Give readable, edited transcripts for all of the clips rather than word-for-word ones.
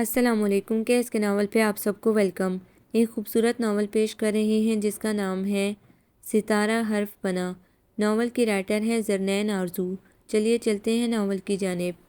السلام علیکم۔ کیس کے ناول پہ آپ سب کو ویلکم۔ ایک خوبصورت ناول پیش کر رہے ہیں جس کا نام ہے ستارہ حرف بنا۔ ناول کی رائٹر ہے زرنین آرزو۔ چلیے چلتے ہیں ناول کی جانب۔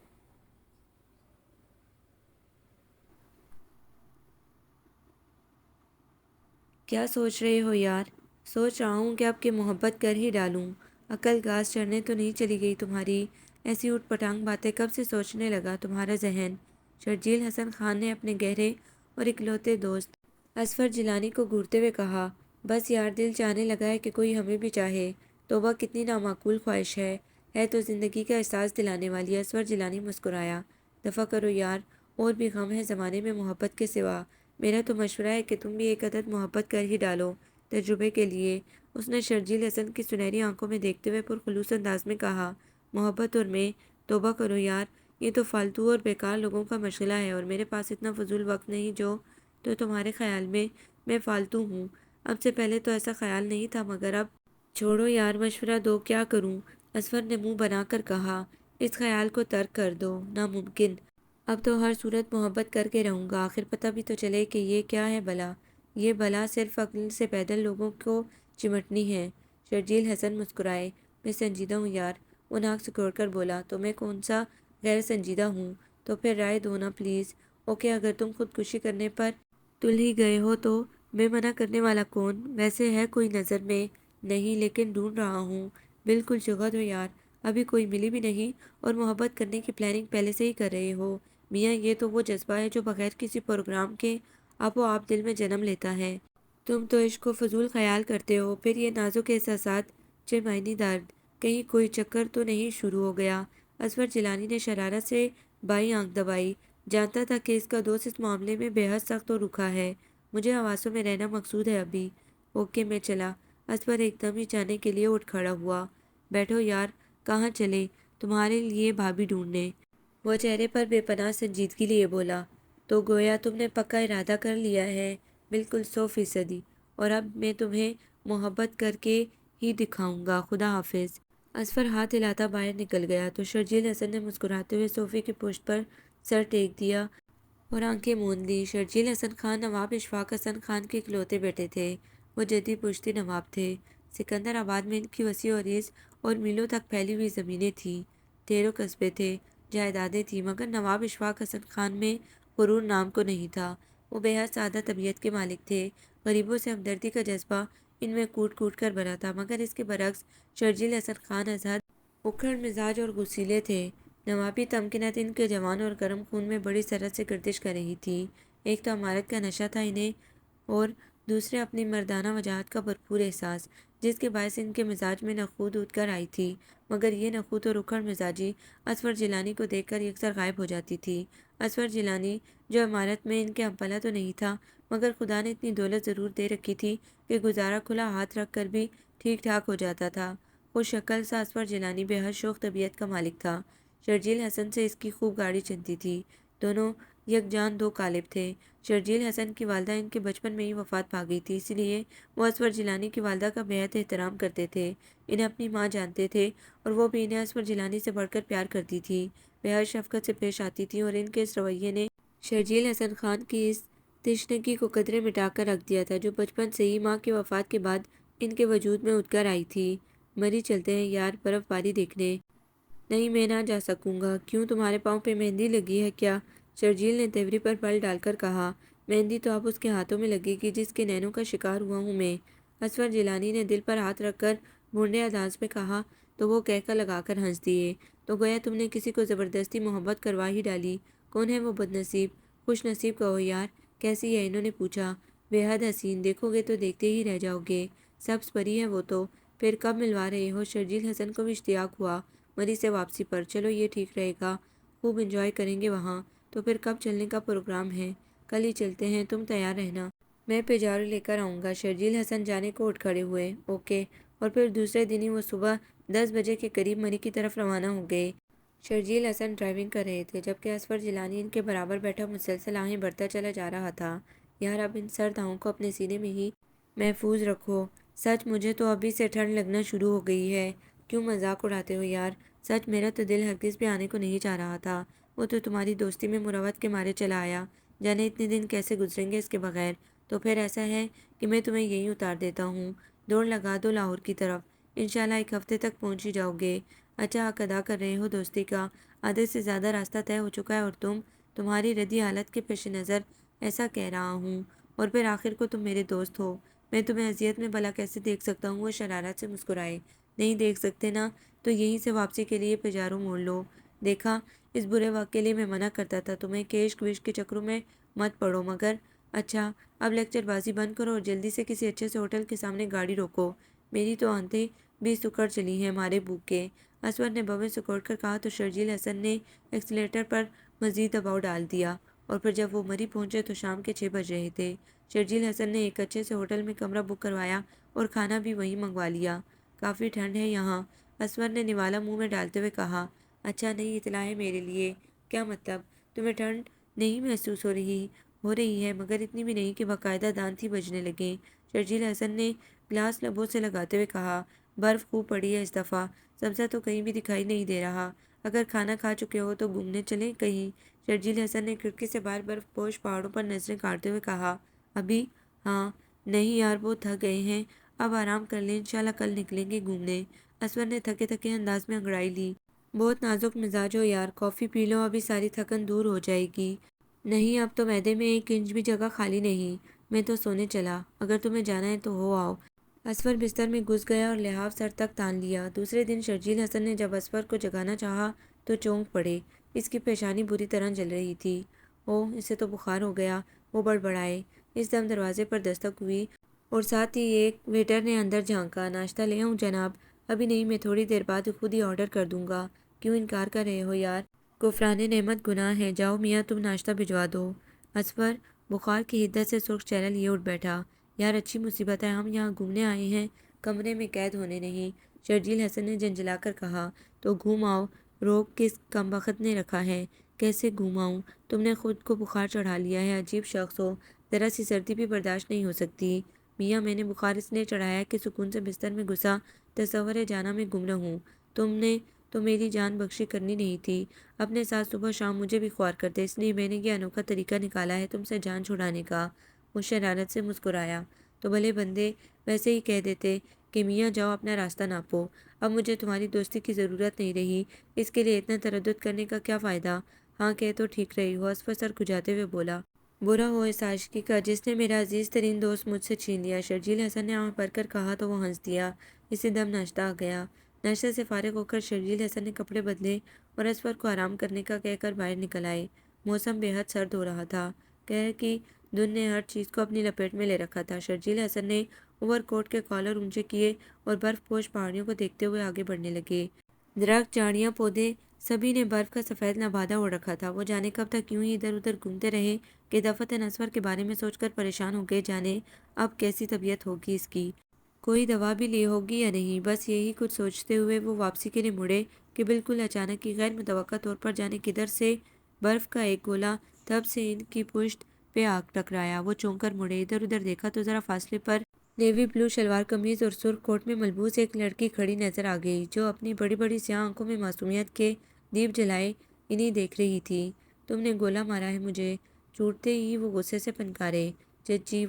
کیا سوچ رہے ہو یار؟ سوچ رہا ہوں کہ اب کہ محبت کر ہی ڈالوں۔ عقل گھاس چڑھنے تو نہیں چلی گئی تمہاری؟ ایسی اٹھ پٹانگ باتیں کب سے سوچنے لگا تمہارا ذہن؟ شرجیل حسن خان نے اپنے گہرے اور اکلوتے دوست اصفر جیلانی کو گھورتے ہوئے کہا۔ بس یار، دل چاہنے لگا ہے کہ کوئی ہمیں بھی چاہے۔ توبہ کتنی نامعقول خواہش ہے تو زندگی کا احساس دلانے والی۔ اصفر جیلانی مسکرایا۔ دفع کرو یار، اور بھی غم ہے زمانے میں محبت کے سوا۔ میرا تو مشورہ ہے کہ تم بھی ایک عدد محبت کر ہی ڈالو، تجربے کے لیے۔ اس نے شرجیل حسن کی سنہری آنکھوں میں دیکھتے ہوئے پرخلوص انداز میں کہا۔ محبت اور میں؟ توبہ کرو یار، یہ تو فالتو اور بیکار لوگوں کا مشغلہ ہے اور میرے پاس اتنا فضول وقت نہیں جو تو تمہارے خیال میں فالتو ہوں۔ اب سے پہلے تو ایسا خیال نہیں تھا، مگر اب چھوڑو یار، مشورہ دو کیا کروں؟ اصفر نے منہ بنا کر کہا۔ اس خیال کو ترک کر دو، ناممکن۔ اب تو ہر صورت محبت کر کے رہوں گا، آخر پتہ بھی تو چلے کہ یہ کیا ہے بلا۔ یہ بلا صرف عقل سے پیدل لوگوں کو چمٹنی ہے۔ شرجیل حسن مسکرائے۔ میں سنجیدہ ہوں یار، وہ ناک سکوڑ کر بولا۔ تو میں کون سا غیر سنجیدہ ہوں؟ تو پھر رائے دو نا پلیز۔ اوکے، اگر تم خودکشی کرنے پر تل ہی گئے ہو تو میں منع کرنے والا کون؟ ویسے ہے کوئی نظر میں؟ نہیں، لیکن ڈھونڈ رہا ہوں۔ بالکل جگت ہو یار، ابھی کوئی ملی بھی نہیں اور محبت کرنے کی پلاننگ پہلے سے ہی کر رہے ہو۔ میاں، یہ تو وہ جذبہ ہے جو بغیر کسی پروگرام کے آپ و آپ دل میں جنم لیتا ہے۔ تم تو عشق کو فضول خیال کرتے ہو، پھر یہ نازک احساسات، چرمینی درد، کہیں کوئی چکر تو نہیں شروع ہو گیا؟ اصفر جیلانی نے شرارت سے بائیں آنکھ دبائی۔ جانتا تھا کہ اس کا دوست اس معاملے میں بے حد سخت اور رکھا ہے۔ مجھے حواسوں میں رہنا مقصود ہے ابھی۔ اوکے، میں چلا۔ اصفر ایک دم ہی جانے کے لیے اٹھ کھڑا ہوا۔ بیٹھو یار، کہاں چلے؟ تمہارے لیے بھابھی ڈھونڈنے۔ وہ چہرے پر بے پناہ سنجیدگی لیے بولا۔ تو گویا تم نے پکا ارادہ کر لیا ہے؟ بالکل 100%۔ اور اب میں تمہیں محبت کر کے ہی دکھاؤں گا۔ خدا حافظ۔ اصفر ہاتھ ہلاتا باہر نکل گیا تو شرجیل حسن نے مسکراتے ہوئے صوفے کی پشت پر سر ٹیک دیا اور آنکھیں موند لی۔ شرجیل حسن خان نواب اشفاق حسن خان کے اکلوتے بیٹے تھے۔ وہ جدی پشتی نواب تھے۔ سکندر آباد میں ان کی وسیع و عریض اور میلوں تک پھیلی ہوئی زمینیں تھیں، ڈھیروں قصبے تھے، جائیدادیں تھیں، مگر نواب اشفاق حسن خان میں غرور نام کو نہیں تھا۔ وہ بے حد سادہ طبیعت کے مالک تھے۔ غریبوں سے ہمدردی کا جذبہ ان میں کوٹ کوٹ کر بھرا تھا، مگر اس کے برعکس شرجیل حسن خان از حد اکھڑ مزاج اور غصیلے تھے۔ نوابی تمکنت ان کے جوان اور گرم خون میں بڑی سرعت سے گردش کر رہی تھی۔ ایک تو امارت کا نشہ تھا انہیں، اور دوسرے اپنی مردانہ وجاہت کا بھرپور احساس، جس کے باعث ان کے مزاج میں نخوت اٹھ کر آئی تھی، مگر یہ نخوت اور اکھڑ مزاجی اصفر جیلانی کو دیکھ کر یکسر غائب ہو جاتی تھی۔ اصفر جیلانی، جو امارت میں ان کے ہم پلہ تو نہیں تھا، مگر خدا نے اتنی دولت ضرور دے رکھی تھی کہ گزارا کھلا ہاتھ رکھ کر بھی ٹھیک ٹھاک ہو جاتا تھا۔ خوش شکل سا اصفر جیلانی بے حد شوخ طبیعت کا مالک تھا۔ شرجیل حسن سے اس کی خوب گاڑی چلتی تھی۔ دونوں یکجان دو قالب تھے۔ شرجیل حسن کی والدہ ان کے بچپن میں ہی وفات پا گئی تھی، اس لیے وہ اصفر جیلانی کی والدہ کا بے حد احترام کرتے تھے، انہیں اپنی ماں جانتے تھے، اور وہ بھی انہیں اصفر جیلانی سے بڑھ کر پیار کرتی تھی، بے حد شفقت سے پیش آتی تھیں، اور ان کے اس رویے نے شرجیل حسن خان کی اس تشنگی کو قدرے مٹا کر رکھ دیا تھا جو بچپن سے ہی ماں کی وفات کے بعد ان کے وجود میں اٹھ کر آئی تھی۔ مری چلتے ہیں یار، برف باری دیکھنے۔ نہیں، میں نہ جا سکوں گا۔ کیوں، تمہارے پاؤں پہ مہندی لگی ہے کیا؟ شرجیل نے تیوری پر بل ڈال کر کہا۔ مہندی تو اب اس کے ہاتھوں میں لگے گی جس کے نینوں کا شکار ہوا ہوں میں۔ اصفر جیلانی نے دل پر ہاتھ رکھ کر بھونڈے انداز میں کہا تو وہ کہکا لگا کر ہنس دیے۔ تو گویا تم نے کسی کو زبردستی محبت کروا ہی ڈالی۔ کون ہے وہ بد نصیب؟ خوش نصیب کہو یار۔ کیسی ہے؟ انہوں نے پوچھا۔ بے حد حسین، دیکھو گے تو دیکھتے ہی رہ جاؤ گے۔ سبز پری ہے وہ تو۔ پھر کب ملوا رہے ہو؟ شرجیل حسن کو بھی اشتیاق ہوا مری سے واپسی پر۔ چلو، یہ ٹھیک رہے گا، خوب انجوائے کریں گے وہاں۔ تو پھر کب چلنے کا پروگرام ہے؟ کل ہی چلتے ہیں، تم تیار رہنا، میں پیجارو لے کر آؤں گا۔ شرجیل حسن جانے کو اٹھ کھڑے ہوئے۔ اوکے۔ اور پھر دوسرے دن ہی وہ صبح 10 بجے کے قریب مری کی طرف روانہ ہو گئے۔ شرجیل حسن ڈرائیونگ کر رہے تھے، جبکہ اصفر جیلانی ان کے برابر بیٹھا مسلسل آہیں بھرتا چلا جا رہا تھا۔ یار، اب ان سرد آہوں کو اپنے سینے میں ہی محفوظ رکھو۔ سچ، مجھے تو ابھی سے ٹھنڈ لگنا شروع ہو گئی ہے۔ کیوں مذاق اڑاتے ہو یار؟ سچ، میرا تو دل ہرگز بھی آنے کو نہیں چاہ رہا تھا، وہ تو تمہاری دوستی میں مروت کے مارے چلا آیا۔ جانے اتنے دن کیسے گزریں گے اس کے بغیر۔ تو پھر ایسا ہے کہ میں تمہیں یہیں اتار دیتا ہوں، دوڑ لگا دو لاہور کی طرف، انشاءاللہ ایک ہفتے تک پہنچ ہی جاؤ گے۔ اچھا حق ادا کر رہے ہو دوستی کا، آدھے سے زیادہ راستہ طے ہو چکا ہے اور تمہاری ردی حالت کے پیش نظر ایسا کہہ رہا ہوں، اور پھر آخر کو تم میرے دوست ہو، میں تمہیں اذیت میں بھلا کیسے دیکھ سکتا ہوں؟ وہ شرارت سے مسکرائے۔ نہیں دیکھ سکتے نا، تو یہیں سے واپسی کے لیے پجارو موڑ لو۔ دیکھا، اس برے وقت کے لیے میں منع کرتا تھا تمہیں کہ عشق وشق کے چکروں میں مت پڑو، مگر اچھا اب لیکچر بازی بند کرو اور جلدی سے کسی اچھے سے ہوٹل کے سامنے گاڑی روکو، میری تو آنتیں بھی سکڑ چلی ہیں مارے بھوک کے۔ اسور نے بویں سکوڑ کر کہا تو شرجیل حسن نے ایکسیلیٹر پر مزید دباؤ ڈال دیا، اور پھر جب وہ مری پہنچے تو شام کے 6 بج رہے تھے۔ شرجیل حسن نے ایک اچھے سے ہوٹل میں کمرہ بک کروایا اور کھانا بھی وہیں منگوا لیا۔ کافی ٹھنڈ ہے یہاں، اسور نے نوالا منہ میں ڈالتے ہوئے کہا۔ اچھا نئی اطلاع ہے میرے لیے۔ کیا مطلب؟ تمہیں ٹھنڈ نہیں محسوس ہو رہی ہے، مگر اتنی بھی نہیں کہ باقاعدہ دانت ہی بجنے لگیں۔ شرجیل حسن نے گلاس لبوں سے لگاتے ہوئے کہا۔ برف خوب پڑی ہے اس دفعہ، سبزہ تو کہیں بھی دکھائی نہیں دے رہا۔ اگر کھانا کھا چکے ہو تو گھومنے چلیں کہیں؟ شرجیل حسن نے کھڑکی سے باہر برف پوش پہاڑوں پر نظریں کاٹتے ہوئے کہا۔ ابھی؟ ہاں۔ نہیں یار، وہ تھک گئے ہیں، اب آرام کر لیں، انشاءاللہ کل نکلیں گے گھومنے۔ اسور نے تھکے تھکے انداز میں انگڑائی لی۔ بہت نازک مزاج ہو یار، کافی پی لو، ابھی ساری تھکن دور ہو جائے گی۔ نہیں اب تو معدے میں 1 انچ بھی جگہ خالی نہیں، میں تو سونے چلا، اگر تمہیں جانا ہے تو ہو آؤ۔ اسور بستر میں گھس گیا اور لحاف سر تک تان لیا۔ دوسرے دن شرجیل حسن نے جب اسور کو جگانا چاہا تو چونک پڑے، اس کی پیشانی بری طرح جل رہی تھی۔ اوہ اسے تو بخار ہو گیا، وہ بڑبڑائے۔ اس دم دروازے پر دستک ہوئی اور ساتھ ہی ایک ویٹر نے اندر جھانکا۔ ناشتہ لے آؤں جناب؟ ابھی نہیں، میں تھوڑی دیر بعد خود ہی آرڈر کر دوں گا۔ کیوں انکار کر رہے ہو یار؟ کفران نعمت گناہ ہے، جاؤ میاں تم ناشتہ بھجوا دو۔ اسور بخار کی حدت سے سرخ چہرہ لیے اٹھ بیٹھا۔ یار اچھی مصیبت ہے، ہم یہاں گھومنے آئے ہیں، کمرے میں قید ہونے نہیں، شرجیل حسن نے جھنجھلا کر کہا۔ تو گھوم آؤ، روک کس کمبخت نے رکھا ہے؟ کیسے گھوم آؤں؟ تم نے خود کو بخار چڑھا لیا ہے، عجیب شخص ہو، ذرا سی سردی بھی برداشت نہیں ہو سکتی۔ میاں میں نے بخار اس لیے چڑھایا کہ سکون سے بستر میں گھسا تصور ہے جانا میں گم رہوں، تم نے تو میری جان بخشی کرنی نہیں تھی، اپنے ساتھ صبح شام مجھے بھی خوار کرتے، اس لیے میں نے یہ انوکھا طریقہ نکالا ہے تم سے جان چھڑانے کا۔ وہ شرارت سے مسکرایا۔ تو بھلے بندے ویسے ہی کہہ دیتے کہ میاں جاؤ اپنا راستہ ناپو، اب مجھے تمہاری دوستی کی ضرورت نہیں رہی، اس کے لیے اتنا تردد کرنے کا کیا فائدہ؟ ہاں کہہ تو ٹھیک رہی ہو، اسور سر کھجاتے ہوئے بولا۔ برا ہو اس عاشقی کا جس نے میرا عزیز ترین دوست مجھ سے چھین لیا، شرجیل حسن نے آنکھ بھر کر کہا تو وہ ہنس دیا۔ اسی دم ناشتہ آ گیا۔ ناشتے سے فارغ ہو کر شرجیل حسن نے کپڑے بدلے اور اسور کو آرام کرنے کا کہہ کر باہر نکل آئے۔ موسم بے حد سرد ہو رہا تھا، قہر کی دھند نے ہر چیز کو اپنی لپیٹ میں لے رکھا تھا۔ شرجیل حسن نے اوور کوٹ کے کالر اونچے کیے اور برف پوش پہاڑیوں کو دیکھتے ہوئے آگے بڑھنے لگے۔ درخت، جھاڑیاں، پودے سبھی نے برف کا سفید لبادہ اوڑھ رکھا تھا۔ وہ جانے کب تک یوں ہی ادھر ادھر گھومتے رہے کہ دفعتاً اسور کے بارے میں سوچ کر پریشان ہو گئے، جانے اب کیسی طبیعت ہوگی اس کی، کوئی دوا بھی لی ہوگی یا نہیں۔ بس یہی کچھ سوچتے ہوئے وہ واپسی کے لیے مڑے کہ بالکل اچانک ہی غیر متوقع طور پر جانے کدھر سے برف کا ایک گولا تب سے ان کی پشت پہ آ ٹکرایا۔ وہ چونک کر مڑے، ادھر ادھر دیکھا تو ذرا فاصلے پر نیوی بلو شلوار قمیض اور سرخ کوٹ میں ملبوس ایک لڑکی کھڑی نظر آ گئی، جو اپنی بڑی بڑی سیاہ آنکھوں میں معصومیت کے دیپ جلائے انہیں دیکھ رہی تھی۔ تم نے گولا مارا ہے مجھے؟ چوٹتے ہی وہ غصے سے پنکارے۔ جی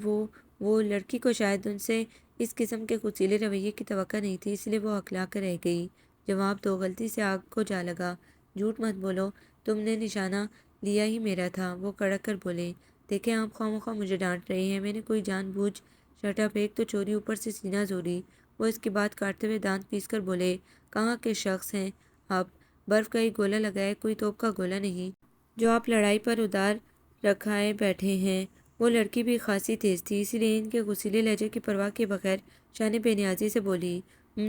وہ لڑکی کو شاید ان سے اس قسم کے خصیلے رویے کی توقع نہیں تھی، اس لیے وہ ہکلا کر رہ گئی۔ جواب دو، غلطی سے آگ کو جا لگا، جھوٹ مت بولو، تم نے نشانہ لیا ہی میرا تھا۔ وہ کڑک کر بولے۔ دیکھیں آپ خواہ مجھے ڈانٹ رہے ہیں، میں نے کوئی جان بوجھ شٹ اپ، ایک تو چوری اوپر سے سینہ زوری۔ وہ اس کی بات کاٹتے ہوئے دانت پیس کر بولے۔ کہاں کے شخص ہیں آپ؟ برف کا ایک گولا لگا ہے، کوئی توپ کا گولا نہیں جو آپ لڑائی پر ادار رکھائے بیٹھے ہیں۔ وہ لڑکی بھی خاصی تیز تھی، اسی لیے ان کے غصیلے لہجے کی پرواہ کیے بغیر شان بے نیازی سے بولی۔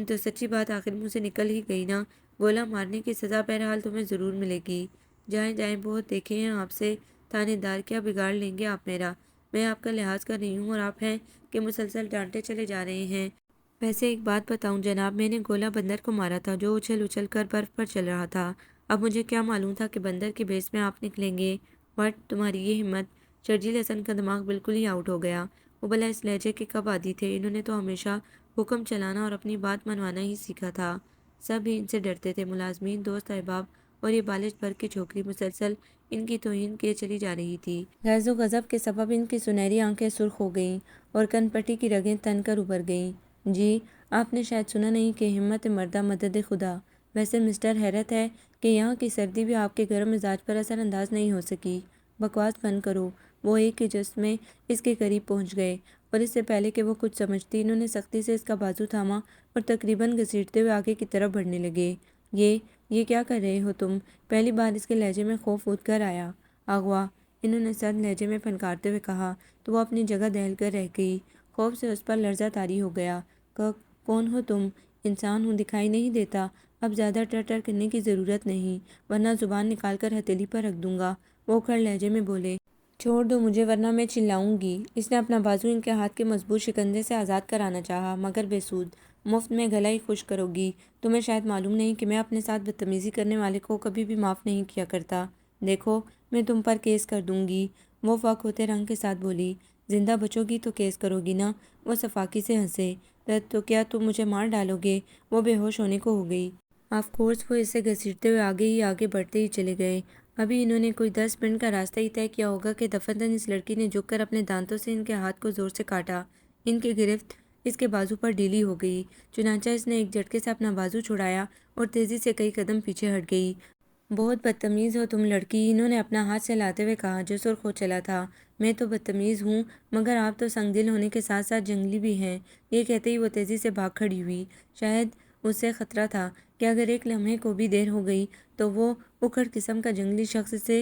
تو سچی بات آخر منہ سے نکل ہی گئی نا، گولا مارنے کی سزا بہرحال تمہیں ضرور ملے گی۔ جائیں بہت دیکھے ہیں آپ سے تھانے دار، کیا بگاڑ لیں گے آپ میرا؟ میں آپ کا لحاظ کر رہی ہوں اور آپ ہیں کہ مسلسل ڈانٹے چلے جا رہے ہیں۔ ویسے ایک بات بتاؤں جناب، میں نے گولا بندر کو مارا تھا جو اچھل اچھل کر برف پر چل رہا تھا، اب مجھے کیا معلوم تھا کہ بندر کے بھیس میں آپ نکلیں گے؟ واٹ، تمہاری یہ ہمت؟ شرجیل حسن کا دماغ بالکل ہی آؤٹ ہو گیا۔ وہ بھلا اس لہجے کے کب عادی تھے؟ انہوں نے تو ہمیشہ حکم چلانا اور اپنی بات منوانا ہی سیکھا تھا، سب ہی ان سے ڈرتے تھے، ملازمین، دوست احباب اور یہ بالش بھر کی چھوکری مسلسل ان کی توہین کیے چلی جا رہی تھی۔ غیظ و غضب کے سبب ان کی سنہری آنکھیں سرخ ہو گئیں اور کن پٹی کی رگیں تن کر ابھر گئیں۔ جی، آپ نے شاید سنا نہیں کہ ہمت مردہ مدد خدا۔ ویسے مسٹر حیرت ہے کہ یہاں کی سردی بھی آپ کے گرم مزاج پر اثر انداز نہیں ہو سکی۔ بکواس بند کرو۔ وہ ایک کے جسم میں اس کے قریب پہنچ گئے اور اس سے پہلے کہ وہ کچھ سمجھتی انہوں نے سختی سے اس کا بازو تھاما اور تقریباً گھسیٹتے ہوئے آگے کی طرف بڑھنے لگے۔ یہ کیا کر رہے ہو تم؟ پہلی بار اس کے لہجے میں خوف اٹھ کر آیا۔ اغوا، انہوں نے سرد لہجے میں پھنکارتے ہوئے کہا تو وہ اپنی جگہ دہل کر رہ گئی۔ خوف سے اس پر لرزہ طاری ہو گیا۔ کون ہو تم؟ انسان ہوں، دکھائی نہیں دیتا؟ اب زیادہ ٹر ٹر کرنے کی ضرورت نہیں، ورنہ زبان نکال کر ہتھیلی پر رکھ دوں گا، وہ اکھڑ لہجے میں بولے۔ چھوڑ دو مجھے ورنہ میں چلاؤں گی۔ اس نے اپنا بازو ان کے ہاتھ کے مضبوط شکنجے سے آزاد کرانا چاہا، مگر بے سود۔ مفت میں گلا ہی خشک کرو گی۔ تمہیں شاید معلوم نہیں کہ میں اپنے ساتھ بدتمیزی کرنے والے کو کبھی بھی معاف نہیں کیا کرتا۔ دیکھو، میں تم پر کیس کر دوں گی، وہ فاق ہوتے رنگ کے ساتھ بولی۔ زندہ بچو گی تو کیس کرو گی نا؟ وہ سفاکی سے ہنسے۔ تو کیا تم مجھے مار ڈالو گے؟ وہ بے ہوش ہونے کو ہو گئی۔ آف کورس، وہ اسے گھسیٹتے ہوئے آگے بڑھتے ہی چلے گئے۔ ابھی انہوں نے کوئی 10 منٹ کا راستہ ہی طے کیا ہوگا کہ دفعتاً اس لڑکی نے جھک کر اپنے دانتوں سے ان کے ہاتھ کو زور سے کاٹا۔ ان کی گرفت اس کے بازو پر ڈھیلی ہو گئی، چنانچہ اس نے ایک جھٹکے سے اپنا بازو چھڑایا اور تیزی سے کئی قدم پیچھے ہٹ گئی۔ بہت بدتمیز ہو تم لڑکی، انہوں نے اپنا ہاتھ سہلاتے ہوئے کہا جو سرخ ہو چلا تھا۔ میں تو بدتمیز ہوں، مگر آپ تو سنگ دل ہونے کے ساتھ ساتھ جنگلی بھی ہیں۔ یہ کہتے ہی وہ تیزی سے بھاگ کھڑی ہوئی۔ شاید اس سے خطرہ تھا کہ اگر ایک لمحے کو بھی دیر ہو گئی تو وہ اکھڑ قسم کا جنگلی شخص سے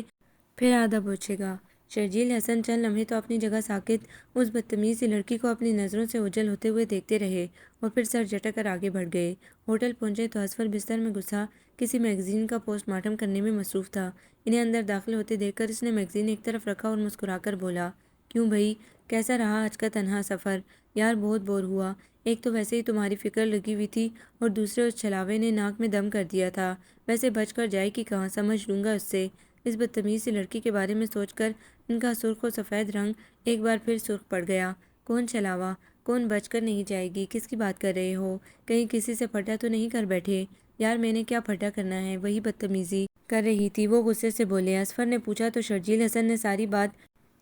پھر آدھا پوچھے گا۔ شرجیل حسن چند لمحے تو اپنی جگہ ساکت اس بدتمیز سی لڑکی کو اپنی نظروں سے اوجھل ہوتے ہوئے دیکھتے رہے اور پھر سر جھٹک کر آگے بڑھ گئے۔ ہوٹل پہنچے تو اصفر بستر میں گھسا کسی میگزین کا پوسٹ مارٹم کرنے میں مصروف تھا۔ انہیں اندر داخل ہوتے دیکھ کر اس نے میگزین ایک طرف رکھا اور مسکرا کر بولا، کیوں بھائی، کیسا رہا آج کا تنہا سفر؟ یار بہت بور ہوا، ایک تو ویسے ہی تمہاری فکر لگی ہوئی تھی اور دوسرے اس چھلاوے نے ناک میں دم کر دیا تھا۔ ویسے بچ کر جائے کہ کہاں، سمجھ لوں گا اس سے۔ اس بدتمیز سی لڑکی کے بارے میں سوچ کر ان کا سرخ و سفید رنگ ایک بار پھر سرخ پڑ گیا۔ کون چھلاوا؟ کون بچ کر نہیں جائے گی؟ کس کی بات کر رہے ہو؟ کہیں کسی سے پھٹا تو نہیں کر بیٹھے؟ یار میں نے کیا پھٹا کرنا ہے، وہی بدتمیزی کر رہی تھی، وہ غصے سے بولے۔ اصفر نے پوچھا تو شرجیل حسن نے ساری بات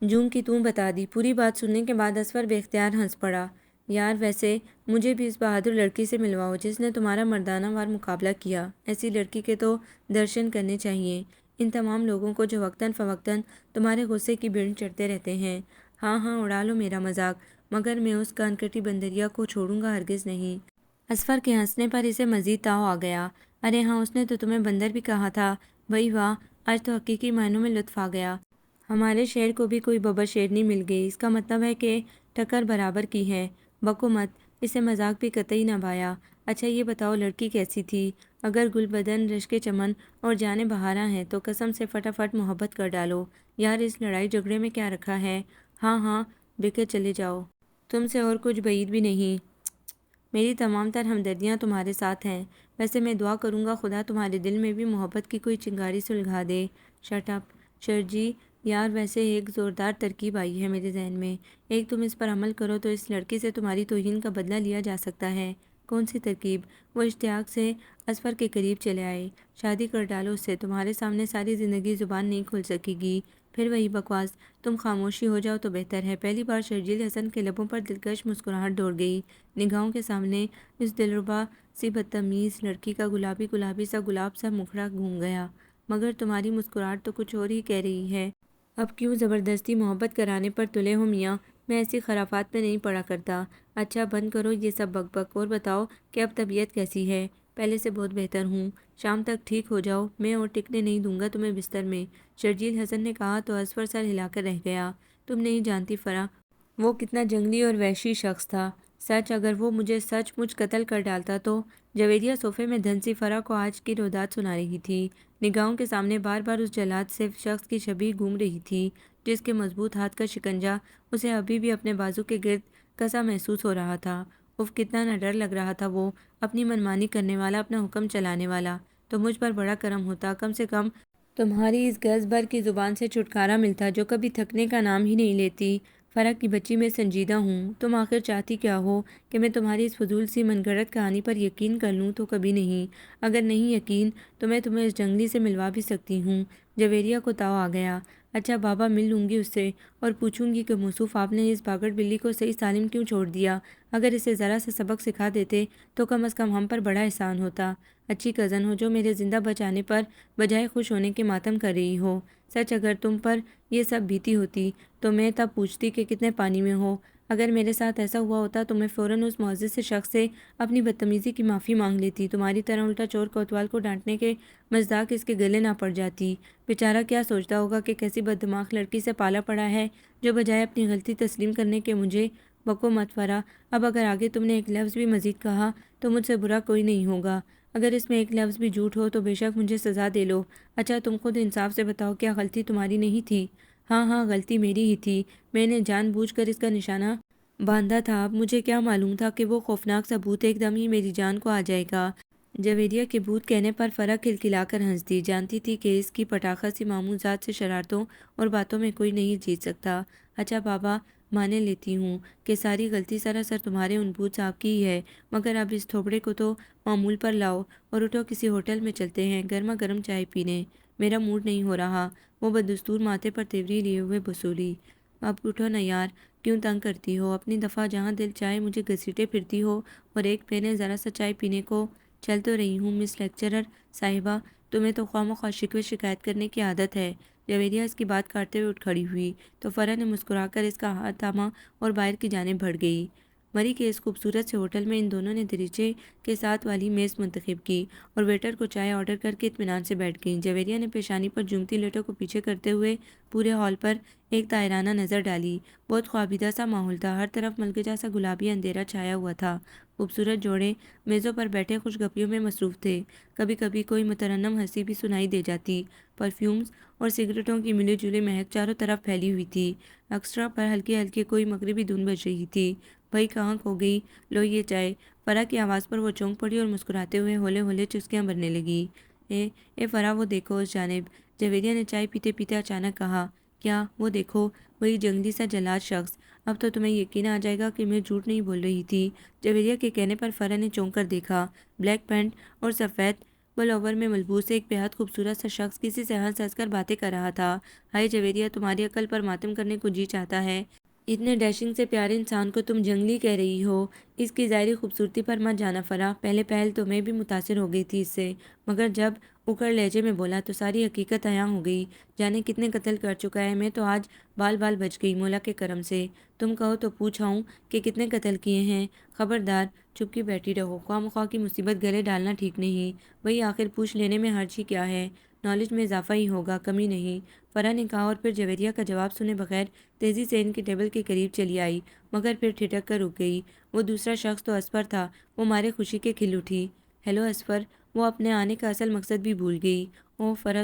جوں کی توں بتا دی۔ پوری بات سننے کے بعد اصفر بے اختیار ہنس پڑا۔ یار ویسے مجھے بھی اس بہادر لڑکی سے ملواؤ جس نے تمہارا مردانہ وار مقابلہ کیا۔ ایسی لڑکی کے تو درشن کرنے چاہیے ان تمام لوگوں کو جو وقتاً فوقتاً تمہارے غصے کی بھیڑ چڑھتے رہتے ہیں۔ ہاں ہاں، اڑا لو میرا مذاق، مگر میں اس کانکٹی بندریا کو چھوڑوں گا ہرگز نہیں۔ اصفر کے ہنسنے پر اسے مزید تاؤ آ گیا۔ ارے ہاں، اس نے تو تمہیں بندر بھی کہا تھا۔ بھائی واہ، آج تو حقیقی معنوں میں لطف آ گیا۔ ہمارے شیر کو بھی کوئی ببر شیرنی مل گئی، اس کا مطلب ہے کہ ٹکر برابر کی ہے۔ بکو مت، اسے مذاق بھی قطعی نہ بھایا۔ اچھا یہ بتاؤ لڑکی کیسی تھی؟ اگر گل بدن، رشک چمن اور جانے بہارا ہیں تو قسم سے فٹافٹ محبت کر ڈالو۔ یار اس لڑائی جھگڑے میں کیا رکھا ہے؟ ہاں ہاں، بکے چلے جاؤ، تم سے اور کچھ بعید بھی نہیں۔ میری تمام تر ہمدردیاں تمہارے ساتھ ہیں۔ ویسے میں دعا کروں گا خدا تمہارے دل میں بھی محبت کی کوئی چنگاری سلگھا دے۔ شٹ اپ شرجی، یار ویسے ایک زوردار ترکیب آئی ہے میرے ذہن میں، ایک تم اس پر عمل کرو تو اس لڑکی سے تمہاری توہین کا بدلہ لیا جا سکتا ہے۔ کون سی ترکیب؟ وہ اشتیاق سے اصفر کے قریب چلے آئے۔ شادی کر ڈالو اس سے، تمہارے سامنے ساری زندگی زبان نہیں کھل سکے گی، پھر وہی بکواس، تم خاموشی ہو جاؤ تو بہتر ہے۔ پہلی بار شرجیل حسن کے لبوں پر دلکش مسکراہٹ دوڑ گئی۔ نگاہوں کے سامنے اس دلربا سی بدتمیز لڑکی کا گلابی سا گلاب سا مکھڑا گھوم گیا۔ مگر تمہاری مسکراہٹ تو کچھ اور ہی کہہ رہی ہے۔ اب کیوں زبردستی محبت کرانے پر تلے ہو میاں؟ میں ایسی خرافات میں نہیں پڑا کرتا۔ اچھا بند کرو یہ سب بک بک اور بتاؤ کہ اب طبیعت کیسی ہے؟ پہلے سے بہت بہتر ہوں، شام تک ٹھیک ہو جاؤ، میں اور ٹکنے نہیں دوں گا تمہیں بستر میں، شرجیل حسن نے کہا تو اصفر سر ہلا کر رہ گیا۔ تم نہیں جانتی فرح، وہ کتنا جنگلی اور وحشی شخص تھا۔ سچ، اگر وہ مجھے سچ مچ قتل کر ڈالتا تو؟ جویریہ صوفے میں دھنسی فرح کو آج کی رودات سنا رہی تھی۔ نگاہوں کے سامنے بار بار اس جلاد سے شخص کی شبیہ گھوم رہی تھی جس کے مضبوط ہاتھ کا شکنجہ اسے ابھی بھی اپنے بازو کے گرد کسا محسوس ہو رہا تھا۔ اف کتنا نہ ڈر لگ رہا تھا، وہ اپنی منمانی کرنے والا، اپنا حکم چلانے والا۔ تو مجھ پر بڑا کرم ہوتا، کم سے کم تمہاری اس گز بھر کی زبان سے چھٹکارا ملتا جو کبھی تھکنے کا نام ہی نہیں لیتی۔ فرح کی بچی میں سنجیدہ ہوں، تم آخر چاہتی کیا ہو کہ میں تمہاری اس فضول سی من گھڑت کہانی پر یقین کر لوں؟ تو کبھی نہیں۔ اگر نہیں یقین تو میں تمہیں اس جنگلی سے ملوا بھی سکتی ہوں۔ جویریہ کو تاؤ آ گیا۔ اچھا بابا، مل لوں گی اس سے اور پوچھوں گی کہ موصوف آپ نے اس باگڑ بلی کو صحیح سالم کیوں چھوڑ دیا؟ اگر اسے ذرا سا سبق سکھا دیتے تو کم از کم ہم پر بڑا احسان ہوتا۔ اچھی کزن ہو جو میرے زندہ بچانے پر بجائے خوش ہونے کے ماتم کر رہی ہو۔ سچ اگر تم پر یہ سب بیتی ہوتی تو میں تب پوچھتی کہ کتنے پانی میں ہو۔ اگر میرے ساتھ ایسا ہوا ہوتا تو میں فوراً اس معزز سے شخص سے اپنی بدتمیزی کی معافی مانگ لیتی۔ تمہاری طرح الٹا چور کوتوال کو ڈانٹنے کے مزاق اس کے گلے نہ پڑ جاتی۔ بیچارہ کیا سوچتا ہوگا کہ کیسی بددماغ لڑکی سے پالا پڑا ہے جو بجائے اپنی غلطی تسلیم کرنے کے مجھے بکو مت فرا۔ اب اگر آگے تم نے ایک لفظ بھی مزید کہا تو مجھ سے برا کوئی نہیں ہوگا۔ اگر اس میں ایک لفظ بھی جھوٹ ہو تو بے شک مجھے سزا دے لو۔ اچھا تم خود انصاف سے بتاؤ، کیا غلطی تمہاری نہیں تھی؟ ہاں ہاں، غلطی میری ہی تھی۔ میں نے جان بوجھ کر اس کا نشانہ باندھا تھا۔ اب مجھے کیا معلوم تھا کہ وہ خوفناک ثبوت ایک دم ہی میری جان کو آ جائے گا۔ جویریہ کے بھوت کہنے پر فرح کھلکھلا کر ہنس دی۔ جانتی تھی کہ اس کی پٹاخہ سی معمول ذات سے شرارتوں اور باتوں میں کوئی نہیں جیت سکتا۔ اچھا بابا، مانے لیتی ہوں کہ ساری غلطی سراسر تمہارے ان بھوت صاحب کی ہی ہے، مگر اب اس تھوبڑے کو تو معمول پر لاؤ اور اٹھو کسی ہوٹل میں چلتے ہیں گرما گرم چائے پینے۔ میرا موڈ نہیں ہو رہا۔ وہ بددستور ماتھے پر تیوری لیے ہوئے بسولی۔ اب اٹھو نا یار، کیوں تنگ کرتی ہو؟ اپنی دفعہ جہاں دل چاہے مجھے گھسیٹے پھرتی ہو، اور ایک پہلے ذرا سا چائے پینے کو چل تو رہی ہوں۔ مس لیکچرر صاحبہ، تمہیں تو خواہ مخواہ شکوے شکایت کرنے کی عادت ہے۔ جویریہ اس کی بات کاٹتے ہوئے اٹھ کھڑی ہوئی تو فرح نے مسکرا کر اس کا ہاتھ تھاما اور باہر کی جانب بڑھ گئی۔ مری کے اس خوبصورت سے ہوٹل میں ان دونوں نے دریچے کے ساتھ والی میز منتخب کی اور ویٹر کو چائے آرڈر کر کے اطمینان سے بیٹھ گئیں۔ جویریہ نے پیشانی پر جھومتی لٹوں کو پیچھے کرتے ہوئے پورے ہال پر ایک طائرانہ نظر ڈالی۔ بہت خوابیدہ سا ماحول تھا۔ ہر طرف ملگجا سا گلابی اندھیرا چھایا ہوا تھا۔ خوبصورت جوڑے میزوں پر بیٹھے خوش گپیوں میں مصروف تھے۔ کبھی کبھی کوئی مترنم ہنسی بھی سنائی دے جاتی۔ پرفیومز اور سگریٹوں کی ملی جلی مہک چاروں طرف پھیلی ہوئی تھی۔ ایکسٹرا پر ہلکی ہلکی کوئی مغربی دھن بج رہی تھی۔ بھائی کہاں کھو گئی؟ لو یہ چائے۔ فرح کی آواز پر وہ چونک پڑی اور مسکراتے ہوئے ہولے ہولے چسکیاں بھرنے لگی۔ اے فرح، وہ دیکھو اس جانب، جویریہ نے چائے پیتے پیتے اچانک کہا۔ کیا؟ وہ دیکھو، وہی جنگلی سا جلاد شخص۔ اب تو تمہیں یقین آ جائے گا کہ میں جھوٹ نہیں بول رہی تھی۔ جویریہ کے کہنے پر فرح نے چونک کر دیکھا۔ بلیک پینٹ اور سفید پلوور میں ملبوس ایک بےحد خوبصورت سا شخص کسی سے ہنس ہنس کر باتیں کر رہا تھا۔ ہائے جویریہ، تمہاری عقل پر ماتم کرنے کو جی چاہتا ہے۔ اتنے ڈیشنگ سے پیارے انسان کو تم جنگلی کہہ رہی ہو۔ اس کی ظاہری خوبصورتی پر مت جانا فرح۔ پہلے پہل تو میں بھی متاثر ہو گئی تھی اس سے، مگر جب اکڑ لہجے میں بولا تو ساری حقیقت عیاں ہو گئی۔ جانے کتنے قتل کر چکا ہے۔ میں تو آج بال بال بچ گئی مولا کے کرم سے۔ تم کہو تو پوچھاؤں کہ کتنے قتل کیے ہیں؟ خبردار، چپ کی بیٹھی رہو۔ خواہ مخواہ کی مصیبت گلے ڈالنا ٹھیک نہیں۔ وہی آخر پوچھ لینے میں حرج ہی کیا ہے؟ نالج میں اضافہ ہی ہوگا، کمی نہیں، فرح نے کہا، اور پھر جویریہ کا جواب سنے بغیر تیزی سے ان کے ٹیبل کے قریب چلی آئی، مگر پھر ٹھٹک کر رک گئی۔ وہ دوسرا شخص تو اسفر تھا۔ وہ مارے خوشی کے کھل اٹھی۔ ہیلو اسفر۔ وہ اپنے آنے کا اصل مقصد بھی بھول گئی۔ اوہ فرح،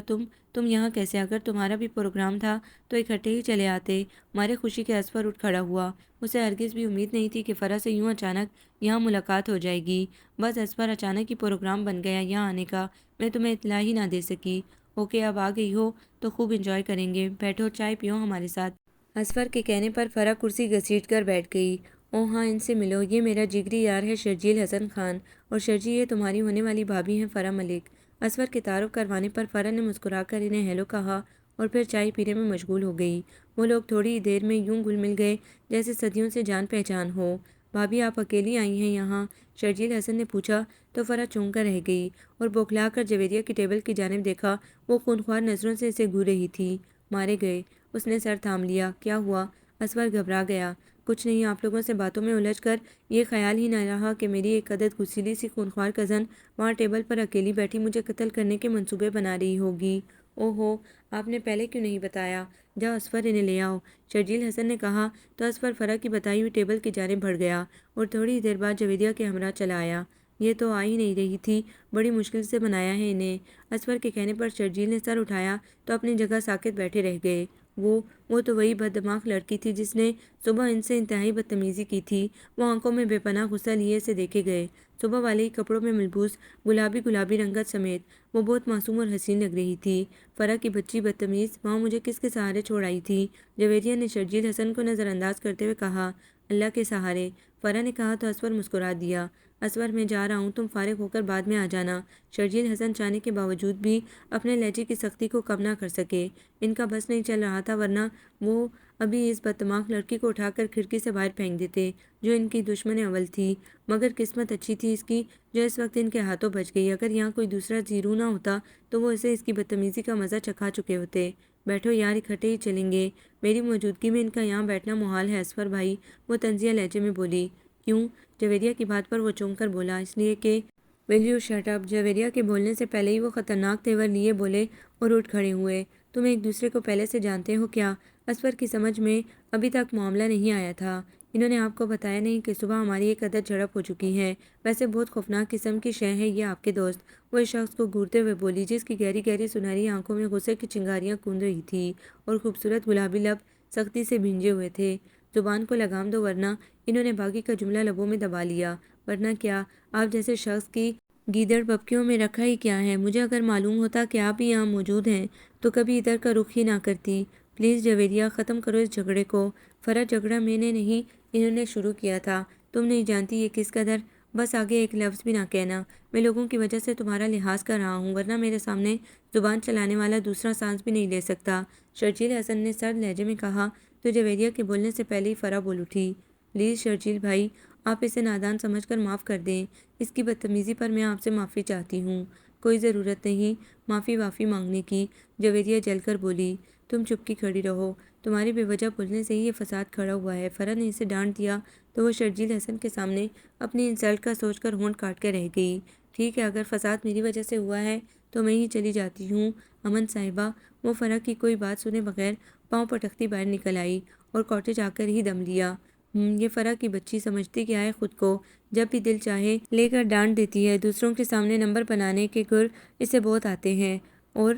تم یہاں کیسے؟ اگر تمہارا بھی پروگرام تھا تو اکٹھے ہی چلے آتے۔ مارے خوشی کے اسفر اٹھ کھڑا ہوا۔ اسے ہرگز بھی امید نہیں تھی کہ فرح سے یوں اچانک یہاں ملاقات ہو جائے گی۔ بس اسفر، اچانک ہی پروگرام بن گیا یہاں آنے کا، میں تمہیں اطلاع ہی نہ دے سکی۔ اوکے، اب آ گئی ہو تو خوب انجوائے کریں گے، بیٹھو چائے پیو ہمارے ساتھ۔ اسفر کے کہنے پر فرح کرسی گھسیٹ کر بیٹھ گئی۔ اوہ ہاں، ان سے ملو، یہ میرا جگری یار ہے شرجیل حسن خان، اور شرجی یہ تمہاری ہونے والی بھابھی ہیں فرح ملک۔ اسفر کے تعارف کروانے پر فرح نے مسکرا کر انہیں ہیلو کہا اور پھر چائے پینے میں مشغول ہو گئی۔ وہ لوگ تھوڑی ہی دیر میں یوں گل مل گئے جیسے صدیوں سے جان پہچان ہو۔ بھابھی، آپ اکیلی آئی ہیں یہاں؟ شرجیل حسن نے پوچھا تو فرح چونک کر رہ گئی اور بوکھلا کر جویریہ کی ٹیبل کی جانب دیکھا۔ وہ خونخوار نظروں سے اسے گھور رہی تھی۔ مارے گئے؟ اس نے سر تھام لیا۔ کیا ہوا؟ اسفر گھبرا گیا۔ کچھ نہیں، آپ لوگوں سے باتوں میں الجھ کر یہ خیال ہی نہ رہا کہ میری ایک عدد غسیلی سی خونخوار کزن وہاں ٹیبل پر اکیلی بیٹھی مجھے قتل کرنے کے منصوبے بنا رہی ہوگی۔ او ہو، آپ نے پہلے کیوں نہیں بتایا؟ جاؤ اسفر، انہیں لے آؤ، شرجیل حسن نے کہا تو اسفر فرح کی بتائی ہوئی ٹیبل کی جانب بڑھ گیا اور تھوڑی ہی دیر بعد جویریہ کے ہمراہ چلا آیا۔ یہ تو آ ہی نہیں رہی تھی، بڑی مشکل سے بنایا ہے انہیں۔ اسفر کے کہنے پر شرجیل نے سر اٹھایا تو اپنی جگہ ساکت بیٹھے رہ گئے۔ وہ تو وہی بددماغ لڑکی تھی جس نے صبح ان سے انتہائی بدتمیزی کی تھی۔ وہ آنکھوں میں بے پناہ غصہ لیے سے دیکھے گئے، صبح والے ہی کپڑوں میں ملبوس گلابی رنگت سمیت۔ وہ بہت معصوم اور حسین لگ رہی تھی۔ فرح کی بچی بدتمیز، وہاں مجھے کس کے سہارے چھوڑ آئی تھی؟ جویریہ نے شرجیل حسن کو نظر انداز کرتے ہوئے کہا۔ اللہ کے سہارے، فرح نے کہا تو اسور مسکرا دیا۔ اسور میں جا رہا ہوں، تم فارغ ہو کر بعد میں آ جانا۔ شرجیل حسن چاہنے کے باوجود بھی اپنے لہجے کی سختی کو کم نہ کر سکے۔ ان کا بس نہیں چل رہا تھا، ورنہ وہ ابھی اس بددماغ لڑکی کو اٹھا کر کھڑکی سے باہر پھینک دیتے جو ان کی دشمن اول تھی، مگر قسمت اچھی تھی اس کی جو اس وقت ان کے ہاتھوں بچ گئی۔ اگر یہاں کوئی دوسرا زیرو نہ ہوتا تو وہ اسے اس کی بدتمیزی کا مزہ چکھا چکے ہوتے۔ بیٹھو یار، اکٹھے ہی چلیں گے، میری موجودگی میں ان کا یہاں بیٹھنا محال ہے اسور بھائی، وہ طنزیہ لہجے میں بولی۔ کیوں؟ جویریہ کی بات پر وہ چونک کر بولا۔ اس لیے کہ will you shut up? Javeria کے بولنے سے پہلے ہی وہ خطرناک تیور لیے بولے اور اٹھ کھڑے ہوئے۔ تم ایک دوسرے کو پہلے سے جانتے ہو کیا؟ اسور کی سمجھ میں ابھی تک معاملہ نہیں آیا تھا۔ انہوں نے آپ کو بتایا نہیں کہ صبح ہماری ایک عدد جھڑپ ہو چکی ہے؟ ویسے بہت خوفناک قسم کی شے ہے یہ آپ کے دوست، وہ اس شخص کو گھورتے ہوئے بولی جس کی گہری گہری سنہری آنکھوں میں غصے کی چنگاریاں کند رہی تھی اور خوبصورت گلابی لب سختی سے بھینجے ہوئے تھے۔ زبان کو لگام دو ورنہ، انہوں نے باقی کا جملہ لبوں میں دبا لیا، ورنہ کیا؟ آپ جیسے شخص کی گیدڑ پپکیوں میں رکھا ہی کیا ہے؟ مجھے اگر معلوم ہوتا کہ آپ ہی یہاں موجود ہیں تو کبھی ادھر کا رخ ہی نہ کرتی۔ پلیز جویریہ، ختم کرو اس جھگڑے کو۔ فرح، جھگڑا میں نے نہیں، انہوں نے شروع کیا تھا، تم نہیں جانتی یہ کس قدر۔ بس آگے ایک لفظ بھی نہ کہنا، میں لوگوں کی وجہ سے تمہارا لحاظ کر رہا ہوں، ورنہ میرے سامنے زبان چلانے والا دوسرا سانس بھی نہیں لے سکتا، شرجیل حسن نے سرد لہجے میں کہا تو جویریہ کے بولنے سے پہلے ہی فرح بول اٹھی۔ پلیز شرجیل بھائی، آپ اسے نادان سمجھ کر معاف کر دیں، اس کی بدتمیزی پر میں آپ سے معافی چاہتی ہوں۔ کوئی ضرورت نہیں معافی وافی مانگنے کی، جویریہ جل کر بولی۔ تم چپ کی کھڑی رہو، تمہاری بے وجہ بولنے سے ہی یہ فساد کھڑا ہوا ہے۔ فرح نے اسے ڈانٹ دیا تو وہ شرجیل حسن کے سامنے اپنی انسلٹ کا سوچ کر ہونٹ کاٹ کے رہ گئی۔ ٹھیک ہے، اگر فساد میری وجہ سے ہوا ہے تو میں ہی چلی جاتی ہوں امن صاحبہ۔ وہ فرح کی کوئی بات سنے بغیر پاؤں پٹکتی باہر نکل آئی اور کاٹیج آ کر ہی دم لیا۔ یہ فرح کی بچی سمجھتی کیا ہے خود کو، جب بھی دل چاہے لے کر ڈانٹ دیتی ہے، دوسروں کے سامنے نمبر بنانے کے گر اسے بہت آتے ہیں۔ اور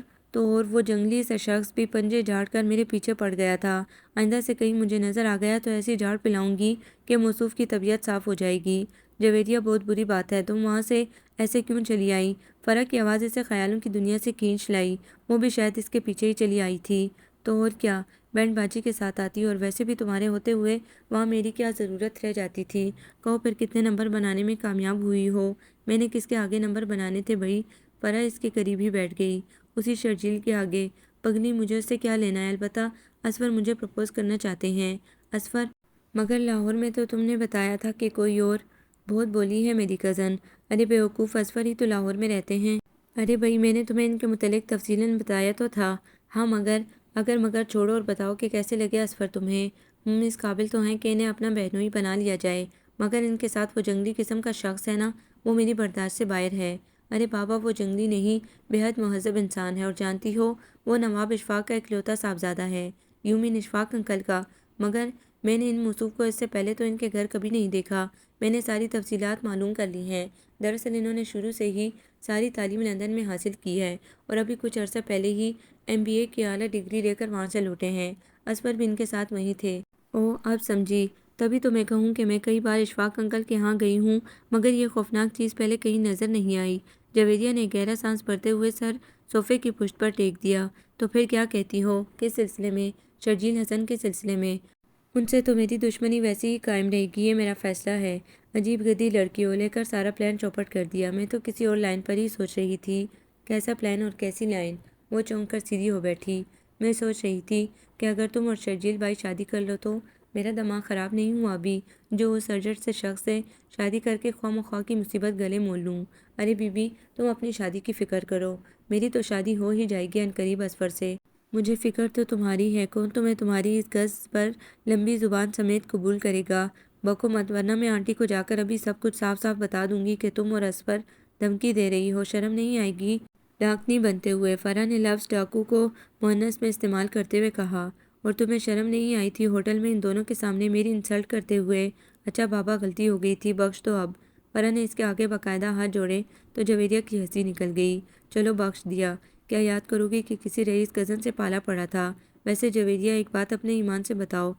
وہ جنگلی سا شخص بھی پنجے جھاڑ کر میرے پیچھے پڑ گیا تھا۔ آئندہ سے کہیں مجھے نظر آ گیا تو ایسی جھاڑ پلاؤں گی کہ موصوف کی طبیعت صاف ہو جائے گی۔ جویریہ، بہت بری بات ہے، تم وہاں سے ایسے کیوں چلی آئی؟ فرح کی آواز اسے خیالوں کی دنیا سے کھینچ لائی، وہ بھی شاید اس کے پیچھے ہی چلی آئی تھی تو اور کیا، بینڈ باجی کے ساتھ آتی، اور ویسے بھی تمہارے ہوتے ہوئے وہاں میری کیا ضرورت رہ جاتی تھی؟ کہو پھر کتنے نمبر بنانے میں کامیاب ہوئی ہو؟ میں نے کس کے آگے نمبر بنانے تھے بھائی؟ فرح اس کے قریب ہی بیٹھ گئی، اسی شرجیل کے آگے۔ پگلی، مجھے اس سے کیا لینا ہے؟ البتہ اسور مجھے پرپوز کرنا چاہتے ہیں۔ اسور؟ مگر لاہور میں تو تم نے بتایا تھا کہ کوئی اور۔ بہت بولی ہے میری کزن۔ ارے بیوقوف، اسور ہی تو لاہور میں رہتے ہیں۔ ارے بھائی، میں نے تمہیں ان کے متعلق تفصیلاً بتایا تو تھا۔ ہاں مگر چھوڑو اور بتاؤ کہ کیسے لگے اسور تمہیں؟ اس قابل تو ہیں کہ انہیں اپنا بہنوئی بنا لیا جائے، مگر ان کے ساتھ وہ جنگلی قسم کا شخص ہے نا، وہ میری برداشت سے باہر ہے۔ ارے بابا، وہ جنگلی نہیں، بے حد مہذب انسان ہے، اور جانتی ہو وہ نواب اشفاق کا اکلوتا صاحبزادہ ہے، یومین اشفاق انکل کا۔ مگر میں نے ان موصوف کو اس سے پہلے تو ان کے گھر کبھی نہیں دیکھا، میں نے ساری تفصیلات معلوم کر لی ہیں۔ دراصل انہوں نے شروع سے ہی ساری تعلیم لندن میں حاصل کی ہے اور ابھی کچھ عرصہ پہلے ہی MBA کی اعلیٰ ڈگری لے کر وہاں سے لوٹے ہیں۔ اسور بھی ان کے ساتھ وہیں تھے۔ اوہ، اب سمجھی، تبھی تو میں کہوں کہ میں کئی بار اشفاق انکل کے ہاں گئی ہوں، مگر یہ خوفناک چیز پہلے کہیں نظر نہیں آئی۔ جویریہ نے گہرا سانس بھرتے ہوئے سر صوفے کی پشت پر ٹیک دیا۔ تو پھر کیا کہتی ہو؟ کس سلسلے میں؟ شرجیل حسن کے سلسلے میں۔ ان سے تو میری دشمنی ویسی ہی قائم رہے گی، یہ میرا فیصلہ ہے۔ عجیب گدی لڑکی ہو، لے کر سارا پلان چوپٹ کر دیا۔ میں تو کسی اور لائن پر ہی سوچ رہی تھی۔ کیسا پلان اور کیسی لائن؟ وہ چونک کر سیدھی ہو بیٹھی۔ میں سوچ رہی تھی کہ اگر تم اور شرجیل بھائی شادی کر لو تو۔ میرا دماغ خراب نہیں ہوا ابھی جو اس سرجٹ سے شخص سے شادی کر کے خواہ مخواہ کی مصیبت گلے مول لوں۔ ارے بی بی، تم اپنی شادی کی فکر کرو، میری تو شادی ہو ہی جائے گی عنقریب اسور سے۔ مجھے فکر تو تمہاری ہے، کون تمہیں تمہاری اس غض پر لمبی زبان سمیت قبول کرے گا؟ بکو مت، ورنہ میں آنٹی کو جا کر ابھی سب کچھ صاف صاف بتا دوں گی کہ تم اور اسور دھمکی دے رہی ہو۔ شرم نہیں آئے گی؟ ڈاکنی بنتے ہوئے فرح نے لفظ ڈاکو کو مؤنث میں استعمال کرتے ہوئے کہا۔ اور تمہیں شرم نہیں آئی تھی ہوٹل میں ان دونوں کے سامنے میری انسلٹ کرتے ہوئے؟ اچھا بابا، غلطی ہو گئی تھی، بخش دو اب۔ فرح نے اس کے آگے باقاعدہ ہاتھ جوڑے تو جویریہ کی ہنسی نکل گئی۔ چلو بخش دیا، کیا یاد کرو گی کہ کسی رئیس کزن سے پالا پڑا تھا؟ ویسے جویریہ ایک بات اپنے ایمان سے بتاؤ،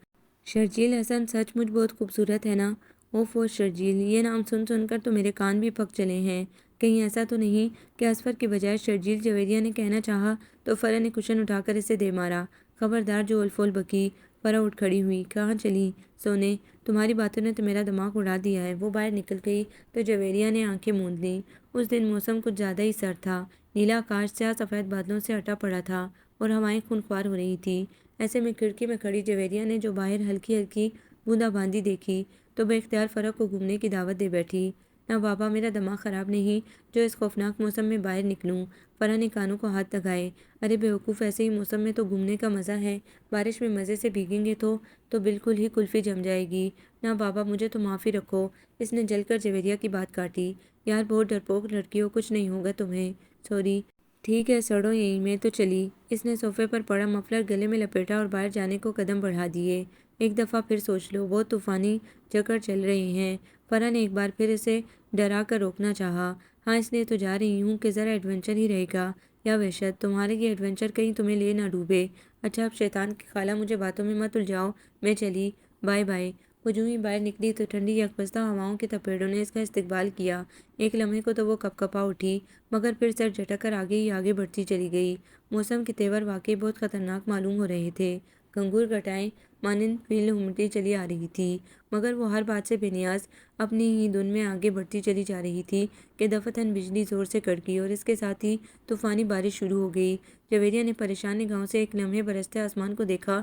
شرجیل حسن سچ مچ بہت خوبصورت ہے نا؟ اوف شرجیل، یہ نام سن کر تو میرے کان بھی پک چلے ہیں۔ کہیں ایسا تو نہیں کہ اسفر کے بجائے شرجیل جویریہ نے کہنا چاہا تو فرح نے کشن اٹھا کر اسے دے مارا۔ خبردار جو الفول بکی۔ فرح اٹھ کھڑی ہوئی۔ کہاں چلی؟ سونے؟ تمہاری باتوں نے تو میرا دماغ اڑا دیا ہے۔ وہ باہر نکل گئی تو جویریہ نے آنکھیں موند لیں۔ اس دن موسم کچھ زیادہ ہی سرد تھا۔ نیلا آکاش سیاہ سفید بادلوں سے اٹا پڑا تھا اور ہوائیں خونخوار ہو رہی تھی۔ ایسے میں کھڑکی میں کھڑی جویریہ نے جو باہر ہلکی ہلکی بوندا باندی دیکھی تو بے اختیار فرح کو گھومنے کی دعوت دے بیٹھی۔ نہ بابا، میرا دماغ خراب نہیں جو اس خوفناک موسم میں باہر نکلوں۔ فرح نے کانوں کو ہاتھ لگائے۔ ارے بیوقوف، ایسے ہی موسم میں تو گھومنے کا مزہ ہے۔ بارش میں مزے سے بھیگیں گے تو بالکل ہی کلفی جم جائے گی۔ نہ بابا، مجھے تو معاف ہی رکھو۔ اس نے جل کر جویریہ کی بات کاٹی۔ یار بہت ڈرپوک لڑکی ہو، کچھ نہیں ہوگا تمہیں۔ سوری۔ ٹھیک ہے، سڑو یہیں، میں تو چلی۔ اس نے صوفے پر پڑا مفلر گلے میں لپیٹا اور باہر جانے کو قدم بڑھا دیے۔ ایک دفعہ پھر سوچ لو، بہت طوفانی جکڑ چل رہے ہیں۔ فرح نے ایک بار پھر اسے ڈرا کر روکنا چاہا۔ ہاں، اس لیے تو جا رہی ہوں کہ ذرا ایڈونچر ہی رہے گا، یا وحشت؟ تمہارے یہ ایڈونچر کہیں تمہیں لے نہ ڈوبے۔ اچھا اب شیطان کی خالہ، مجھے باتوں میں مت الجھاؤ، میں چلی، بائے بائے۔ وہ جوں ہی باہر نکلی تو ٹھنڈی یکبستہ ہواؤں کے تپیڑوں نے اس کا استقبال کیا۔ ایک لمحے کو تو وہ کپ کپا اٹھی، مگر پھر سر جھٹک کر آگے ہی آگے بڑھتی چلی گئی۔ موسم کے تیور واقعی بہت خطرناک معلوم ہو رہے تھے۔ گھنگور گھٹائیں مانند فیل ہمڑتی چلی آ رہی تھی، مگر وہ ہر بات سے بے نیاز اپنی ہی دھن میں آگے بڑھتی چلی جا رہی تھی کہ دفتن بجلی زور سے کڑکی اور اس کے ساتھ ہی طوفانی بارش شروع ہو گئی۔ جویریہ نے پریشان نگاہوں سے ایک لمحے برستے آسمان کو دیکھا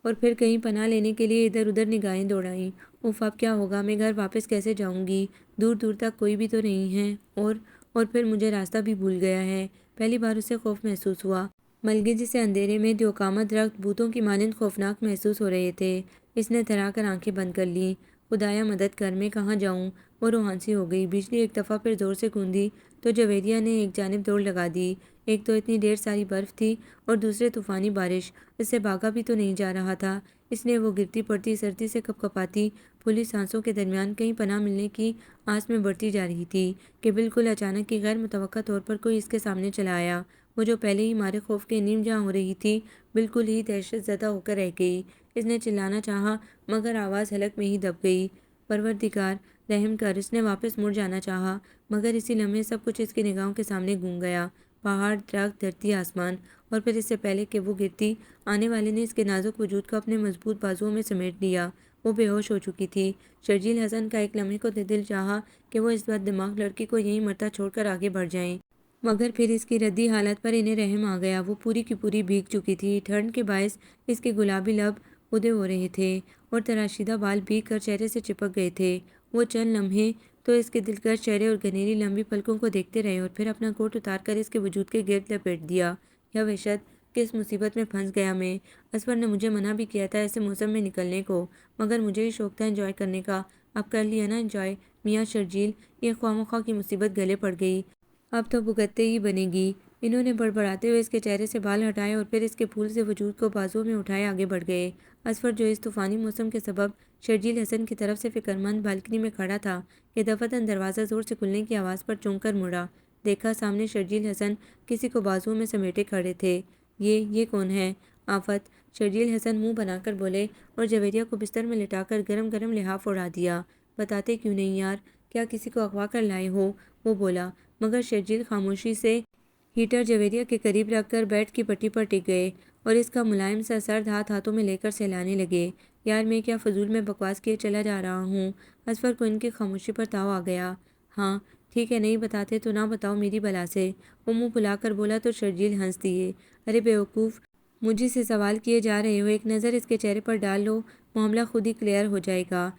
اور پھر کہیں پناہ لینے کے لیے ادھر ادھر نگاہیں دوڑائیں۔ اوف، اب کیا ہوگا؟ میں گھر واپس کیسے جاؤں گی؟ دور دور تک کوئی بھی تو نہیں ہے، اور پھر مجھے راستہ بھی بھول گیا ہے۔ پہلی بار اسے خوف محسوس ہوا، ملگے جسے اندھیرے میں دیوقامت درخت بھوتوں کی مانند خوفناک محسوس ہو رہے تھے۔ اس نے تھرا کر آنکھیں بند کر لیں۔ خدایا مدد کر، میں کہاں جاؤں؟ وہ روحانسی ہو گئی۔ بجلی ایک دفعہ پھر زور سے گوندی تو جویریہ نے ایک جانب دوڑ لگا دی۔ ایک تو اتنی ڈھیر ساری برف تھی اور دوسرے طوفانی بارش، اس سے بھاگا بھی تو نہیں جا رہا تھا، اس لیے وہ گرتی پڑتی سردی سے کپ کپاتی پھولی سانسوں کے درمیان کہیں پناہ ملنے کی آس میں بڑھتی جا رہی تھی کہ بالکل اچانک ہی غیر متوقع طور پر کوئی اس کے سامنے چلا آیا۔ وہ جو پہلے ہی مارے خوف کے نیم جہاں ہو رہی تھی، بالکل ہی دہشت زدہ ہو کر رہ گئی۔ اس نے چلانا چاہا مگر آواز حلق میں ہی دب گئی۔ پروردگار رحم کر، اس نے واپس مڑ جانا چاہا مگر اسی لمحے سب کچھ اس کی نگاہوں کے سامنے گم گیا۔ پہاڑ، درخت، دھرتی، آسمان، اور پھر اس سے پہلے کہ وہ گرتی آنے والے نے اس کے نازک وجود کو اپنے مضبوط بازوؤں میں سمیٹ لیا۔ وہ بے ہوش ہو چکی تھی۔ شرجیل حسن کا ایک لمحے کو دل چاہا کہ وہ اس بد دماغ لڑکی کو یہیں مرتا چھوڑ کر آگے بڑھ جائیں، مگر پھر اس کی ردی حالت پر انہیں رحم آ گیا۔ وہ پوری کی پوری بھیگ چکی تھی۔ ٹھنڈ کے باعث اس کے گلابی لب ادے ہو رہے تھے اور تراشیدہ بال بھیگ کر چہرے سے چپک گئے تھے۔ وہ چند لمحے تو اس کے دلکش چہرے اور گھنیری لمبی پلکوں کو دیکھتے رہے اور پھر اپنا کوٹ اتار کر اس کے وجود کے گرد لپیٹ دیا۔ یا وحشت، کس مصیبت میں پھنس گیا میں؟ اسفر نے مجھے منع بھی کیا تھا ایسے موسم میں نکلنے کو، مگر مجھے ہی شوق تھا انجوائے کرنے کا۔ اب کر لیا نا انجوائے میاں شرجیل، یہ خواہ مخواہ کی مصیبت گلے پڑ گئی، اب تو بھگتتے ہی بنے گی۔ انہوں نے بڑبڑاتے ہوئے اس کے چہرے سے بال ہٹائے اور پھر اس کے پھول سے وجود کو بازوؤں میں اٹھائے آگے بڑھ گئے۔ اسفر جو اس طوفانی موسم کے سبب شرجیل حسن کی طرف سے فکر مند بالکنی میں کھڑا تھا کہ دفتن دروازہ زور سے کھلنے کی آواز پر چونک کر مڑا، دیکھا سامنے شرجیل حسن کسی کو بازوؤں میں سمیٹے کھڑے تھے۔ یہ کون ہے؟ آفت! شرجیل حسن منہ بنا کر بولے اور جویریہ کو بستر میں لٹا کر گرم گرم لحاف اڑا دیا۔ بتاتے کیوں نہیں یار؟ کیا کسی کو اغوا کر لائے ہو؟ وہ بولا، مگر شرجیل خاموشی سے ہیٹر جویریہ کے قریب رکھ کر بیڈ کی پٹی پر ٹک گئے اور اس کا ملائم سا سرد ہاتھ ہاتھوں میں لے کر سہلانے لگے۔ یار میں کیا فضول میں بکواس کیے چلا جا رہا ہوں؟ اسفر کو ان کی خاموشی پر تاؤ آ گیا۔ ہاں ٹھیک ہے، نہیں بتاتے تو نہ بتاؤ میری بلا سے، وہ منہ پھلا کر بولا تو شرجیل ہنس دیے۔ ارے بیوقوف، مجھے سے سوال کیے جا رہے ہو، ایک نظر اس کے چہرے پر ڈال لو، معاملہ خود ہی کلیئر ہو جائے گا۔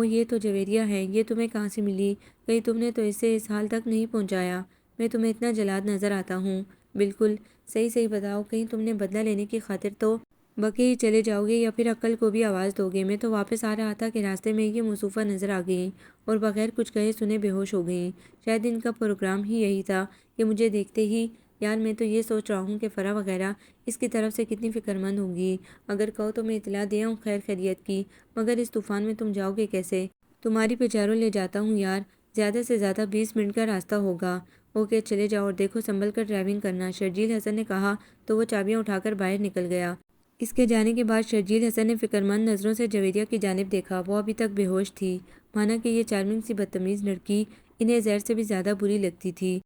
یہ تو جویریہ ہے، یہ تمہیں کہاں سے ملی؟ کہیں تم نے تو اسے اس حال تک نہیں پہنچایا؟ میں تمہیں اتنا جلاد نظر آتا ہوں؟ بالکل صحیح بتاؤ، کہیں تم نے بدلہ لینے کی خاطر تو بکے ہی چلے جاؤ گے یا پھر عقل کو بھی آواز دو گے؟ میں تو واپس آ رہا تھا کہ راستے میں یہ موصوفہ نظر آ گئیں اور بغیر کچھ کہے سنے بے ہوش ہو گئیں۔ شاید ان کا پروگرام ہی یہی تھا کہ مجھے دیکھتے ہی، یار میں تو یہ سوچ رہا ہوں کہ فرح وغیرہ اس کی طرف سے کتنی فکر مند ہوں گی۔ اگر کہو تو میں اطلاع دے آؤں خیر خیریت کی، مگر اس طوفان میں تم جاؤ گے کیسے؟ تمہاری پیچاروں لے جاتا ہوں یار، زیادہ سے زیادہ 20 منٹ کا راستہ ہوگا۔ اوکے چلے جاؤ اور دیکھو سنبھل کر ڈرائیونگ کرنا، شرجیل حسن نے کہا تو وہ چابیاں اٹھا کر باہر نکل گیا۔ اس کے جانے کے بعد شرجیل حسن نے فکرمند نظروں سے جویریہ کی جانب دیکھا۔ وہ ابھی تک بے ہوش تھی، مانا کہ یہ چارمنگ سی بدتمیز لڑکی انہیں زہر سے بھی زیادہ بری لگتی تھی،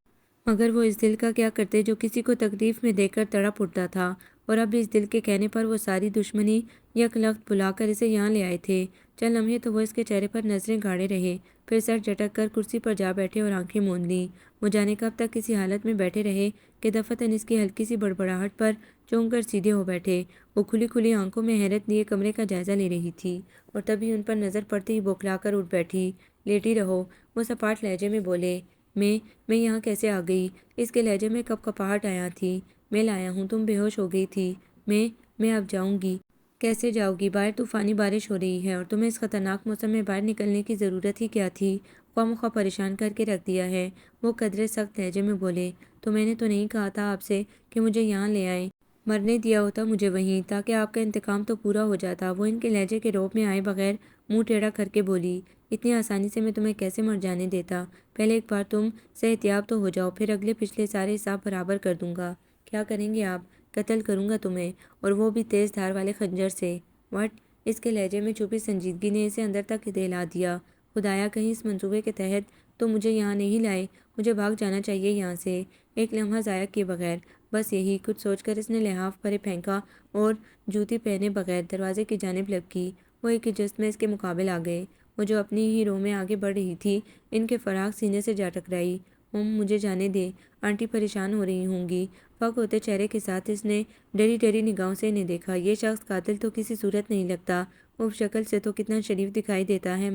مگر وہ اس دل کا کیا کرتے جو کسی کو تکلیف میں دیکھ کر تڑپ اٹھتا تھا، اور اب اس دل کے کہنے پر وہ ساری دشمنی یک لخت بھلا کر اسے یہاں لے آئے تھے۔ چند لمحے تو وہ اس کے چہرے پر نظریں گاڑے رہے، پھر سر جھٹک کر کرسی پر جا بیٹھے اور آنکھیں موند لیں۔ وہ جانے کب تک کسی حالت میں بیٹھے رہے کہ دفعتاً اس کی ہلکی سی بڑبڑاہٹ پر چونک کر سیدھے ہو بیٹھے۔ وہ کھلی کھلی آنکھوں میں حیرت لیے کمرے کا جائزہ لے رہی تھی، اور تبھی ان پر نظر پڑتے ہی بوکھلا کر اٹھ بیٹھی۔ لیٹی رہو، وہ سپاٹ لہجے میں بولے۔ میں یہاں کیسے آ گئی؟ اس کے لہجے میں کپ کپاہٹ آیا تھی۔ میں لایا ہوں، تم بے ہوش ہو گئی تھی۔ میں اب جاؤں گی۔ کیسے جاؤ گی؟ باہر طوفانی بارش ہو رہی ہے اور تمہیں اس خطرناک موسم میں باہر نکلنے کی ضرورت ہی کیا تھی؟ خواہ مخواہ پریشان کر کے رکھ دیا ہے، وہ قدرے سخت لہجے میں بولے۔ تو میں نے تو نہیں کہا تھا آپ سے کہ مجھے یہاں لے آئیں؟ مرنے دیا ہوتا مجھے وہیں، تاکہ آپ کا انتقام تو پورا ہو جاتا۔ وہ ان کے لہجے کے روب میں آئے بغیر منہ ٹیڑھا کر کے بولی۔ اتنی آسانی سے میں تمہیں کیسے مر جانے دیتا؟ پہلے ایک بار تم صحتیاب تو ہو جاؤ، پھر اگلے پچھلے سارے حساب برابر کر دوں گا۔ کیا کریں گے آپ؟ قتل کروں گا تمہیں، اور وہ بھی تیز دھار والے خنجر سے۔ وٹ؟ اس کے لہجے میں چھپی سنجیدگی نے اسے اندر تک دہلا دیا۔ خدایا، کہیں اس منصوبے کے تحت تو مجھے یہاں نہیں لائے، مجھے بھاگ جانا چاہیے یہاں سے، ایک لمحہ ضائع کیے بغیر۔ بس یہی کچھ سوچ کر اس نے لحاف پرے پھینکا اور جوتی پہنے بغیر دروازے کی جانب لپکی۔ وہ ایک ہی جست میں اس کے مقابل آ گئے۔ وہ جو اپنی ہی رو میں آگے بڑھ رہی تھی، ان کے فراق سینے سے جا ٹکرائی۔ مجھے جانے دے، آنٹی پریشان ہو رہی ہوں گی۔ فق ہوتے چہرے کے ساتھ اس نے ڈری ڈری نگاہوں سے انہیں دیکھا۔ یہ شخص قاتل تو کسی صورت نہیں لگتا، اف شکل سے تو کتنا شریف دکھائی دیتا ہے،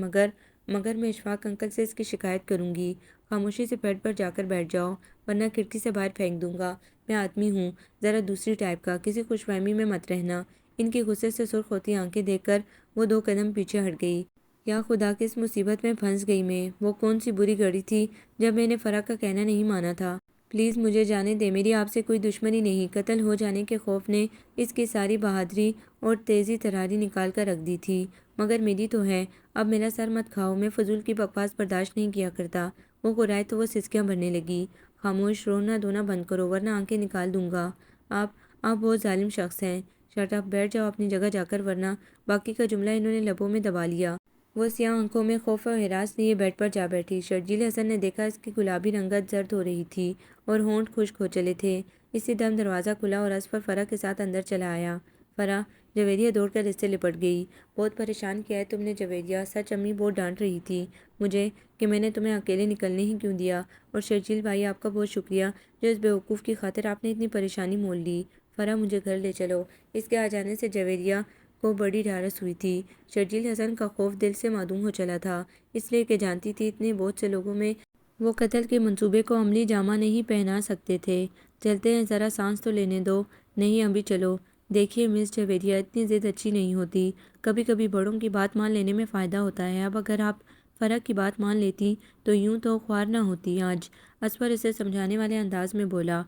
مگر میں اشفاق انکل سے اس کی شکایت کروں گی۔ خاموشی سے بیڈ پر جا کر بیٹھ جاؤ، ورنہ کھڑکی سے باہر پھینک دوں گا۔ میں آدمی ہوں، ذرا دوسری ٹائپ کا، کسی خوش فہمی میں مت رہنا۔ ان کی غصے سے سرخ ہوتی آنکھیں دیکھ کر وہ 2 قدم پیچھے ہٹ گئی۔ یا خدا، کس مصیبت میں پھنس گئی میں؟ وہ کون سی بری گھڑی تھی جب میں نے فرح کا کہنا نہیں مانا تھا؟ پلیز مجھے جانے دے، میری آپ سے کوئی دشمنی نہیں۔ قتل ہو جانے کے خوف نے اس کی ساری بہادری اور تیزی تراری نکال کر رکھ دی تھی، مگر میری تو ہے۔ اب میرا سر مت کھاؤ، میں فضول کی بکواس برداشت نہیں کیا کرتا۔ وہ گرائے تو وہ سسکیاں بھرنے لگی۔ خاموش، رونا دھونا بند کرو ورنہ آنکھیں نکال دوں گا۔ آپ بہت ظالم شخص ہیں۔ شٹ اپ، بیٹھ جاؤ اپنی جگہ جا کر، ورنہ… باقی کا جملہ انہوں نے لبوں میں دبا لیا۔ وہ سیاہ آنکھوں میں خوف و ہراس لیے بیڈ پر جا بیٹھی۔ شرجیل حسن نے دیکھا اس کی گلابی رنگت زرد ہو رہی تھی اور ہونٹ خشک ہو چلے تھے۔ اسی دم دروازہ کھلا اور اسفر فرح کے ساتھ اندر چلا آیا۔ فرح، جویریہ دوڑ کر اس سے لپٹ گئی۔ بہت پریشان کیا ہے تم نے جویریہ، سچ امی بہت ڈانٹ رہی تھی مجھے کہ میں نے تمہیں اکیلے نکلنے ہی کیوں دیا، اور شرجیل بھائی آپ کا بہت شکریہ جو اس بیوقوف کی خاطر آپ نے اتنی پریشانی مول لی۔ فرح، مجھے گھر لے چلو۔ اس کے آ جانے سے جویریہ کو بڑی ڈھارس ہوئی تھی۔ شرجیل حسن کا خوف دل سے معدوم ہو چلا تھا، اس لیے کہ جانتی تھی اتنے بہت سے لوگوں میں وہ قتل کے منصوبے کو عملی جامہ نہیں پہنا سکتے تھے۔ چلتے ہیں، ذرا سانس تو لینے دو۔ نہیں ابھی چلو۔ دیکھیے مس جویریہ، اتنی ضد اچھی نہیں ہوتی، کبھی کبھی بڑوں کی بات مان لینے میں فائدہ ہوتا ہے۔ اب اگر آپ فرح کی بات مان لیتی تو یوں تو خوار نہ ہوتی آج، اسفر اسے سمجھانے والے انداز میں بولا۔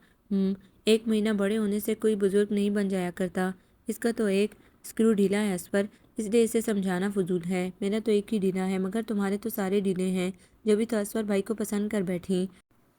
1 مہینہ بڑے ہونے سے کوئی بزرگ نہیں بن جایا کرتا، اس کا تو ایک اسکرو ڈھیلا ہے اسفر، اس لیے اسے سمجھانا فضول ہے۔ میرا تو ایک ہی ڈھیلا ہے، مگر تمہارے تو سارے ڈھیلے ہیں۔ جبھی تو اسفر بھائی کو پسند کر بیٹھی۔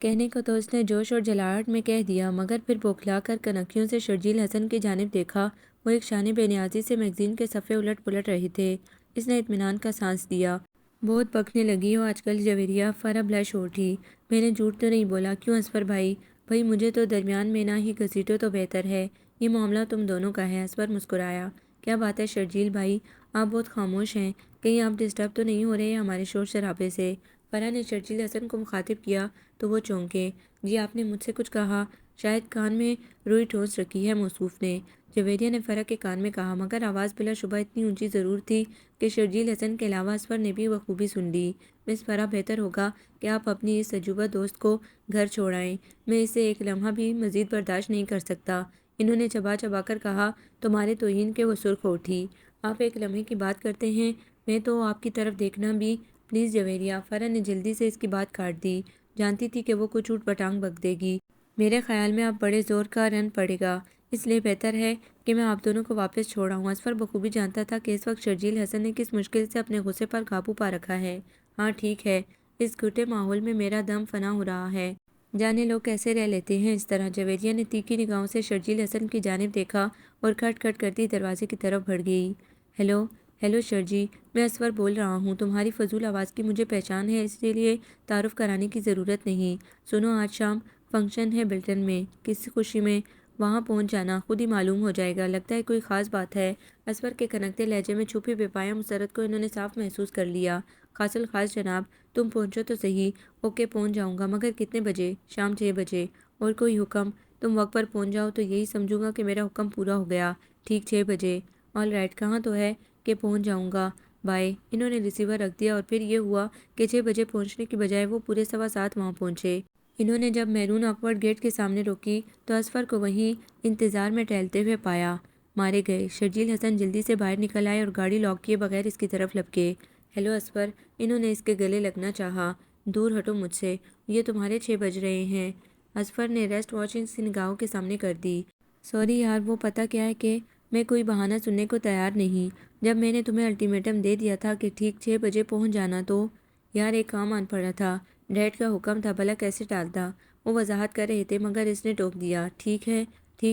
کہنے کو تو اس نے جوش اور جلاہٹ میں کہہ دیا، مگر پھر بوکھلا کر کنکھیوں سے شرجیل حسن کی جانب دیکھا۔ وہ ایک شانے بے نیازی سے میگزین کے صفحے الٹ پلٹ رہے تھے۔ اس نے اطمینان کا سانس لیا۔ بہت بکنے لگی ہو آج کل جویریہ، فرح بلش ہو اٹھی۔ میں نے جھوٹ تو نہیں بولا، کیوں اسفر بھائی؟ مجھے تو درمیان میں نہ ہی گھسیٹو تو بہتر ہے، یہ معاملہ تم دونوں کا ہے۔ اسفر مسکرایا۔ کیا بات ہے شرجیل بھائی، آپ بہت خاموش ہیں، کہیں آپ ڈسٹرب تو نہیں ہو رہے ہمارے شور شرابے سے؟ فرح نے شرجیل حسن کو مخاطب کیا تو وہ چونکے۔ جی آپ نے مجھ سے کچھ کہا؟ شاید کان میں روئی ٹھونس رکھی ہے موصوف نے، جویریہ نے فرح کے کان میں کہا، مگر آواز بلا شبہ اتنی اونچی ضرور تھی کہ شرجیل حسن کے علاوہ اسفر نے بھی بخوبی سن لی۔ مس فرح، بہتر ہوگا کہ آپ اپنی اس تجربہ دوست کو گھر چھوڑ آئیں، میں اسے ایک لمحہ بھی مزید برداشت نہیں کر سکتا۔ انہوں نے چبا چبا کر کہا۔ تمہارے توہین کے وہ سرخ ہو اٹھی۔ آپ ایک لمحے کی بات کرتے ہیں، میں تو آپ کی طرف دیکھنا بھی… پلیز جویریہ، فرح نے جلدی سے اس کی بات کاٹ دی، جانتی تھی کہ وہ کچھ اوٹ پٹانگ بک دے گی۔ میرے خیال میں اب بڑے زور کا رن پڑے گا، اس لیے بہتر ہے کہ میں آپ دونوں کو واپس چھوڑ آؤں۔ اسفر بخوبی جانتا تھا کہ اس وقت شرجیل حسن نے کس مشکل سے اپنے غصے پر قابو پا رکھا ہے۔ ہاں ٹھیک ہے، اس گھٹے ماحول میں میرا دم فنا ہو رہا ہے۔ جانے لوگ کیسے رہ لیتے ہیں اس طرح۔ جویریہ نے تیکھی نگاہوں سے شرجیل حسن کی جانب دیکھا اور کھٹ کھٹ کرتی دروازے کی طرف بڑھ گئی۔ ہیلو ہیلو شرجی، میں اسور بول رہا ہوں۔ تمہاری فضول آواز کی مجھے پہچان ہے، اس لیے تعارف کرانے کی ضرورت نہیں۔ سنو، آج شام فنکشن ہے بلٹن میں، کس خوشی میں؟ وہاں پہنچ جانا، خود ہی معلوم ہو جائے گا۔ لگتا ہے کوئی خاص بات ہے۔ اسور کے کھنکتے لہجے میں چھپی بے پایہ مسرت کو انہوں نے صاف محسوس کر لیا۔ خاص الخاص جناب، تم پہنچو تو صحیح۔ اوکے، پہنچ جاؤں گا، مگر کتنے بجے؟ شام 6 بجے۔ اور کوئی حکم؟ تم وقت پر پہنچ جاؤ تو یہی سمجھوں گا کہ میرا حکم پورا ہو گیا۔ ٹھیک 6 بجے۔ آل رائٹ، کہاں تو ہے کہ پہنچ جاؤں گا۔ بائے۔ انہوں نے ریسیور رکھ دیا اور پھر یہ ہوا کہ 6 بجے پہنچنے کی بجائے وہ پورے 7:15 وہاں پہنچے۔ انہوں نے جب میرون آکورڈ گیٹ کے سامنے روکی تو اسفر کو وہیں انتظار میں ٹہلتے ہوئے پایا۔ مارے گئے۔ شرجیل حسن جلدی سے باہر نکل آئے اور گاڑی لاک کیے بغیر اس کی طرف لپکے۔ ہیلو اسفر، انہوں نے اس کے گلے لگنا چاہا۔ دور ہٹو مجھ سے، یہ تمہارے 6 بج رہے ہیں۔ اسفر نے ریسٹ واچ اس کی نگاہوں کے سامنے کر دی۔ سوری یار، وہ پتہ کیا ہے کہ میں کوئی بہانہ سننے کو تیار نہیں۔ جب میں نے تمہیں الٹیمیٹم دے دیا تھا کہ ٹھیک 6 بجے پہنچ جانا تو یار ایک کام آن پڑا تھا۔ ڈیڈ کا حکم تھا، بھلا کیسے ٹالتا۔ وہ وضاحت کر رہے تھے مگر اس نے ٹوک دیا۔ ٹھیک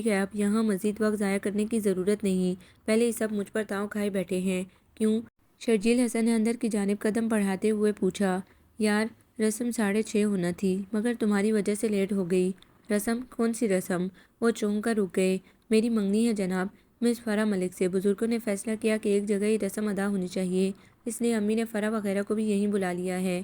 ہے اب یہاں مزید وقت ضائع کرنے کی ضرورت نہیں۔ پہلے ہی سب مجھ پر تاؤ کھائے بیٹھے ہیں۔ کیوں؟ شرجیل حسن نے اندر کی جانب قدم بڑھاتے ہوئے پوچھا۔ یار رسم 6:30 ہونا تھی مگر تمہاری وجہ سے لیٹ ہو گئی۔ رسم؟ کون سی رسم؟ وہ چونک کر رک گئے۔ میری منگنی ہے جناب، مس فرح ملک سے۔ بزرگوں نے فیصلہ کیا کہ ایک جگہ ہی رسم ادا ہونی چاہیے، اس لیے امی نے فرح وغیرہ کو بھی یہیں بلا لیا ہے۔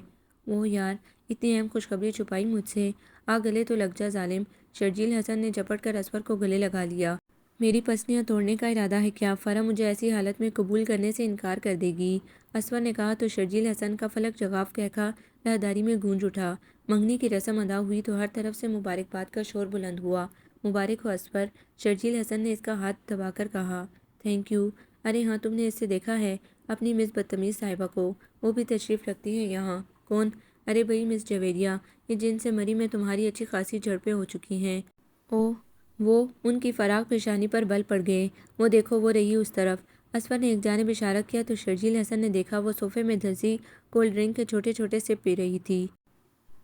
وہ یار، اتنی اہم خوشخبری چھپائی مجھ سے۔ گلے تو لگ جا ظالم۔ شرجیل حسن نے جھپٹ کر اسفر کو گلے لگا لیا۔ میری پسلیاں توڑنے کا ارادہ ہے کیا؟ فرح مجھے ایسی حالت میں قبول کرنے سے انکار کر دے گی؟ اسفر نے کہا تو شرجیل حسن کا فلک جغاف کہکھا راہداری میں گونج اٹھا۔ منگنی کی رسم ادا ہوئی تو ہر طرف سے مبارکباد کا شور بلند ہوا۔ مبارک ہو اسفر، شرجیل حسن نے اس کا ہاتھ دبا کر کہا۔ Thank you. ارے ہاں، تم نے اس سے دیکھا ہے اپنی مس بدتمیز صاحبہ کو؟ وہ بھی تشریف رکھتی ہے یہاں؟ کون؟ ارے بھئی مس جویریہ، یہ جن سے مری میں تمہاری اچھی خاصی جھڑپیں ہو چکی ہیں۔ اوہ، وہ ان کی فراق پیشانی پر بل پڑ گئے۔ وہ دیکھو، وہ رہی اس طرف۔ اسفر نے ایک جانب اشارہ کیا تو شرجیل حسن نے دیکھا وہ صوفے میں دھسی کولڈ ڈرنک کے چھوٹے چھوٹے سپ پی رہی تھی۔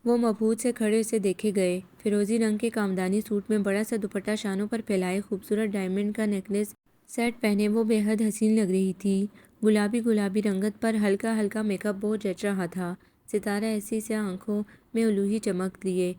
وہ مبہوت سے کھڑے اسے دیکھے گئے۔ فیروزی رنگ کے کامدانی سوٹ میں بڑا سا دوپٹہ شانوں پر پھیلائے، خوبصورت ڈائمنڈ کا نیکلیس سیٹ پہنے وہ بے حد حسین لگ رہی تھی۔ گلابی رنگت پر ہلکا ہلکا میک اپ بہت جچ رہا تھا۔ ستارہ ایسی سیاہ آنکھوں میں الوہی چمک لیے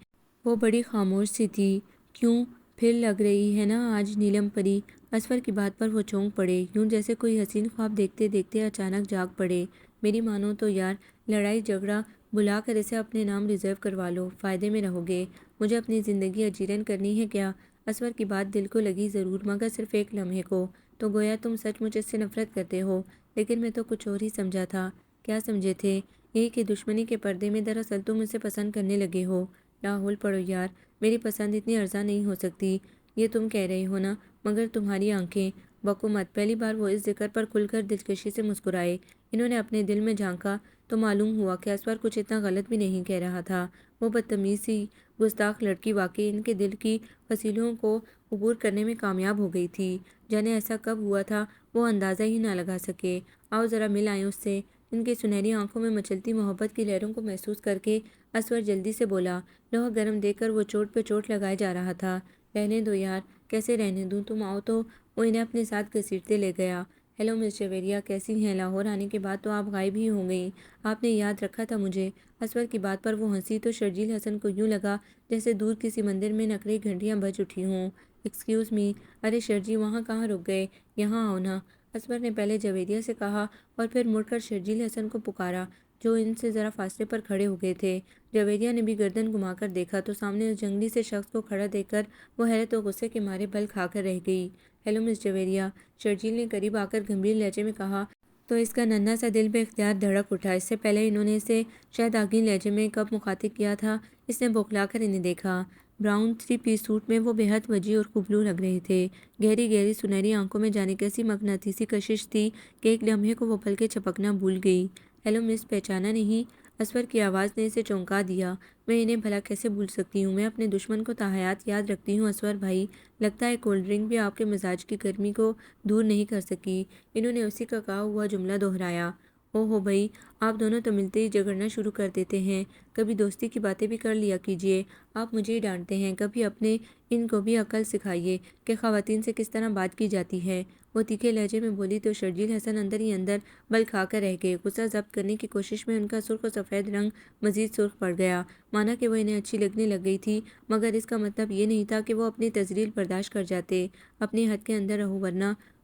وہ بڑی خاموش سی تھی۔ کیوں پھر لگ رہی ہے نا آج نیلم پری؟ اسفر کی بات پر وہ چونک پڑے، یوں جیسے کوئی حسین خواب دیکھتے دیکھتے اچانک جاگ پڑے۔ میری مانو تو یار، لڑائی جھگڑا بلا کر اسے اپنے نام ریزرو کروا لو، فائدے میں رہو گے۔ مجھے اپنی زندگی اجیرن کرنی ہے کیا؟ اسفر کی بات دل کو لگی ضرور، مگر صرف ایک لمحے کو۔ تو گویا تم سچ مچ اس سے نفرت کرتے ہو، لیکن میں تو کچھ اور ہی سمجھا تھا۔ کیا سمجھے تھے؟ یہی کہ دشمنی کے پردے میں دراصل تم اسے پسند کرنے لگے ہو۔ لاحول پڑھو یار، میری پسند اتنی ارزاں نہیں ہو سکتی۔ یہ تم کہہ رہے ہو نا، مگر تمہاری آنکھیں۔ بکو مت۔ پہلی بار وہ اس ذکر پر کھل کر دلکشی سے مسکرائے۔ انہوں نے اپنے دل میں جھانکا تو معلوم ہوا کہ اسفر کچھ اتنا غلط بھی نہیں کہہ رہا تھا۔ وہ بدتمیز سی گستاخ لڑکی واقعی ان کے دل کی فصیلوں کو عبور کرنے میں کامیاب ہو گئی تھی۔ جانے ایسا کب ہوا تھا وہ اندازہ ہی نہ لگا سکے۔ آؤ ذرا مل آئیں اس سے۔ ان کی سنہری آنکھوں میں مچلتی محبت کی لہروں کو محسوس کر کے اسفر جلدی سے بولا۔ لوہا گرم دیکھ کر وہ چوٹ پہ چوٹ لگائے جا رہا تھا۔ رہنے دو یار۔ کیسے رہنے دوں؟ تم آؤ تو۔ وہ انہیں اپنے ساتھ گھسیٹتے لے گیا۔ ہیلو مس جویریہ، کیسی ہیں؟ لاہور آنے کے بعد تو آپ غائب ہی ہو گئیں، آپ نے یاد رکھا تھا مجھے؟ اسفر کی بات پر وہ ہنسی تو شرجیل حسن کو یوں لگا جیسے دور کسی مندر میں نقرئی گھنٹیاں بج اٹھی ہوں۔ ایکسکیوز می، ارے شرجی، وہاں کہاں رک گئے؟ یہاں آؤ نا، اسفر نے پہلے جویریہ سے کہا اور پھر مڑ کر شرجیل حسن کو پکارا جو ان سے ذرا فاصلے پر کھڑے ہو گئے تھے۔ جویریہ نے بھی گردن گھما کر دیکھا تو سامنے اس جنگلی سے شخص کو کھڑا دیکھ کر وہ حیرت و غصے کے مارے بل کھا کر رہ گئی۔ ہیلو مس جویریہ، شرجیل نے قریب آ کر گمبھیر لہجے میں کہا تو اس کا ننھا سا دل بے اختیار دھڑک اٹھا۔ اس سے پہلے انہوں نے اسے شاید آگین لہجے میں کب مخاطب کیا تھا۔ اس نے بوکھلا کر انہیں دیکھا۔ براؤن 3 پیس سوٹ میں وہ بے حد وجیح اور خوبلو لگ رہے تھے۔ گہری گہری سنہری آنکھوں میں جانے کیسی مقناطیسی کشش تھی کہ ایک لمحے کو وہ پلکیں جھپکنا بھول گئی۔ ہیلو مس، پہچانا نہیں؟ اسفر کی آواز نے اسے چونکا دیا۔ میں انہیں بھلا کیسے بھول سکتی ہوں؟ میں اپنے دشمن کو تاحیات یاد رکھتی ہوں اسفر بھائی۔ لگتا ہے کولڈ ڈرنک بھی آپ کے مزاج کی گرمی کو دور نہیں کر سکی۔ انہوں نے اسی کا کہا ہوا جملہ دہرایا۔ او ہو بھائی، آپ دونوں تو ملتے ہی جھگڑنا شروع کر دیتے ہیں۔ کبھی دوستی کی باتیں بھی کر لیا کیجیے۔ آپ مجھے ہی ڈانٹتے ہیں، کبھی اپنے ان کو بھی عقل سکھائیے کہ خواتین سے کس طرح بات کی جاتی ہے۔ وہ تیکھے لہجے میں بولی تو شرجیل حسن اندر ہی اندر بل کھا کر رہ گئے۔ غصہ ضبط کرنے کی کوشش میں ان کا سرخ و سفید رنگ مزید سرخ پڑ گیا، مانا کہ وہ انہیں اچھی لگنے لگ گئی تھی، مگر اس کا مطلب یہ نہیں تھا کہ وہ اپنی تذلیل برداشت کر جاتے۔ اپنی حد کے اندر رہو،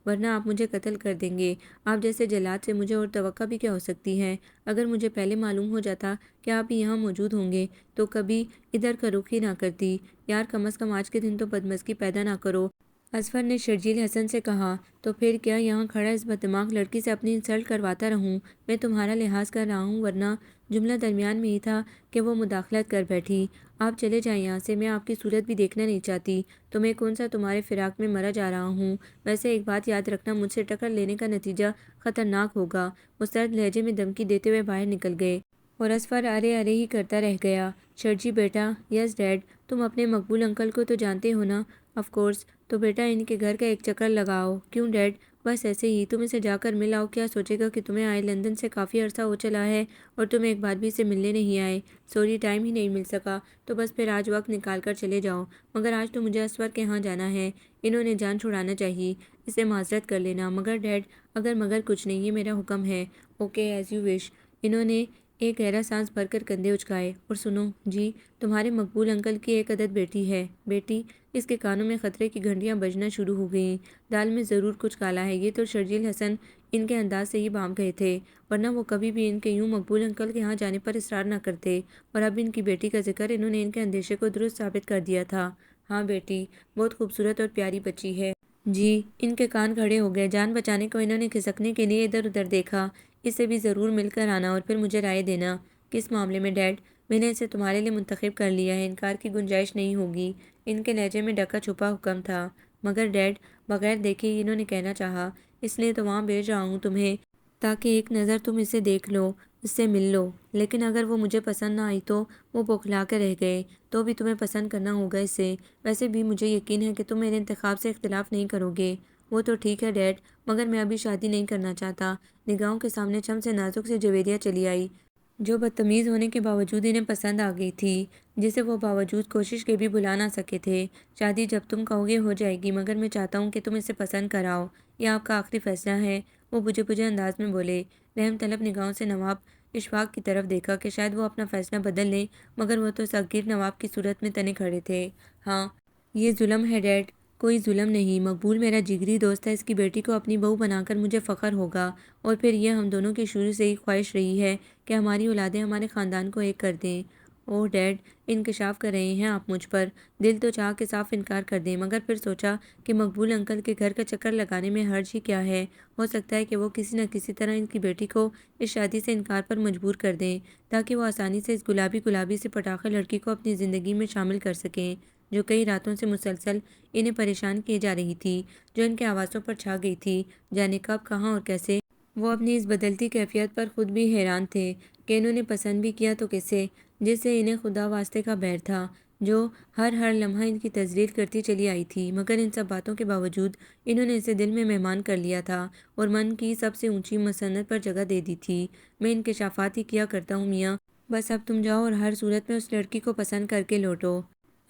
ورنہ آپ مجھے قتل کر دیں گے۔ آپ جیسے جلاد سے مجھے اور توقع بھی کیا ہو سکتی ہے؟ اگر مجھے پہلے معلوم ہو جاتا کہ آپ یہاں موجود ہوں گے تو کبھی ادھر کا رخ ہی نہ کرتی۔ یار کم از کم آج کے دن تو بدمزگی پیدا نہ کرو، اظفر نے شرجیل حسن سے کہا۔ تو پھر کیا یہاں کھڑا اس بددماغ لڑکی سے اپنی انسلٹ کرواتا رہوں؟ میں تمہارا لحاظ کر رہا ہوں، ورنہ جملہ درمیان میں ہی تھا کہ وہ مداخلت کر بیٹھی۔ آپ چلے جائیں یہاں سے، میں آپ کی صورت بھی دیکھنا نہیں چاہتی۔ تو میں کون سا تمہارے فراق میں مرا جا رہا ہوں؟ ویسے ایک بات یاد رکھنا، مجھ سے ٹکر لینے کا نتیجہ خطرناک ہوگا۔ وہ سرد لہجے میں دھمکی دیتے ہوئے باہر نکل گئے اور اظفر ارے ارے ہی کرتا رہ گیا۔ شرجی بیٹا، یس ڈیڈ، تم اپنے مقبول انکل کو تو جانتے ہو نا؟ آف کورس، تو بیٹا ان کے گھر کا ایک چکر لگاؤ۔ کیوں ڈیڈ؟ بس ایسے ہی، تم اسے جا کر مل آؤ، کیا سوچے گا کہ تمہیں آئے لندن سے کافی عرصہ ہو چلا ہے اور تم ایک بار بھی اسے ملنے نہیں آئے۔ سوری ٹائم ہی نہیں مل سکا، تو بس پھر آج وقت نکال کر چلے جاؤ، مگر آج تو مجھے اصفر کے ہاں جانا ہے، انہوں نے جان چھڑانا چاہیے، اسے معذرت کر لینا۔ مگر ڈیڈ، اگر مگر کچھ نہیں، یہ میرا حکم ہے۔ Okay as you wish. انہوں نے ایک گہرا سانس بھر کر کندھے اچکائے۔ اور سنو جی، تمہارے مقبول انکل کی ایک عدد بیٹی ہے۔ بیٹی؟ اس کے کانوں میں خطرے کی گھنٹیاں بجنا شروع ہو گئیں۔ دال میں ضرور کچھ کالا ہے، یہ تو شرجیل حسن ان کے انداز سے ہی بھانپ گئے تھے، ورنہ وہ کبھی بھی ان کے یوں مقبول انکل کے ہاں جانے پر اصرار نہ کرتے۔ اور اب ان کی بیٹی کا ذکر، انہوں نے ان کے اندیشے کو درست ثابت کر دیا تھا۔ ہاں بیٹی، بہت خوبصورت اور پیاری بچی ہے۔ جی، ان کے کان کھڑے ہو گئے۔ جان بچانے کو انہوں نے کھسکنے کے لیے ادھر ادھر دیکھا۔ اس سے بھی ضرور مل کر آنا اور پھر مجھے رائے دینا۔ کس معاملے میں ڈیڈ؟ میں نے اسے تمہارے لیے منتخب کر لیا ہے، انکار کی گنجائش نہیں ہوگی۔ ان کے لہجے میں ڈھکا چھپا حکم تھا۔ مگر ڈیڈ، بغیر دیکھے ہی انہوں نے کہنا چاہا، اس لیے تو وہاں بھیج رہا ہوں تمہیں، تاکہ ایک نظر تم اسے دیکھ لو، اس سے مل لو۔ لیکن اگر وہ مجھے پسند نہ آئی تو؟ وہ بوکھلا کے رہ گئے۔ تو بھی تمہیں پسند کرنا ہوگا اسے۔ ویسے بھی مجھے یقین ہے کہ تم میرے انتخاب سے اختلاف نہیں کرو گے۔ وہ تو ٹھیک ہے ڈیڈ، مگر میں ابھی شادی نہیں کرنا چاہتا۔ نگاہوں کے سامنے چم سے نازک سی جویریہ چلی آئی، جو بدتمیز ہونے کے باوجود انہیں پسند آ گئی تھی، جسے وہ باوجود کوشش کے بھی بھلا نہ سکے تھے۔ شادی جب تم کہو گے ہو جائے گی، مگر میں چاہتا ہوں کہ تم اسے پسند کراؤ۔ یہ آپ کا آخری فیصلہ ہے؟ وہ بجھے بجھے انداز میں بولے۔ رحم طلب نگاہوں سے نواب اشفاق کی طرف دیکھا کہ شاید وہ اپنا فیصلہ بدل لیں، مگر وہ تو سگگیر نواب کی صورت میں تنے کھڑے تھے۔ ہاں، یہ ظلم ہے ڈیڈ۔ کوئی ظلم نہیں، مقبول میرا جگری دوست ہے، اس کی بیٹی کو اپنی بہو بنا کر مجھے فخر ہوگا، اور پھر یہ ہم دونوں کی شروع سے ہی خواہش رہی ہے کہ ہماری اولادیں ہمارے خاندان کو ایک کر دیں۔ اوہ ڈیڈ، انکشاف کر رہے ہیں آپ مجھ پر۔ دل تو چاہ کے صاف انکار کر دیں، مگر پھر سوچا کہ مقبول انکل کے گھر کا چکر لگانے میں حرج ہی کیا ہے؟ ہو سکتا ہے کہ وہ کسی نہ کسی طرح ان کی بیٹی کو اس شادی سے انکار پر مجبور کر دیں، تاکہ وہ آسانی سے اس گلابی سے پٹاخہ لڑکی کو اپنی زندگی میں شامل کر سکیں، جو کئی راتوں سے مسلسل انہیں پریشان کیے جا رہی تھی، جو ان کے آوازوں پر چھا گئی تھی، جانے کب، کہاں اور کیسے۔ وہ اپنی اس بدلتی کیفیت پر خود بھی حیران تھے کہ انہوں نے پسند بھی کیا تو کسے، جس سے انہیں خدا واسطے کا بیر تھا، جو ہر لمحہ ان کی تذلیل کرتی چلی آئی تھی۔ مگر ان سب باتوں کے باوجود انہوں نے اسے دل میں مہمان کر لیا تھا اور من کی سب سے اونچی مسنت پر جگہ دے دی تھی۔ میں انکشافات ہی کیا کرتا ہوں میاں، بس اب تم جاؤ اور ہر صورت میں اس لڑکی کو پسند کر کے لوٹو۔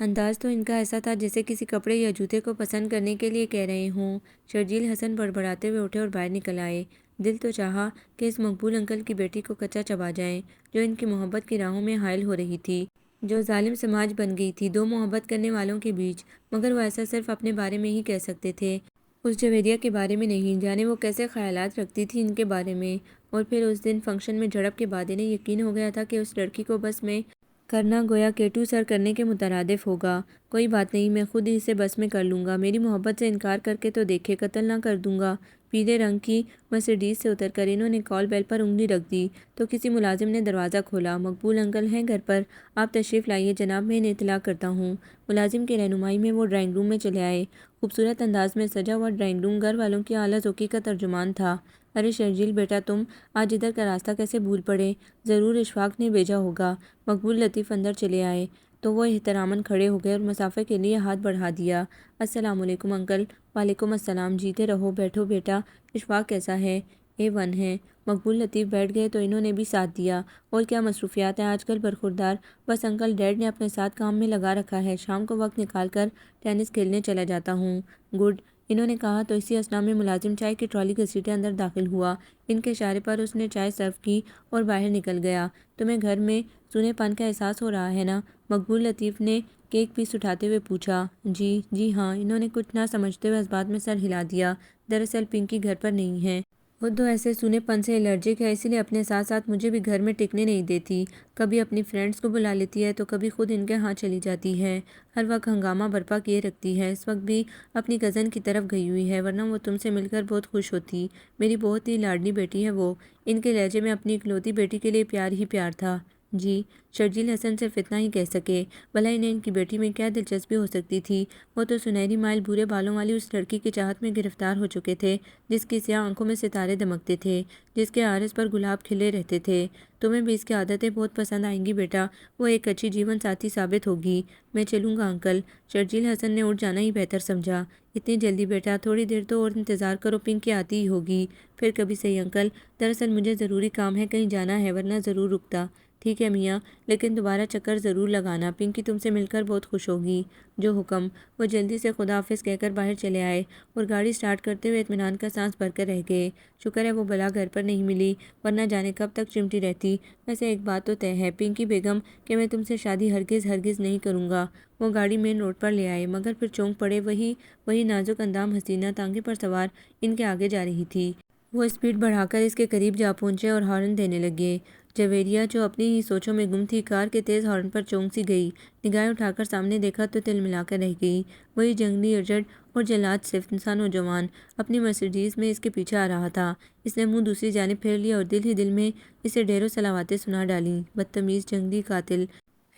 انداز تو ان کا ایسا تھا جیسے کسی کپڑے یا جوتے کو پسند کرنے کے لیے کہہ رہے ہوں۔ شرجیل حسن بڑبڑاتے ہوئے اٹھے اور باہر نکل آئے۔ دل تو چاہا کہ اس مقبول انکل کی بیٹی کو کچا چبا جائیں، جو ان کی محبت کی راہوں میں حائل ہو رہی تھی، جو ظالم سماج بن گئی تھی دو محبت کرنے والوں کے بیچ۔ مگر وہ ایسا صرف اپنے بارے میں ہی کہہ سکتے تھے، اس جویریہ کے بارے میں نہیں۔ جانے وہ کیسے خیالات رکھتی تھی ان کے بارے میں۔ اور پھر اس دن فنکشن میں جھڑپ کے بعد انہیں یقین ہو گیا تھا کہ اس لڑکی کو بس میں کرنا گویا کیٹو سر کرنے کے مترادف ہوگا۔ کوئی بات نہیں، میں خود ہی اسے بس میں کر لوں گا۔ میری محبت سے انکار کر کے تو دیکھے، قتل نہ کر دوں گا۔ پیلے رنگ کی مرسیڈیز سے اتر کر انہوں نے کال بیل پر انگلی رکھ دی تو کسی ملازم نے دروازہ کھولا۔ مقبول انکل ہیں گھر پر؟ آپ تشریف لائیے جناب، میں انہیں اطلاع کرتا ہوں۔ ملازم کی رہنمائی میں وہ ڈرائنگ روم میں چلے آئے۔ خوبصورت انداز میں سجا ہوا ڈرائنگ روم گھر والوں کی اعلیٰ ذوقی کا ترجمان تھا۔ ارے شرجیل بیٹا، تم آج ادھر کا راستہ کیسے بھول پڑے؟ ضرور اشفاق نے بھیجا ہوگا۔ مقبول لطیف اندر چلے آئے تو وہ احتراماً کھڑے ہو گئے اور مسافے کے لیے ہاتھ بڑھا دیا۔ السلام علیکم انکل۔ وعلیکم السلام، جیتے رہو، بیٹھو بیٹا۔ اشفاق کیسا ہے؟ A1 ہیں۔ مقبول لطیف بیٹھ گئے تو انہوں نے بھی ساتھ دیا۔ اور کیا مصروفیات ہیں آج کل برخوردار؟ بس انکل ڈیڈ نے اپنے ساتھ کام میں لگا رکھا ہے، شام کو وقت نکال کر ٹینس کھیلنے چلا جاتا ہوں۔ گڈ، انہوں نے کہا تو اسی اثنا میں ملازم چائے کی ٹرالی گھسیٹے اندر داخل ہوا۔ ان کے اشارے پر اس نے چائے سرو کی اور باہر نکل گیا۔ تمہیں گھر میں سونے پن کا احساس ہو رہا ہے نا؟ مقبول لطیف نے کیک پیس اٹھاتے ہوئے پوچھا۔ جی ہاں، انہوں نے کچھ نہ سمجھتے ہوئے اس بات میں سر ہلا دیا۔ دراصل پنکی گھر پر نہیں ہے۔ وہ تو ایسے سونے پن سے الرجک ہے، اسی لیے اپنے ساتھ ساتھ مجھے بھی گھر میں ٹکنے نہیں دیتی۔ کبھی اپنی فرینڈز کو بلا لیتی ہے تو کبھی خود ان کے ہاں چلی جاتی ہے۔ ہر وقت ہنگامہ برپا کیے رکھتی ہے۔ اس وقت بھی اپنی کزن کی طرف گئی ہوئی ہے، ورنہ وہ تم سے مل کر بہت خوش ہوتی۔ میری بہت ہی لاڈلی بیٹی ہے وہ۔ ان کے لہجے میں اپنی اکلوتی بیٹی کے لیے پیار ہی پیار تھا۔ جی، شرجیل حسن صرف اتنا ہی کہہ سکے۔ بھلا انہیں ان کی بیٹی میں کیا دلچسپی ہو سکتی تھی؟ وہ تو سنہری مائل بھورے بالوں والی اس لڑکی کی چاہت میں گرفتار ہو چکے تھے جس کی سیاہ آنکھوں میں ستارے دمکتے تھے، جس کے عارض پر گلاب کھلے رہتے تھے۔ تمہیں بھی اس کی عادتیں بہت پسند آئیں گی بیٹا، وہ ایک اچھی جیون ساتھی ثابت ہوگی۔ میں چلوں گا انکل۔ شرجیل حسن نے اٹھ جانا ہی بہتر سمجھا۔ اتنی جلدی بیٹا؟ تھوڑی دیر تو اور انتظار کرو، پنکی آتی ہی ہوگی۔ پھر کبھی صحیح انکل، دراصل مجھے ضروری کام ہے، کہیں جانا ہے، ورنہ ضرور رکتا۔ ٹھیک ہے میاں، لیکن دوبارہ چکر ضرور لگانا، پنکی تم سے مل کر بہت خوش ہوگی۔ جو حکم۔ وہ جلدی سے خدا حافظ کہہ کر باہر چلے آئے اور گاڑی سٹارٹ کرتے ہوئے اطمینان کا سانس بھر کر رہ گئے۔ شکر ہے وہ بلا گھر پر نہیں ملی، ورنہ جانے کب تک چمٹی رہتی۔ ویسے ایک بات تو طے ہے پنکی بیگم کہ میں تم سے شادی ہرگز ہرگز نہیں کروں گا۔ وہ گاڑی مین روڈ پر لے آئے، مگر پھر چونک پڑے۔ وہی نازک اندام حسینہ تانگے پر سوار ان کے آگے جا رہی تھی۔ وہ اسپیڈ بڑھا کر اس کے قریب جا پہنچے اور ہارن دینے لگے۔ جویریہ جو اپنی ہی سوچوں میں گم تھی، کار کے تیز ہارن پر چونک سی گئی۔ نگاہیں اٹھا کر سامنے دیکھا تو تل ملا کر رہ گئی۔ وہی جنگلی ارجٹ اور جلاد صفت سا نوجوان اپنی مرسیڈیز میں اس کے پیچھے آ رہا تھا۔ اس نے منہ دوسری جانب پھیر لیا اور دل ہی دل میں اسے ڈھیروں صلواتیں سنا ڈالیں۔ بدتمیز جنگلی قاتل۔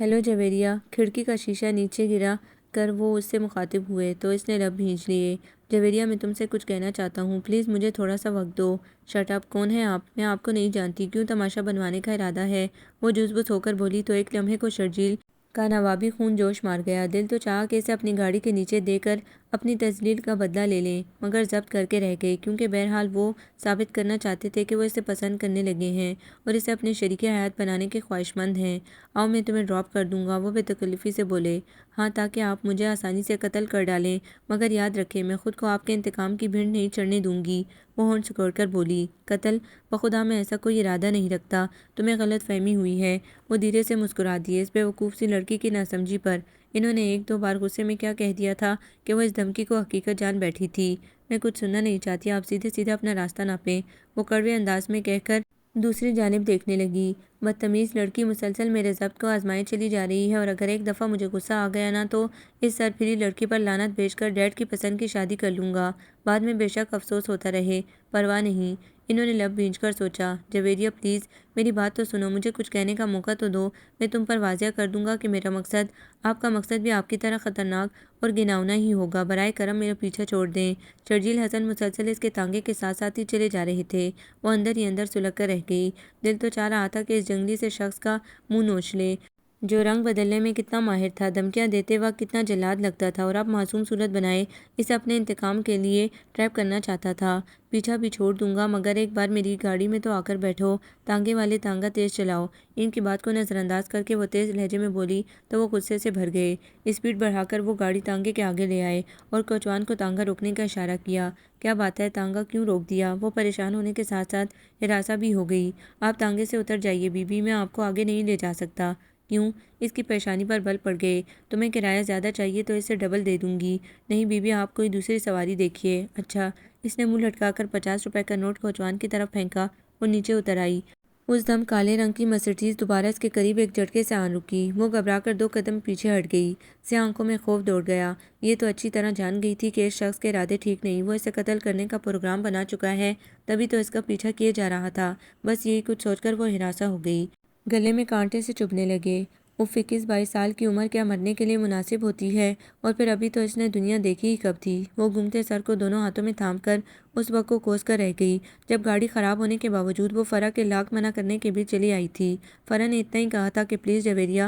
ہیلو جویریہ۔ کھڑکی کا شیشہ نیچے گرا کر وہ اس سے مخاطب ہوئے تو اس نے لب بھینچ لیے۔ جویریہ، میں تم سے کچھ کہنا چاہتا ہوں، پلیز مجھے تھوڑا سا وقت دو۔ شٹ اپ، کون ہیں آپ؟ میں آپ کو نہیں جانتی، کیوں تماشا بنوانے کا ارادہ ہے؟ وہ جوس بوس ہو کر بولی تو ایک لمحے کو شرجیل کا نوابی خون جوش مار گیا۔ دل تو چاہا کہ اسے اپنی گاڑی کے نیچے دے کر اپنی تذلیل کا بدلہ لے لیں، مگر ضبط کر کے رہ گئے، کیونکہ بہرحال وہ ثابت کرنا چاہتے تھے کہ وہ اسے پسند کرنے لگے ہیں اور اسے اپنے شریک حیات بنانے کے خواہش مند ہیں۔ آؤ میں تمہیں ڈراپ کر دوں گا، وہ بے تکلفی سے بولے۔ ہاں، تاکہ آپ مجھے آسانی سے قتل کر ڈالیں، مگر یاد رکھیں میں خود کو آپ کے انتقام کی بھینٹ نہیں چڑھنے دوں گی۔ وہ ہونٹ سکوڑ کر بولی۔ قتل؟ بخدا میں ایسا کوئی ارادہ نہیں رکھتا، تمہیں غلط فہمی ہوئی ہے۔ وہ دھیرے سے مسکرا دیے اس بیوقوف سی لڑکی کی ناسمجھی پر۔ انہوں نے ایک دو بار غصے میں کیا کہہ دیا تھا کہ وہ اس دھمکی کو حقیقت جان بیٹھی تھی۔ میں کچھ سننا نہیں چاہتی، آپ سیدھے سیدھے اپنا راستہ ناپیں، وہ کڑوے انداز میں کہہ کر دوسری جانب دیکھنے لگی۔ بدتمیز لڑکی مسلسل میرے ضبط کو آزمائے چلی جا رہی ہے، اور اگر ایک دفعہ مجھے غصہ آ گیا نا تو اس سرپھری لڑکی پر لعنت بھیج کر ڈیڈ کی پسند کی شادی کر لوں گا، بعد میں بے شک افسوس ہوتا رہے، پرواہ نہیں۔ انہوں نے لب بھینچ کر سوچا۔ جویریہ پلیز میری بات تو سنو، مجھے کچھ کہنے کا موقع تو دو۔ میں تم پر واضح کر دوں گا کہ میرا مقصد، آپ کا مقصد بھی آپ کی طرح خطرناک اور گھناؤنا ہی ہوگا، برائے کرم میرا پیچھا چھوڑ دیں۔ شرجیل حسن مسلسل اس کے تانگے کے ساتھ ساتھ ہی چلے جا رہے تھے۔ وہ اندر ہی اندر سلگ کر رہ گئی۔ دل تو چاہ رہا تھا کہ اس جنگلی سے شخص کا منہ نوچ لے، جو رنگ بدلنے میں کتنا ماہر تھا، دھمکیاں دیتے وقت کتنا جلاد لگتا تھا، اور اب معصوم صورت بنائے اسے اپنے انتقام کے لیے ٹریپ کرنا چاہتا تھا۔ پیچھا بھی چھوڑ دوں گا، مگر ایک بار میری گاڑی میں تو آ کر بیٹھو۔ تانگے والے تانگا تیز چلاؤ۔ ان کی بات کو نظر انداز کر کے وہ تیز لہجے میں بولی تو وہ غصے سے بھر گئے۔ اسپیڈ بڑھا کر وہ گاڑی تانگے کے آگے لے آئے اور کوچوان کو تانگا روکنے کا اشارہ کیا۔ کیا بات ہے، تانگا کیوں روک دیا؟ وہ پریشان ہونے کے ساتھ ساتھ ہراساں بھی ہو گئی۔ آپ تانگے سے اتر جائیے بی بی، میں آپ کو آگے نہیں لے جا سکتا۔ کیوں؟ اس کی پیشانی پر بل پڑ گئے۔ تمہیں کرایہ زیادہ چاہیے تو اس سے ڈبل دے دوں گی۔ نہیں بی بی، آپ کوئی دوسری سواری دیکھیے۔ اچھا۔ اس نے منہ لٹکا کر 50 روپے کا نوٹ کوچوان کی طرف پھینکا اور نیچے اتر آئی۔ اس دم کالے رنگ کی مرسیڈیز دوبارہ اس کے قریب ایک جھٹکے سے آن رکی۔ وہ گھبرا کر 2 قدم پیچھے ہٹ گئی۔ سیاہ آنکھوں میں خوف دوڑ گیا۔ یہ تو اچھی طرح جان گئی تھی کہ اس شخص کے ارادے ٹھیک نہیں، وہ اسے قتل کرنے کا پروگرام بنا چکا ہے، تبھی تو اس کا پیچھا کیے جا رہا تھا۔ بس یہی کچھ سوچ کر وہ ہراساں ہو گئی۔ گلے میں کانٹے سے چبھنے لگے۔ اف، 21-22 سال کی عمر کیا مرنے کے لیے مناسب ہوتی ہے؟ اور پھر ابھی تو اس نے دنیا دیکھی ہی کب تھی؟ وہ گھومتے سر کو دونوں ہاتھوں میں تھام کر اس وقت کو کوس کر رہ گئی جب گاڑی خراب ہونے کے باوجود وہ فرح کے لاکھ منع کرنے کے بیچ چلی آئی تھی۔ فرح نے اتنا ہی کہا تھا کہ پلیز جویریہ،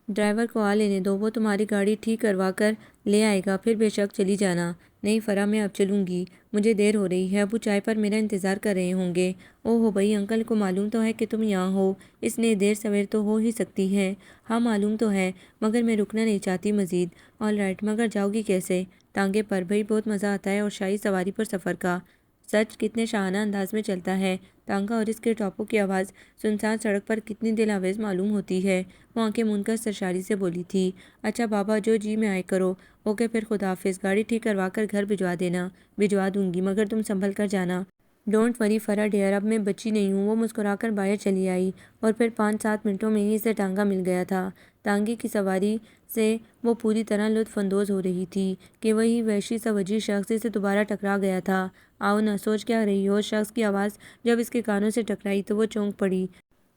ڈرائیور کو آ لینے دو، وہ تمہاری گاڑی ٹھیک کروا کر لے آئے گا، پھر بے شک چلی جانا۔ نہیں فرا، میں اب چلوں گی، مجھے دیر ہو رہی ہے، ابو چائے پر میرا انتظار کر رہے ہوں گے۔ او ہو بھائی، انکل کو معلوم تو ہے کہ تم یہاں ہو، اس لیے دیر سویر تو ہو ہی سکتی ہے۔ ہاں معلوم تو ہے، مگر میں رکنا نہیں چاہتی مزید۔ آل رائٹ، مگر جاؤ گی کیسے؟ ٹانگے پر بھائی، بہت مزہ آتا ہے اور شاہی سواری پر سفر کا۔ سچ کتنے شاہانہ انداز میں چلتا ہے ٹانگا، اور اس کے ٹاپوں کی آواز سنسان سڑک پر کتنی دل آویز معلوم ہوتی ہے۔ وہ آنکھیں مون کر سرشاری سے بولی تھی، اچھا بابا، جو جی میں آئے کرو۔ اوکے پھر خدا حافظ، گاڑی ٹھیک کروا کر گھر بھجوا دینا۔ بھجوا دوں گی، مگر تم سنبھل کر جانا۔ ڈونٹ وری فرا ڈیئر، اب میں بچی نہیں ہوں۔ وہ مسکرا کر باہر چلی آئی اور پھر 5-7 منٹوں میں ہی اسے ٹانگا مل گیا تھا۔ ٹانگے کی سواری سے وہ پوری طرح لطف اندوز ہو رہی تھی کہ وہی وحشی سا وجیح شخص اسے دوبارہ ٹکرا گیا تھا۔ آؤ نہ، سوچ کیا رہی ہو؟ اس شخص کی آواز جب اس کے کانوں سے ٹکرائی تو وہ چونک پڑی۔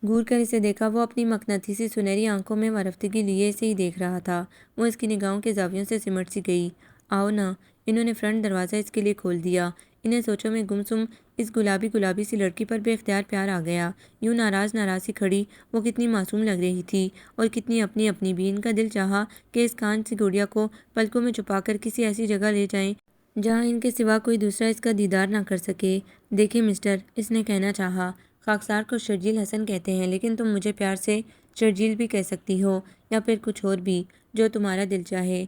گور کر اسے دیکھا، وہ اپنی مقناطیسی سنہری آنکھوں میں ورفتگی لیے اسے ہی دیکھ رہا تھا۔ وہ اس کی نگاہوں کے زاویوں سے سمٹ سی گئی۔ آؤ نہ، انہوں نے فرنٹ دروازہ اس کے لیے کھول دیا۔ انہیں سوچوں میں گمسم اس گلابی سی لڑکی پر بے اختیار پیار آ گیا۔ یوں ناراض ناراض سی کھڑی، وہ کتنی معصوم لگ رہی تھی اور کتنی اپنی اپنی بھی۔ ان کا دل چاہا کہ اس کان سی گڑیا کو پلکوں میں چھپا کر کسی ایسی جگہ لے جائیں جہاں ان کے سوا کوئی دوسرا اس کا دیدار نہ کر سکے۔ دیکھیں مسٹر، اس نے کہنا چاہا، خاکسار کو شرجیل حسن کہتے ہیں، لیکن تم مجھے پیار سے شرجیل بھی کہہ سکتی ہو، یا پھر کچھ اور بھی، جو تمہارا دل چاہے۔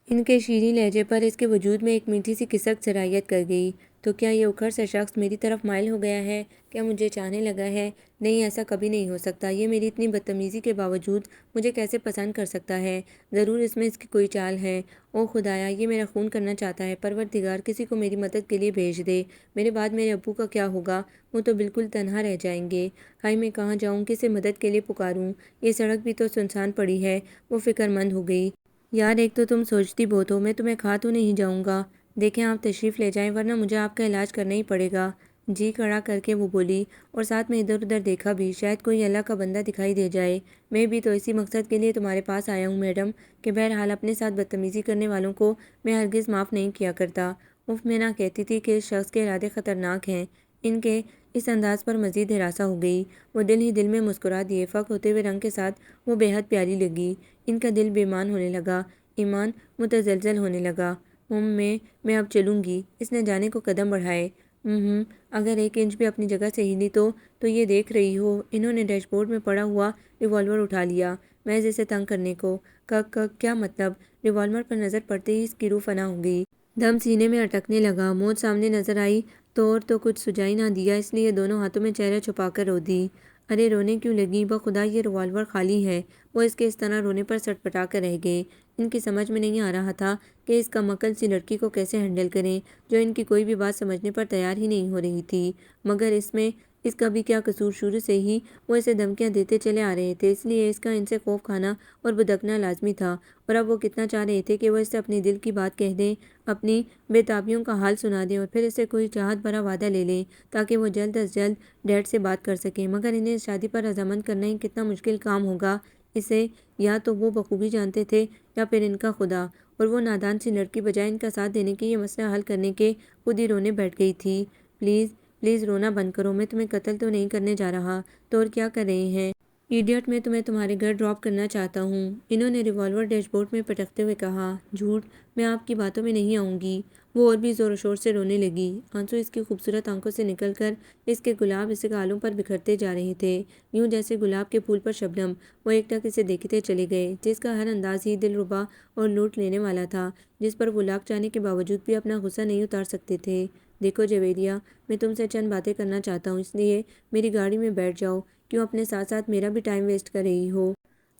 ان کے شیریں لہجے پر اس کے وجود میں ایک میٹھی سی کسک سرایت کر گئی۔ تو کیا یہ اکھڑ سا شخص میری طرف مائل ہو گیا ہے؟ کیا مجھے چاہنے لگا ہے؟ نہیں، ایسا کبھی نہیں ہو سکتا۔ یہ میری اتنی بدتمیزی کے باوجود مجھے کیسے پسند کر سکتا ہے؟ ضرور اس میں اس کی کوئی چال ہے۔ او خدایا، یہ میرا خون کرنا چاہتا ہے۔ پروردگار، کسی کو میری مدد کے لیے بھیج دے۔ میرے بعد میرے ابو کا کیا ہوگا؟ وہ تو بالکل تنہا رہ جائیں گے۔ ہائے، میں کہاں جاؤں، کسے مدد کے لیے پکاروں؟ یہ سڑک بھی تو سنسان پڑی ہے۔ وہ فکر مند ہو گئی۔ یار، ایک تو تم سوچتی بہت ہو، میں تمہیں کھا تو نہیں جاؤں گا؟ دیکھیں آپ تشریف لے جائیں، ورنہ مجھے آپ کا علاج کرنا ہی پڑے گا۔ جی کھڑا کر کے وہ بولی، اور ساتھ میں ادھر ادھر دیکھا بھی، شاید کوئی اللہ کا بندہ دکھائی دے جائے۔ میں بھی تو اسی مقصد کے لیے تمہارے پاس آیا ہوں میڈم، کہ بہرحال اپنے ساتھ بدتمیزی کرنے والوں کو میں ہرگز معاف نہیں کیا کرتا۔ اف، میں نہ کہتی تھی کہ اس شخص کے ارادے خطرناک ہیں۔ ان کے اس انداز پر مزید ہراساں ہو گئی۔ وہ دل ہی دل میں مسکرا دیے، فق ہوتے ہوئے رنگ کے ساتھ وہ بے حد پیاری لگی۔ ان کا دل بیمان ہونے لگا، ایمان متزلزل ہونے لگا۔ میں اب چلوں گی۔ اس نے جانے کو قدم بڑھائے۔ اگر 1 انچ بھی اپنی جگہ سے ہلی تو یہ دیکھ رہی ہو۔ انہوں نے ڈیش بورڈ میں پڑا ہوا ریوالور اٹھا لیا، محض اسے تنگ کرنے کو۔ کیا مطلب؟ ریوالور پر نظر پڑتے ہی اس کی روح فنا ہو گئی۔ دم سینے میں اٹکنے لگا۔ موت سامنے نظر آئی تو اور تو کچھ سجائی نہ دیا، اس لیے دونوں ہاتھوں میں چہرہ چھپا کر رو دی۔ ارے رونے کیوں لگی؟ بخدا یہ ریوالور خالی ہے۔ وہ اس کے اس طرح رونے پر سٹ پٹا کر رہ گئے۔ ان کی سمجھ میں نہیں آ رہا تھا کہ اس کم عقل سی لڑکی کو کیسے ہینڈل کریں، جو ان کی کوئی بھی بات سمجھنے پر تیار ہی نہیں ہو رہی تھی۔ مگر اس میں اس کا بھی کیا قصور؟ شروع سے ہی وہ اسے دھمکیاں دیتے چلے آ رہے تھے، اس لیے اس کا ان سے خوف کھانا اور بدکنا لازمی تھا۔ اور اب وہ کتنا چاہ رہے تھے کہ وہ اس سے اپنی دل کی بات کہہ دیں، اپنی بے تابیوں کا حال سنا دیں، اور پھر اس سے کوئی چاہت بھرا وعدہ لے لیں تاکہ وہ جلد از جلد ڈیڈ سے بات کر سکیں۔ مگر انہیں اس شادی پر رضامند کرنا ہی کتنا مشکل کام ہوگا۔ اسے یا تو وہ بخوبی جانتے تھے یا پھر ان کا خدا، اور وہ نادان سی لڑکی بجائے ان کا ساتھ دینے کے، یہ مسئلہ حل کرنے کے، خود ہی رونے بیٹھ گئی تھی۔ پلیز پلیز رونا بند کرو، میں تمہیں قتل تو نہیں کرنے جا رہا۔ تو اور کیا کر رہے ہیں؟ ایڈیٹ، میں تمہیں تمہارے گھر ڈراپ کرنا چاہتا ہوں، انہوں نے ریوالور ڈیش بورڈ میں پٹکتے ہوئے کہا۔ جھوٹ، میں آپ کی باتوں میں نہیں آؤں گی۔ وہ اور بھی زور و شور سے رونے لگی۔ آنسو اس کی خوبصورت آنکھوں سے نکل کر اس کے گلاب اس گالوں پر بکھرتے جا رہے تھے، یوں جیسے گلاب کے پھول پر شبنم۔ وہ ایک ٹک اسے دیکھتے چلے گئے، جس کا ہر انداز ہی دلربا اور لوٹ لینے والا تھا، جس پر وہ لاکھ چاہنے کے باوجود بھی اپنا غصہ نہیں اتار سکتے تھے۔ دیکھو جویریہ، میں تم سے چند باتیں کرنا چاہتا ہوں، اس لیے میری گاڑی میں بیٹھ جاؤ۔ کیوں اپنے ساتھ ساتھ میرا بھی ٹائم ویسٹ کر رہی ہو؟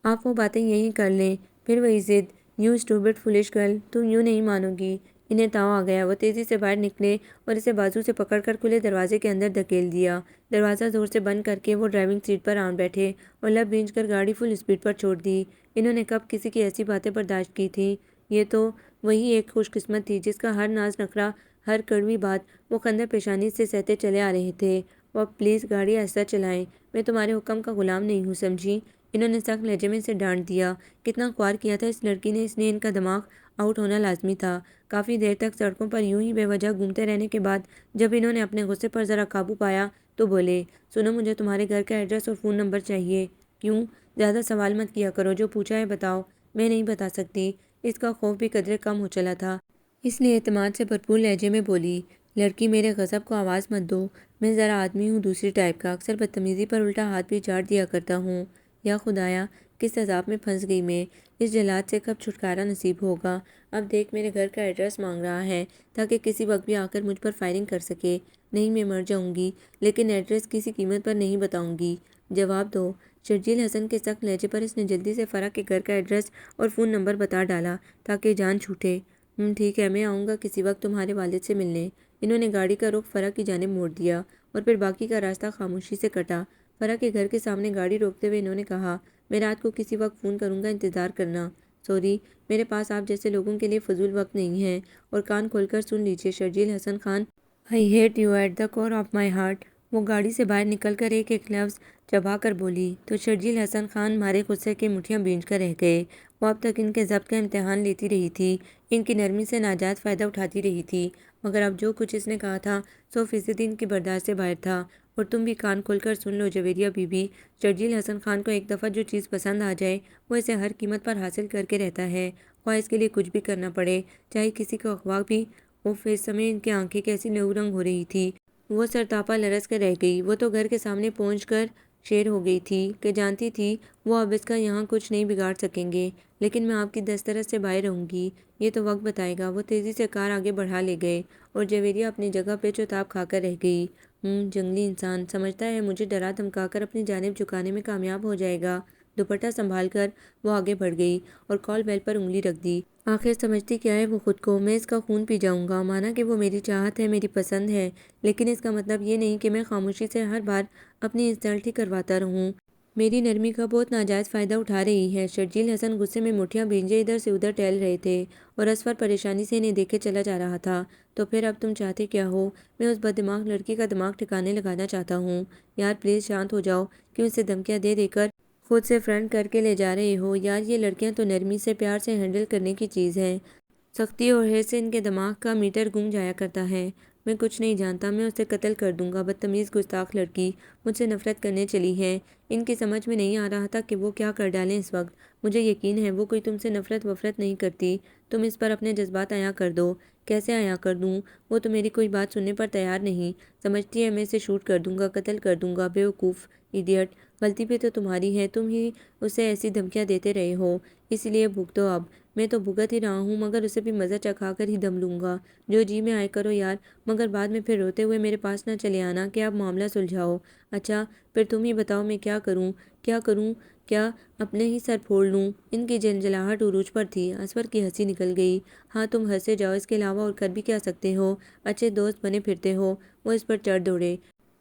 آپ وہ باتیں یہیں کر لیں۔ پھر وہی ضد، یو اسٹوپڈ فولش گرل، تم یوں نہیں مانو گی۔ انہیں تاؤ آ گیا، وہ تیزی سے باہر نکلے اور اسے بازو سے پکڑ کر کھلے دروازے کے اندر دھکیل دیا۔ دروازہ زور سے بند کر کے وہ ڈرائیونگ سیٹ پر آن بیٹھے اور لب بھینچ کر گاڑی فل اسپیڈ پر چھوڑ دی۔ انہوں نے کب کسی کی ایسی باتیں برداشت کی تھیں؟ یہ تو وہی ایک خوش قسمت تھی جس کا ہر ناز نخرا، ہر کڑوی بات وہ خندہ پیشانی سے سہتے چلے آ رہے تھے۔ وہ پلیز گاڑی آہستہ چلائیں، میں تمہارے حکم کا غلام نہیں ہوں، سمجھی؟ انہوں نے سخت لہجے میں اسے ڈانٹ دیا۔ کتنا خوار کیا تھا اس لڑکی نے، اس لیے ان کا دماغ آؤٹ ہونا لازمی تھا۔ کافی دیر تک سڑکوں پر یوں ہی بے وجہ گھومتے رہنے کے بعد جب انہوں نے اپنے غصے پر ذرا قابو پایا تو بولے، سنو، مجھے تمہارے گھر کا ایڈریس اور فون نمبر چاہیے۔ کیوں؟ زیادہ سوال مت کیا کرو، جو پوچھا ہے بتاؤ۔ میں نہیں بتا سکتی۔ اس کا خوف بھی قدرے کم ہو چلا تھا۔ اس لیے اعتماد سے بھرپور لہجے میں بولی، لڑکی میرے غضب کو آواز مت دو، میں ذرا آدمی ہوں دوسری ٹائپ کا، اکثر بدتمیزی پر الٹا ہاتھ بھی چاٹ دیا کرتا ہوں۔ یا خدایا، کس عذاب میں پھنس گئی میں، اس جلاد سے کب چھٹکارا نصیب ہوگا؟ اب دیکھ میرے گھر کا ایڈریس مانگ رہا ہے تاکہ کسی وقت بھی آ کر مجھ پر فائرنگ کر سکے۔ نہیں، میں مر جاؤں گی لیکن ایڈریس کسی قیمت پر نہیں بتاؤں گی، جواب دو۔ شرجیل حسن کے سخت لہجے پر اس نے جلدی سے فرح کے گھر کا ایڈریس اور فون نمبر بتا ڈالا تاکہ جان چھوٹے۔ ٹھیک ہے، میں آؤں گا کسی وقت تمہارے والد سے ملنے۔ انہوں نے گاڑی کا رخ فرح کی جانب موڑ دیا اور پھر باقی کا راستہ خاموشی سے کٹا۔ فرح کے گھر کے سامنے گاڑی روکتے ہوئے انہوں نے کہا، میں رات کو کسی وقت فون کروں گا، انتظار کرنا۔ سوری، میرے پاس آپ جیسے لوگوں کے لیے فضول وقت نہیں ہے۔ اور کان کھول کر سن لیجیے شرجیل حسن Khan, I hate you at the core of my heart۔ وہ گاڑی سے باہر نکل کر ایک ایک لفظ چبا کر بولی تو شرجیل حسن خان مارے غصے کے مٹھیاں بھینچ کر رہ گئے۔ وہ اب تک ان کے ضبط کا امتحان لیتی رہی تھی، ان کی نرمی سے ناجائز فائدہ اٹھاتی رہی تھی، مگر اب جو کچھ اس نے کہا تھا 100% ان کی برداشت سے باہر تھا۔ اور تم بھی کان کھول کر سن لو جویریہ بی بی، شرجیل حسن خان کو ایک دفعہ جو چیز پسند آ جائے وہ اسے ہر قیمت پر حاصل کر کے رہتا ہے، خواہ اس کے لیے کچھ بھی کرنا پڑے، چاہے کسی کو اغوا بھی۔ اس سمے ان کی آنکھیں کیسی لہو رنگ ہو رہی تھی، وہ سرتاپا لرز کر رہ گئی۔ وہ تو گھر کے سامنے پہنچ کر شیر ہو گئی تھی کہ جانتی تھی وہ اب اس کا یہاں کچھ نہیں بگاڑ سکیں گے، لیکن میں آپ کی دسترس سے باہر رہوں گی، یہ تو وقت بتائے گا۔ وہ تیزی سے کار آگے بڑھا لے گئے اور جویریہ اپنی جگہ پہ چوتاب کھا کر رہ گئی۔ جنگلی انسان، سمجھتا ہے مجھے ڈرا دھمکا کر اپنی جانب جھکانے میں کامیاب ہو جائے گا۔ دوپٹہ سنبھال کر وہ آگے بڑھ گئی اور کال بیل پر انگلی رکھ دی۔ آخر سمجھتی کیا ہے وہ خود کو، میں اس کا خون پی جاؤں گا۔ مانا کہ وہ میری چاہت ہے، میری پسند ہے، لیکن اس کا مطلب یہ نہیں کہ میں خاموشی سے ہر بار اپنی انسلٹ ہی کرواتا رہوں۔ میری نرمی کا بہت ناجائز فائدہ اٹھا رہی ہے۔ شرجیل حسن غصے میں مٹھیاں بھینجے ادھر سے ادھر ٹہل رہے تھے اور اسفر پریشانی سے انہیں دیکھے چلا جا رہا تھا۔ تو پھر اب تم چاہتے کیا ہو؟ میں اس بددماغ لڑکی کا دماغ ٹھکانے لگانا چاہتا ہوں۔ یار پلیز شانت ہو جاؤ، کیوں اسے دھمکیاں دے دے کر خود سے فرنٹ کر کے لے جا رہے ہو؟ یار یہ لڑکیاں تو نرمی سے پیار سے ہینڈل کرنے کی چیز ہیں، سختی اور حیث سے ان کے دماغ کا میٹر گم جایا کرتا ہے۔ میں کچھ نہیں جانتا، میں اسے قتل کر دوں گا۔ بدتمیز گستاخ لڑکی مجھ سے نفرت کرنے چلی ہے۔ ان کی سمجھ میں نہیں آ رہا تھا کہ وہ کیا کر ڈالیں اس وقت۔ مجھے یقین ہے وہ کوئی تم سے نفرت وفرت نہیں کرتی، تم اس پر اپنے جذبات عیاں کر دو۔ کیسے عیاں کر دوں؟ وہ تو میری کوئی بات سننے پر تیار نہیں، سمجھتی ہے میں اسے شوٹ کر دوں گا، قتل کر دوں گا۔ بیوقوف، ایڈیٹ، غلطی بھی تو تمہاری ہے، تم ہی اسے ایسی دھمکیاں دیتے رہے ہو، اس لیے بھگتو اب۔ میں تو بھگت ہی رہا ہوں، مگر اسے بھی مزہ چکھا کر ہی دم لوں گا۔ جو جی میں آئے کرو یار، مگر بعد میں پھر روتے ہوئے میرے پاس نہ چلے آنا کہ اب معاملہ سلجھاؤ۔ اچھا پھر تم ہی بتاؤ میں کیا کروں؟ کیا کروں؟ کیا اپنے ہی سر پھوڑ لوں؟ ان کی جھنجھلاہٹ عروج پر تھی۔ اسفر کی ہنسی نکل گئی۔ ہاں تم ہنسے جاؤ، اس کے علاوہ اور کر بھی کیا سکتے ہو؟ اچھے دوست بنے پھرتے ہو۔ وہ اس پر چڑھ دوڑے۔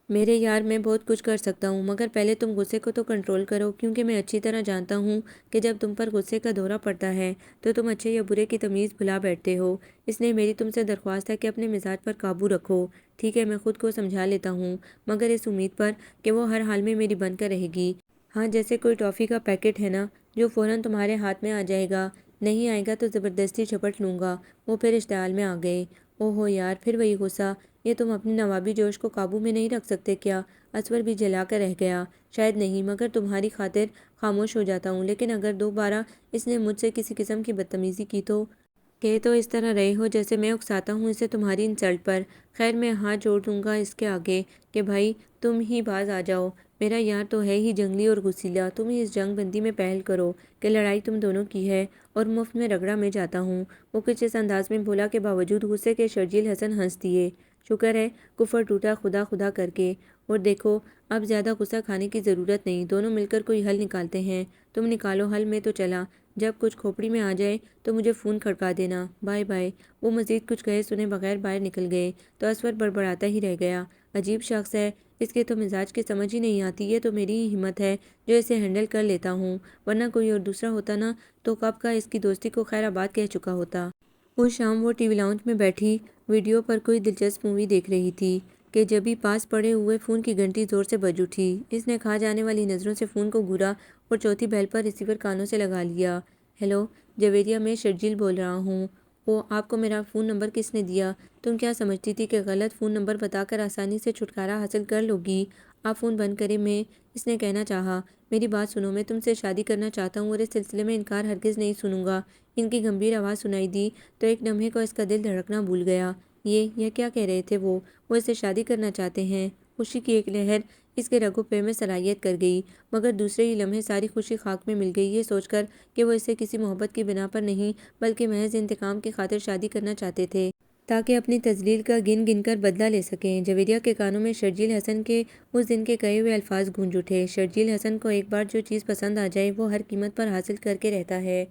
میرے یار میں بہت کچھ کر سکتا ہوں، مگر پہلے تم غصے کو تو کنٹرول کرو، کیونکہ میں اچھی طرح جانتا ہوں کہ جب تم پر غصے کا دورہ پڑتا ہے تو تم اچھے یا برے کی تمیز بھلا بیٹھتے ہو۔ اس لیے میری تم سے درخواست ہے کہ اپنے مزاج پر قابو رکھو۔ ٹھیک ہے، میں خود کو سمجھا لیتا ہوں، مگر اس امید پر کہ وہ ہر حال میں میری بن کر رہے گی۔ ہاں جیسے کوئی ٹافی کا پیکٹ ہے نا، جو فوراً تمہارے ہاتھ میں آ جائے گا، نہیں آئے گا تو زبردستی جھپٹ لوں گا۔ وہ پھر اشتعال میں آ گئے۔ اوہو یار پھر وہی غصہ، یہ تم اپنی نوابی جوش کو قابو میں نہیں رکھ سکتے کیا؟ اسفر بھی جلا کر رہ گیا۔ شاید نہیں، مگر تمہاری خاطر خاموش ہو جاتا ہوں، لیکن اگر دوبارہ اس نے مجھ سے کسی قسم کی بدتمیزی کی تو کہ تو اس طرح رہے ہو جیسے میں اکساتا ہوں اسے تمہاری انسلٹ پر۔ خیر میں ہاتھ جوڑ دوں گا اس کے آگے کہ بھائی تم ہی باز آ جاؤ، میرا یار تو ہے ہی جنگلی اور غصیلا، تم ہی اس جنگ بندی میں پہل کرو کہ لڑائی تم دونوں کی ہے اور مفت میں رگڑا میں جاتا ہوں۔ وہ کچھ اس انداز میں بولا کہ باوجود غصے کے شرجیل حسن ہنس دیے۔ شکر ہے کفر ٹوٹا خدا خدا کر کے۔ اور دیکھو اب زیادہ غصہ کھانے کی ضرورت نہیں، دونوں مل کر کوئی حل نکالتے ہیں۔ تم نکالو حل، میں تو چلا، جب کچھ کھوپڑی میں آ جائے تو مجھے فون کھڑکا دینا، بائے بائے۔ وہ مزید کچھ کہے سنے بغیر باہر نکل گئے تو اسفر بڑبڑاتا ہی رہ گیا۔ عجیب شخص ہے، اس کے تو مزاج کی سمجھ ہی نہیں آتی، یہ تو میری ہی ہمت ہے جو اسے ہینڈل کر لیتا ہوں، ورنہ کوئی اور دوسرا ہوتا نا تو کب کا اس کی دوستی کو خیر آباد کہہ چکا ہوتا۔ اس شام وہ ٹی وی لاؤنج میں بیٹھی ویڈیو پر کوئی دلچسپ مووی دیکھ رہی تھی کہ جبھی پاس پڑے ہوئے فون کی گھنٹی زور سے بج اٹھی۔ اس نے کھا جانے والی نظروں سے فون کو گھورا اور چوتھی بیل پر ریسیور کانوں سے لگا لیا۔ ہیلو جویریہ، میں شرجیل بول رہا ہوں۔ او آپ کو میرا فون نمبر کس نے دیا؟ تم کیا سمجھتی تھی کہ غلط فون نمبر بتا کر آسانی سے چھٹکارا حاصل کر لو گی؟ آپ فون بند کریں، میں اس نے کہنا چاہا۔ میری بات سنو، میں تم سے شادی کرنا چاہتا ہوں اور اس سلسلے میں انکار ہرگز نہیں سنوں گا۔ ان کی گمبھیر آواز سنائی دی تو ایک لمحے کو اس کا دل دھڑکنا بھول گیا۔ یہ کیا کہہ رہے تھے وہ اس سے شادی کرنا چاہتے ہیں؟ خوشی کی ایک لہر اس کے رگوں پہ میں صلاحیت کر گئی، مگر دوسرے ہی لمحے ساری خوشی خاک میں مل گئی، یہ سوچ کر کہ وہ اس سے کسی محبت کی بنا پر نہیں بلکہ محض انتقام کی خاطر شادی کرنا چاہتے تھے، تاکہ اپنی تذلیل کا گن گن کر بدلہ لے سکیں۔ جویریہ کے کانوں میں شرجیل حسن کے اس دن کے کہے ہوئے الفاظ گونج اٹھے۔ شرجیل حسن کو ایک بار جو چیز پسند آ جائے وہ ہر قیمت پر حاصل کر کے رہتا ہے۔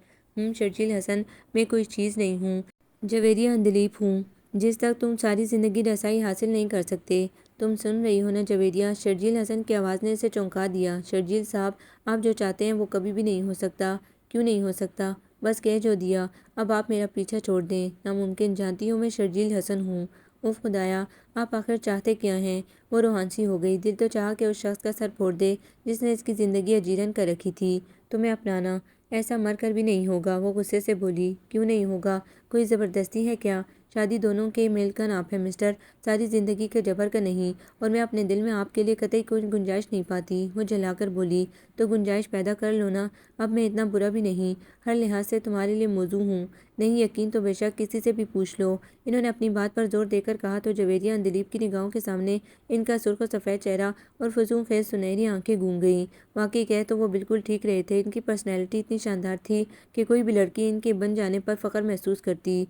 شرجیل حسن، میں کوئی چیز نہیں ہوں، جویریہ اندلیب ہوں، جس تک تم ساری زندگی رسائی حاصل نہیں کر سکتے۔ تم سن رہی ہو نا جویریہ؟ شرجیل حسن کی آواز نے اسے چونکا دیا۔ شرجیل صاحب، آپ جو چاہتے ہیں وہ کبھی بھی نہیں ہو سکتا۔ کیوں نہیں ہو سکتا؟ بس کہہ جو دیا، اب آپ میرا پیچھا چھوڑ دیں۔ ناممکن، جانتی ہوں میں شرجیل حسن ہوں۔ اف خدایا، آپ آخر چاہتے کیا ہیں؟ وہ روحان سی ہو گئی۔ دل تو چاہا کہ اس شخص کا سر پھوڑ دے جس نے اس کی زندگی اجیرن کر رکھی تھی۔ تمہیں اپنانا، ایسا مر کر بھی نہیں ہوگا۔ وہ غصے سے بولی۔ کیوں نہیں ہوگا؟ کوئی زبردستی ہے کیا؟ شادی دونوں کے میل کا ناپ ہے مسٹر، ساری زندگی کے جبر کا نہیں، اور میں اپنے دل میں آپ کے لیے قطعی کوئی گنجائش نہیں پاتی۔ وہ جھلا کر بولی۔ تو گنجائش پیدا کر لو نا، اب میں اتنا برا بھی نہیں، ہر لحاظ سے تمہارے لیے موزوں ہوں۔ نہیں یقین تو بے شک کسی سے بھی پوچھ لو۔ انہوں نے اپنی بات پر زور دے کر کہا تو جویریہ اندلیب کی نگاہوں کے سامنے ان کا سرخ و سفید چہرہ اور فزوں خیز سنہری آنکھیں گھوم گئیں۔ واقعی کہہ تو وہ بالکل ٹھیک رہے تھے، ان کی پرسنالٹی اتنی شاندار تھی کہ کوئی بھی لڑکی ان کے بن جانے پر فخر محسوس کرتی۔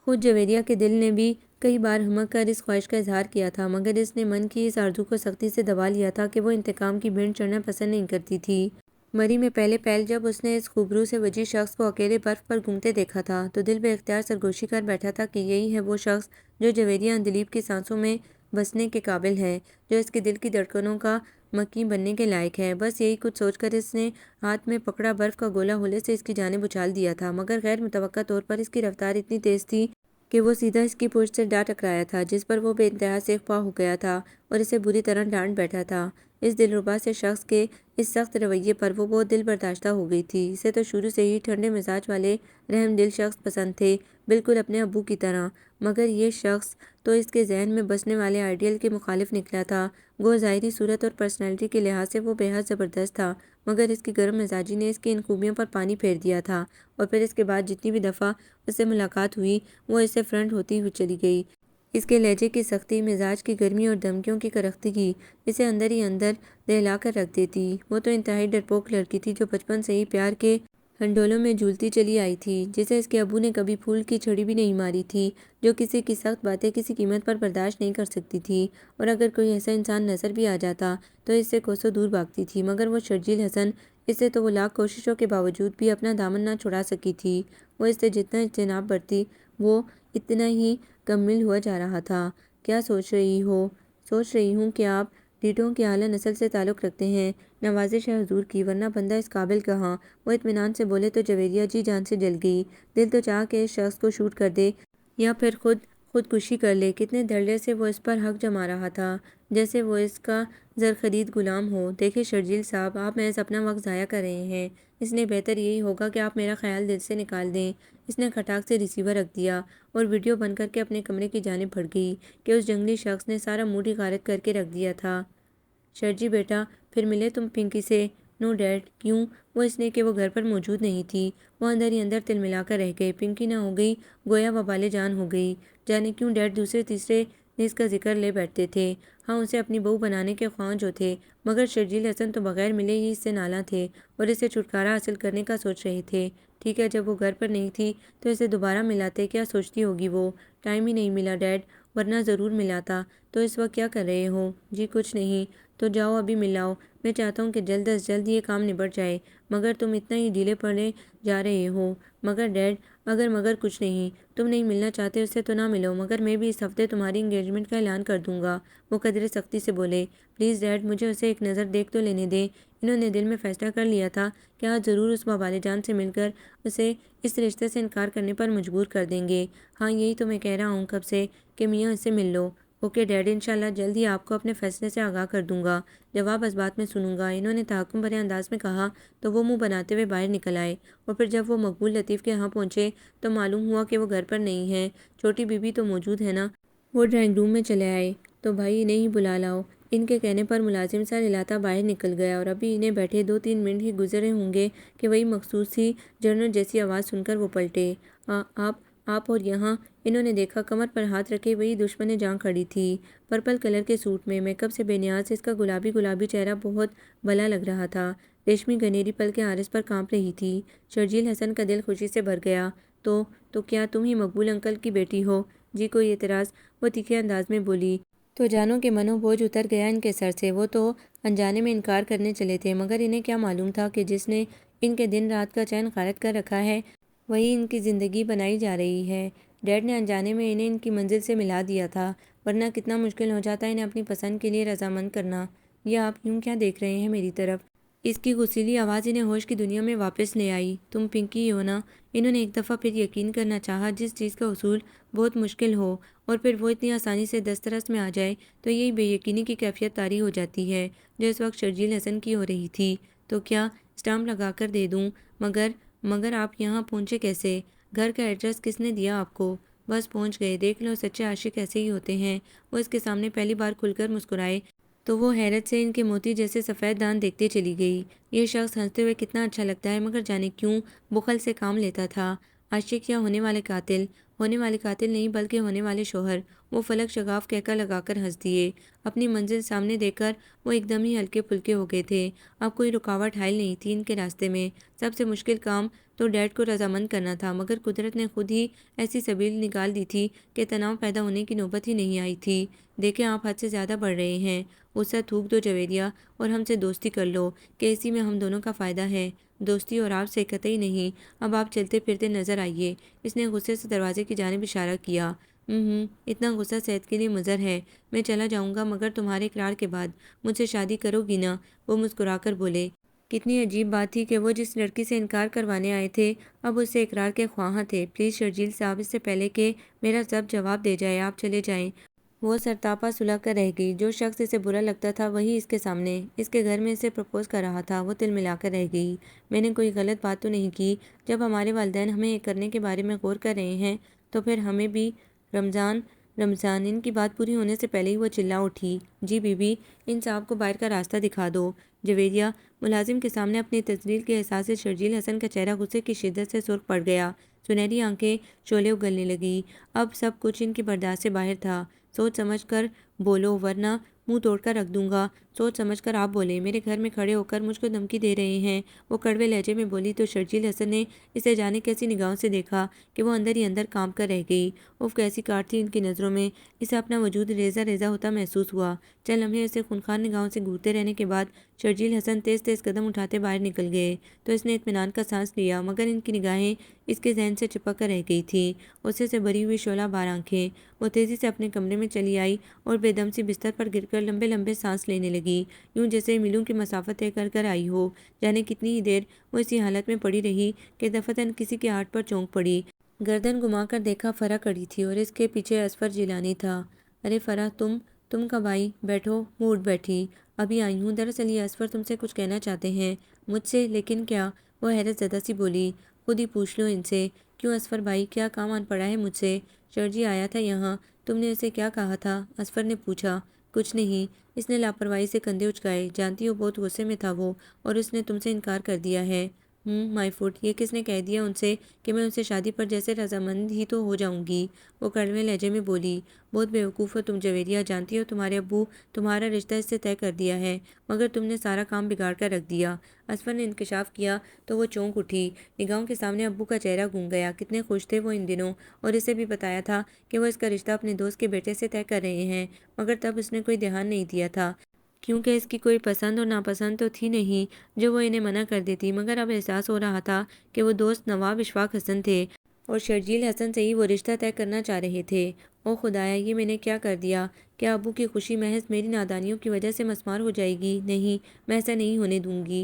خود جویریہ کے دل نے بھی کئی بار ہمک کر اس خواہش کا اظہار کیا تھا، مگر اس نے من کی اس آرزو کو سختی سے دبا لیا تھا کہ وہ انتقام کی بھینٹ چڑھنا پسند نہیں کرتی تھی۔ مری میں پہلے پہل جب اس نے اس خوبرو سے وجیح شخص کو اکیلے برف پر گھومتے دیکھا تھا تو دل بے اختیار سرگوشی کر بیٹھا تھا کہ یہی ہے وہ شخص جو جویریہ اندلیب کی سانسوں میں بسنے کے قابل ہے، جو اس کے دل کی دھڑکنوں کا مکیں بننے کے لائق ہے۔ بس یہی کچھ سوچ کر اس نے ہاتھ میں پکڑا برف کا گولا ہولے سے اس کی جانب اچھال دیا تھا، مگر غیر متوقع طور پر اس کی رفتار اتنی تیز تھی کہ وہ سیدھا اس کی پشت سے جا ٹکرایا تھا، جس پر وہ بے انتہا سیخ پا ہو گیا تھا اور اسے بری طرح ڈانٹ بیٹھا تھا۔ اس دلربا سے شخص کے اس سخت رویے پر وہ بہت دل برداشتہ ہو گئی تھی۔ اسے تو شروع سے ہی ٹھنڈے مزاج والے رحم دل شخص پسند تھے، بالکل اپنے ابو کی طرح، مگر یہ شخص تو اس کے ذہن میں بسنے والے آئیڈیل کے مخالف نکلا تھا۔ گو ظاہری صورت اور پرسنالٹی کے لحاظ سے وہ بے حد زبردست تھا، مگر اس کی گرم مزاجی نے اس کی ان خوبیوں پر پانی پھیر دیا تھا، اور پھر اس کے بعد جتنی بھی دفعہ اس سے ملاقات ہوئی وہ اس سے فرنٹ ہوتی ہوئی چلی گئی۔ اس کے لہجے کی سختی، مزاج کی گرمی اور دھمکیوں کی کرختگی اسے اندر ہی اندر دہلا کر رکھ دیتی۔ وہ تو انتہائی ڈرپوک لڑکی تھی جو بچپن سے ہی پیار کے ہنڈولوں میں جھولتی چلی آئی تھی، جسے اس کے ابو نے کبھی پھول کی چھڑی بھی نہیں ماری تھی، جو کسی کی سخت باتیں کسی قیمت پر برداشت نہیں کر سکتی تھی، اور اگر کوئی ایسا انسان نظر بھی آ جاتا تو اس سے کوسوں دور بھاگتی تھی۔ مگر وہ شرجیل حسن، اس سے تو وہ لاکھ کوششوں کے باوجود بھی اپنا دامن نہ چھڑا سکی تھی۔ وہ اس سے جتنا اجتناب برتی وہ اتنا ہی کمل ہوا جا رہا تھا۔ کیا سوچ رہی ہو؟ سوچ رہی ہوں کہ آپ ڈیٹوں کی اعلیٰ نسل سے تعلق رکھتے ہیں، نوازش ہے حضور کی، ورنہ بندہ اس قابل کہاں۔ وہ اطمینان سے بولے تو جویریہ جی جان سے جل گئی۔ دل تو چاہا کہ اس شخص کو شوٹ کر دے یا پھر خودکشی کر لے۔ کتنے دھڑلے سے وہ اس پر حق جما رہا تھا، جیسے وہ اس کا زرخرید غلام ہو۔ دیکھیں شرجیل صاحب، آپ محض اپنا وقت ضائع کر رہے ہیں، اس لیے بہتر یہی ہوگا کہ آپ میرا خیال دل سے نکال دیں۔ اس نے کھٹاک سے ریسیور رکھ دیا اور ویڈیو بند کر کے اپنے کمرے کی جانب بڑھ گئی کہ اس جنگلی شخص نے سارا موڈ ہی غارت کر کے رکھ دیا تھا۔ شرجی بیٹا، پھر ملے تم پنکی سے؟ نو ڈیڈ۔ کیوں؟ وہ اس لیے کہ وہ گھر پر موجود نہیں تھی۔ وہ اندر ہی اندر تل ملا کر رہ گئے۔ پنکی نہ ہو گئی گویا وبال جان ہو گئی۔ جانے کیوں ڈیڈ دوسرے تیسرے نے اس کا ذکر لے بیٹھتے تھے۔ ہاں، اسے اپنی بہو بنانے کے خواہاں جو تھے، مگر شرجیل حسن تو بغیر ملے ہی اس سے نالاں تھے اور اسے چھٹکارا حاصل کرنے کا سوچ رہے تھے۔ ٹھیک ہے، جب وہ گھر پر نہیں تھی تو اسے دوبارہ ملاتے، کیا سوچتی ہوگی وہ؟ ٹائم ہی نہیں ملا ڈیڈ، ورنہ ضرور ملاتا۔ تو اس وقت کیا کر رہے ہو؟ جی کچھ نہیں۔ تو جاؤ ابھی ملاؤ، میں چاہتا ہوں کہ جلد از جلد یہ کام نبٹ جائے، مگر تم اتنا ہی ڈھیلے پڑے جا رہے ہو۔ مگر ڈیڈ، اگر مگر کچھ نہیں، تم نہیں ملنا چاہتے اس سے تو نہ ملو، مگر میں بھی اس ہفتے تمہاری انگیجمنٹ کا اعلان کر دوں گا۔ وہ قدرے سختی سے بولے۔ پلیز ڈیڈ، مجھے اسے ایک نظر دیکھ تو لینے دیں۔ انہوں نے دل میں فیصلہ کر لیا تھا کہ آج ضرور اس وبال جان سے مل کر اسے اس رشتے سے انکار کرنے پر مجبور کر دیں گے۔ ہاں، یہی تو میں کہہ رہا ہوں کب سے کہ میاں اس سے مل لو۔ اوکے ڈیڈ، انشاءاللہ جلد ہی آپ کو اپنے فیصلے سے آگاہ کر دوں گا، جواب اس بات میں سنوں گا۔ انہوں نے تحکم بھرے انداز میں کہا تو وہ منہ بناتے ہوئے باہر نکل آئے، اور پھر جب وہ مقبول لطیف کے ہاں پہنچے تو معلوم ہوا کہ وہ گھر پر نہیں ہے۔ چھوٹی بیوی تو موجود ہے نا؟ وہ ڈرائنگ روم میں چلے آئے۔ تو بھائی انہیں ہی بلا لاؤ، ان کے کہنے پر ملازم سر ہلاتا باہر نکل گیا اور ابھی انہیں بیٹھے 2-3 منٹ ہی گزرے ہوں گے کہ وہی مخصوص سی جرنل جیسی آواز سن کر وہ پلٹے۔ آپ اور یہاں؟ انہوں نے دیکھا، کمر پر ہاتھ رکھے وہی دشمن جان کھڑی تھی، پرپل کلر کے سوٹ میں، میک اپ سے بے نیاز۔ اس کا گلابی چہرہ بہت بھلا لگ رہا تھا، ریشمی گھنیری پلکیں عارض پر کانپ رہی تھی۔ شرجیل حسن کا دل خوشی سے بھر گیا۔ تو کیا تم ہی مقبول انکل کی بیٹی ہو؟ جی کوئی اعتراض؟ وہ تیکھے انداز میں بولی۔ تو جانو کہ منو بوجھ اتر گیا ان کے سر سے۔ وہ تو انجانے میں انکار کرنے چلے تھے، مگر انہیں کیا معلوم تھا کہ جس نے ان کے دن رات کا چین غارت کر رکھا ہے وہی ان کی زندگی بنائی جا رہی ہے۔ ڈیڈ نے انجانے میں انہیں ان کی منزل سے ملا دیا تھا، ورنہ کتنا مشکل ہو جاتا انہیں اپنی پسند کے لیے رضامند کرنا۔ یہ آپ یوں کیا دیکھ رہے ہیں میری طرف؟ اس کی غصیلی آواز انہیں ہوش کی دنیا میں واپس لے آئی۔ تم پنکی ہو نا؟ انہوں نے ایک دفعہ پھر یقین کرنا چاہا۔ جس چیز کا حصول بہت مشکل ہو اور پھر وہ اتنی آسانی سے دسترس میں آ جائے تو یہی بے یقینی کی کیفیت طاری ہو جاتی ہے، جو اس وقت شرجیل حسن کی ہو رہی تھی۔ تو کیا اسٹامپ لگا کر دے دوں؟ مگر آپ یہاں پہنچے کیسے؟ گھر کا ایڈریس کس نے دیا آپ کو؟ بس پہنچ گئے۔ دیکھ لو سچے عاشق ایسے ہی ہوتے ہیں۔ وہ اس کے سامنے پہلی بار کھل کر مسکرائے تو وہ حیرت سے ان کے موتی جیسے سفید دان دیکھتے چلی گئی۔ یہ شخص ہنستے ہوئے کتنا اچھا لگتا ہے، مگر جانے کیوں بخل سے کام لیتا تھا۔ عاشق یا ہونے والے قاتل؟ ہونے والے قاتل نہیں بلکہ ہونے والے شوہر۔ وہ فلک شگاف کہکا لگا کر ہنس دیے۔ اپنی منزل سامنے دیکھ کر وہ ایک دم ہی ہلکے پھلکے ہو گئے تھے۔ اب کوئی رکاوٹ حائل نہیں تھی ان کے راستے میں۔ سب سے مشکل کام تو ڈیڈ کو رضامند کرنا تھا، مگر قدرت نے خود ہی ایسی سبیل نکال دی تھی کہ تناؤ پیدا ہونے کی نوبت ہی نہیں آئی تھی۔ دیکھیں آپ حد سے زیادہ بڑھ رہے ہیں۔ غصہ تھوک دو جویریہ اور ہم سے دوستی کر لو کہ اسی میں ہم دونوں کا فائدہ ہے۔ دوستی اور آپ سے قطعی نہیں۔ اب آپ چلتے پھرتے نظر آئیے۔ اس نے غصے سے دروازے کی جانب اشارہ کیا۔ اتنا غصہ صحت کے لیے مضر ہے۔ میں چلا جاؤں گا مگر تمہارے اقرار کے بعد۔ مجھ سے شادی کرو گی نا؟ وہ مسکرا کر بولے۔ کتنی عجیب بات تھی کہ وہ جس لڑکی سے انکار کروانے آئے تھے اب اس سے اقرار کے خواہاں تھے۔ پلیز شرجیل صاحب، اس سے پہلے کہ میرا ضبط جواب دے جائے آپ چلے جائیں۔ وہ سرتاپا سلگ کر رہ گئی۔ جو شخص اسے برا لگتا تھا وہی اس کے سامنے اس کے گھر میں اسے پرپوز کر رہا تھا۔ وہ تل ملا کر رہ گئی۔ میں نے کوئی غلط بات تو نہیں کی؟ جب ہمارے والدین ہمیں ایک کرنے کے بارے میں غور کر رہے ہیں تو پھر ہمیں بھی۔ رمضان ان کی بات پوری ہونے سے پہلے ہی وہ چلا اٹھی۔ جی بی بی، ان صاحب کو باہر کا راستہ دکھا دو۔ جویریہ ملازم کے سامنے اپنی تذلیل کے احساس سے شرجیل حسن کا چہرہ غصے کی شدت سے سرخ پڑ گیا۔ سنہری آنکھیں شعلے اگلنے لگی۔ اب سب کچھ ان کی برداشت سے باہر تھا۔ سوچ سمجھ کر بولو ورنہ منہ توڑ کر رکھ دوں گا۔ سوچ سمجھ کر آپ بولیں۔ میرے گھر میں کھڑے ہو کر مجھ کو دھمکی دے رہے ہیں؟ وہ کڑوے لہجے میں بولی تو شرجیل حسن نے اسے جانے کیسی نگاہوں سے دیکھا کہ وہ اندر ہی اندر کانپ کر رہ گئی۔ اف کیسی کاٹ تھی ان کی نظروں میں۔ اسے اپنا وجود ریزہ ریزہ ہوتا محسوس ہوا۔ چند لمحے اسے خونخوار نگاہوں سے گھورتے رہنے کے بعد شرجیل حسن تیز تیز قدم اٹھاتے باہر نکل گئے تو اس نے اطمینان کا سانس لیا، مگر ان کی نگاہیں اس کے ذہن سے چپک کر رہ گئی تھیں۔ غصے سے بھری ہوئی شعلہ بار آنکھیں۔ وہ تیزی سے اپنے کمرے میں چلی آئی اور بے دم سی بستر پر گر کر لمبے لمبے سانس لینے لگی، یوں جیسے میلوں کی مسافت طے کر کر آئی ہو۔ جانے کتنی ہی دیر وہ اسی حالت میں پڑی رہی کہ دفعتاً کسی کے ہاتھ پر چونک پڑی۔ گردن گھما کر دیکھا، فرح کھڑی تھی اور اس کے پیچھے اصفر جیلانی تھا۔ ارے فرح، تم کب آئی؟ بیٹھو۔ وہ اٹھ بیٹھی۔ ابھی آئی ہوں۔ دراصل یہ اصفر تم سے کچھ کہنا چاہتے ہیں مجھ سے، لیکن کیا؟ وہ حیرت زدہ سی بولی۔ خود ہی پوچھ لو ان سے۔ کیوں اصفر بھائی، کیا کام آن پڑا ہے مجھ سے؟ شرجی آیا تھا یہاں، تم نے اسے کیا کہا تھا؟ اصفر نے پوچھا۔ کچھ نہیں، اس نے لاپرواہی سے کندھے اچکائے۔ جانتی ہو بہت غصے میں تھا وہ، اور اس نے تم سے انکار کر دیا ہے۔ مائی فٹ، یہ کس نے کہہ دیا ان سے کہ میں ان سے شادی پر جیسے رضامند ہی تو ہو جاؤں گی؟ وہ کڑوے لہجے میں بولی۔ بہت بیوقوف ہو تم جویریہ، جانتی ہو تمہارے ابو تمہارا رشتہ اس سے طے کر دیا ہے، مگر تم نے سارا کام بگاڑ کر رکھ دیا۔ اصفر نے انکشاف کیا تو وہ چونک اٹھی۔ نگاہوں کے سامنے ابو کا چہرہ گھوم گیا۔ کتنے خوش تھے وہ ان دنوں، اور اسے بھی بتایا تھا کہ وہ اس کا رشتہ اپنے دوست کے بیٹے سے طے کر رہے ہیں، مگر تب اس نے کوئی دھیان نہیں دیا تھا کیونکہ اس کی کوئی پسند اور ناپسند تو تھی نہیں جو وہ انہیں منع کر دیتی۔ مگر اب احساس ہو رہا تھا کہ وہ دوست نواب اشفاق حسن تھے اور شرجیل حسن سے ہی وہ رشتہ طے کرنا چاہ رہے تھے۔ او خدایا، یہ میں نے کیا کر دیا؟ کیا ابو کی خوشی محض میری نادانیوں کی وجہ سے مسمار ہو جائے گی؟ نہیں، میں ایسا نہیں ہونے دوں گی۔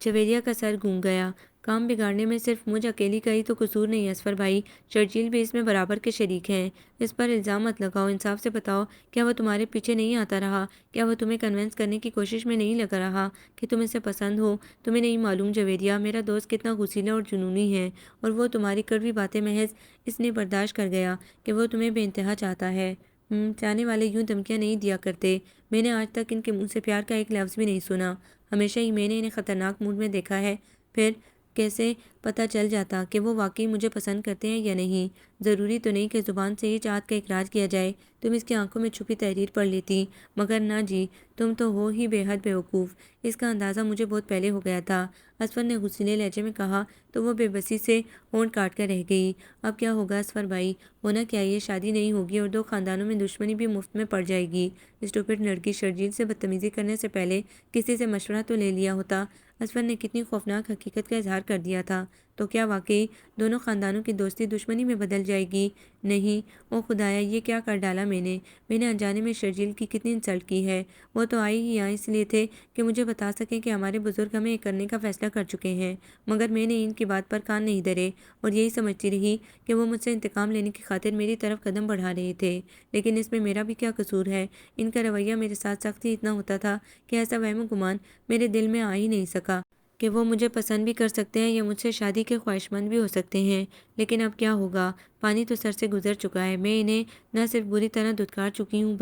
جویریہ کا سر گونج گیا۔ کام بگاڑنے میں صرف مجھ اکیلی کا ہی تو قصور نہیں اصفر بھائی، شرجیل بھی اس میں برابر کے شریک ہیں۔ اس پر الزام مت لگاؤ، انصاف سے بتاؤ، کیا وہ تمہارے پیچھے نہیں آتا رہا؟ کیا وہ تمہیں کنونس کرنے کی کوشش میں نہیں لگا رہا کہ تم اسے پسند ہو؟ تمہیں نہیں معلوم جویریہ، میرا دوست کتنا غصیلا اور جنونی ہے، اور وہ تمہاری کڑوی باتیں محض اس لیے برداشت کر گیا کہ وہ تمہیں بے انتہا چاہتا ہے۔ چاہنے والے یوں دھمکیاں نہیں دیا کرتے۔ میں نے آج تک ان کے منہ سے پیار کا ایک لفظ بھی نہیں سنا۔ ہمیشہ ہی میں نے انہیں خطرناک موڈ میں دیکھا ہے۔ پھر کیسے پتہ چل جاتا کہ وہ واقعی مجھے پسند کرتے ہیں یا نہیں؟ ضروری تو نہیں کہ زبان سے ہی چاہت کا اقرار کیا جائے۔ تم اس کی آنکھوں میں چھپی تحریر پڑھ لیتی، مگر نہ جی، تم تو ہو ہی بے حد بیوقوف۔ اس کا اندازہ مجھے بہت پہلے ہو گیا تھا، اسفر نے غصیلے لہجے میں کہا تو وہ بے بسی سے ہونٹ کاٹ کر رہ گئی۔ اب کیا ہوگا اسفر بھائی؟ ہونا کیا، یہ شادی نہیں ہوگی اور دو خاندانوں میں دشمنی بھی مفت میں پڑ جائے گی۔ اسٹوپڈ لڑکی، شرجیل سے بدتمیزی کرنے سے پہلے کسی سے مشورہ تو لے لیا ہوتا۔ اسفر نے کتنی خوفناک حقیقت کا اظہار کر دیا تھا۔ تو کیا واقعی دونوں خاندانوں کی دوستی دشمنی میں بدل جائے گی؟ نہیں، او خدایا، یہ کیا کر ڈالا میں نے انجانے میں شرجیل کی کتنی انسلٹ کی ہے۔ وہ تو آئی ہی یہاں اس لیے تھے کہ مجھے بتا سکیں کہ ہمارے بزرگ ہمیں یہ کرنے کا فیصلہ کر چکے ہیں، مگر میں نے ان کی بات پر کان نہیں دھرے اور یہی سمجھتی رہی کہ وہ مجھ سے انتقام لینے کی خاطر میری طرف قدم بڑھا رہے تھے۔ لیکن اس میں میرا بھی کیا قصور ہے؟ ان کا رویہ میرے ساتھ سخت ہی اتنا ہوتا تھا کہ ایسا وہم و گمان میرے دل میں آ ہی نہیں سکا کہ وہ مجھے پسند بھی کر سکتے ہیں یا مجھ سے شادی کے خواہشمند بھی ہو سکتے ہیں۔ لیکن اب کیا ہوگا؟ پانی تو سر سے گزر چکا ہے۔ میں انہیں نہ صرف بری طرح دھتکار چکی ہوں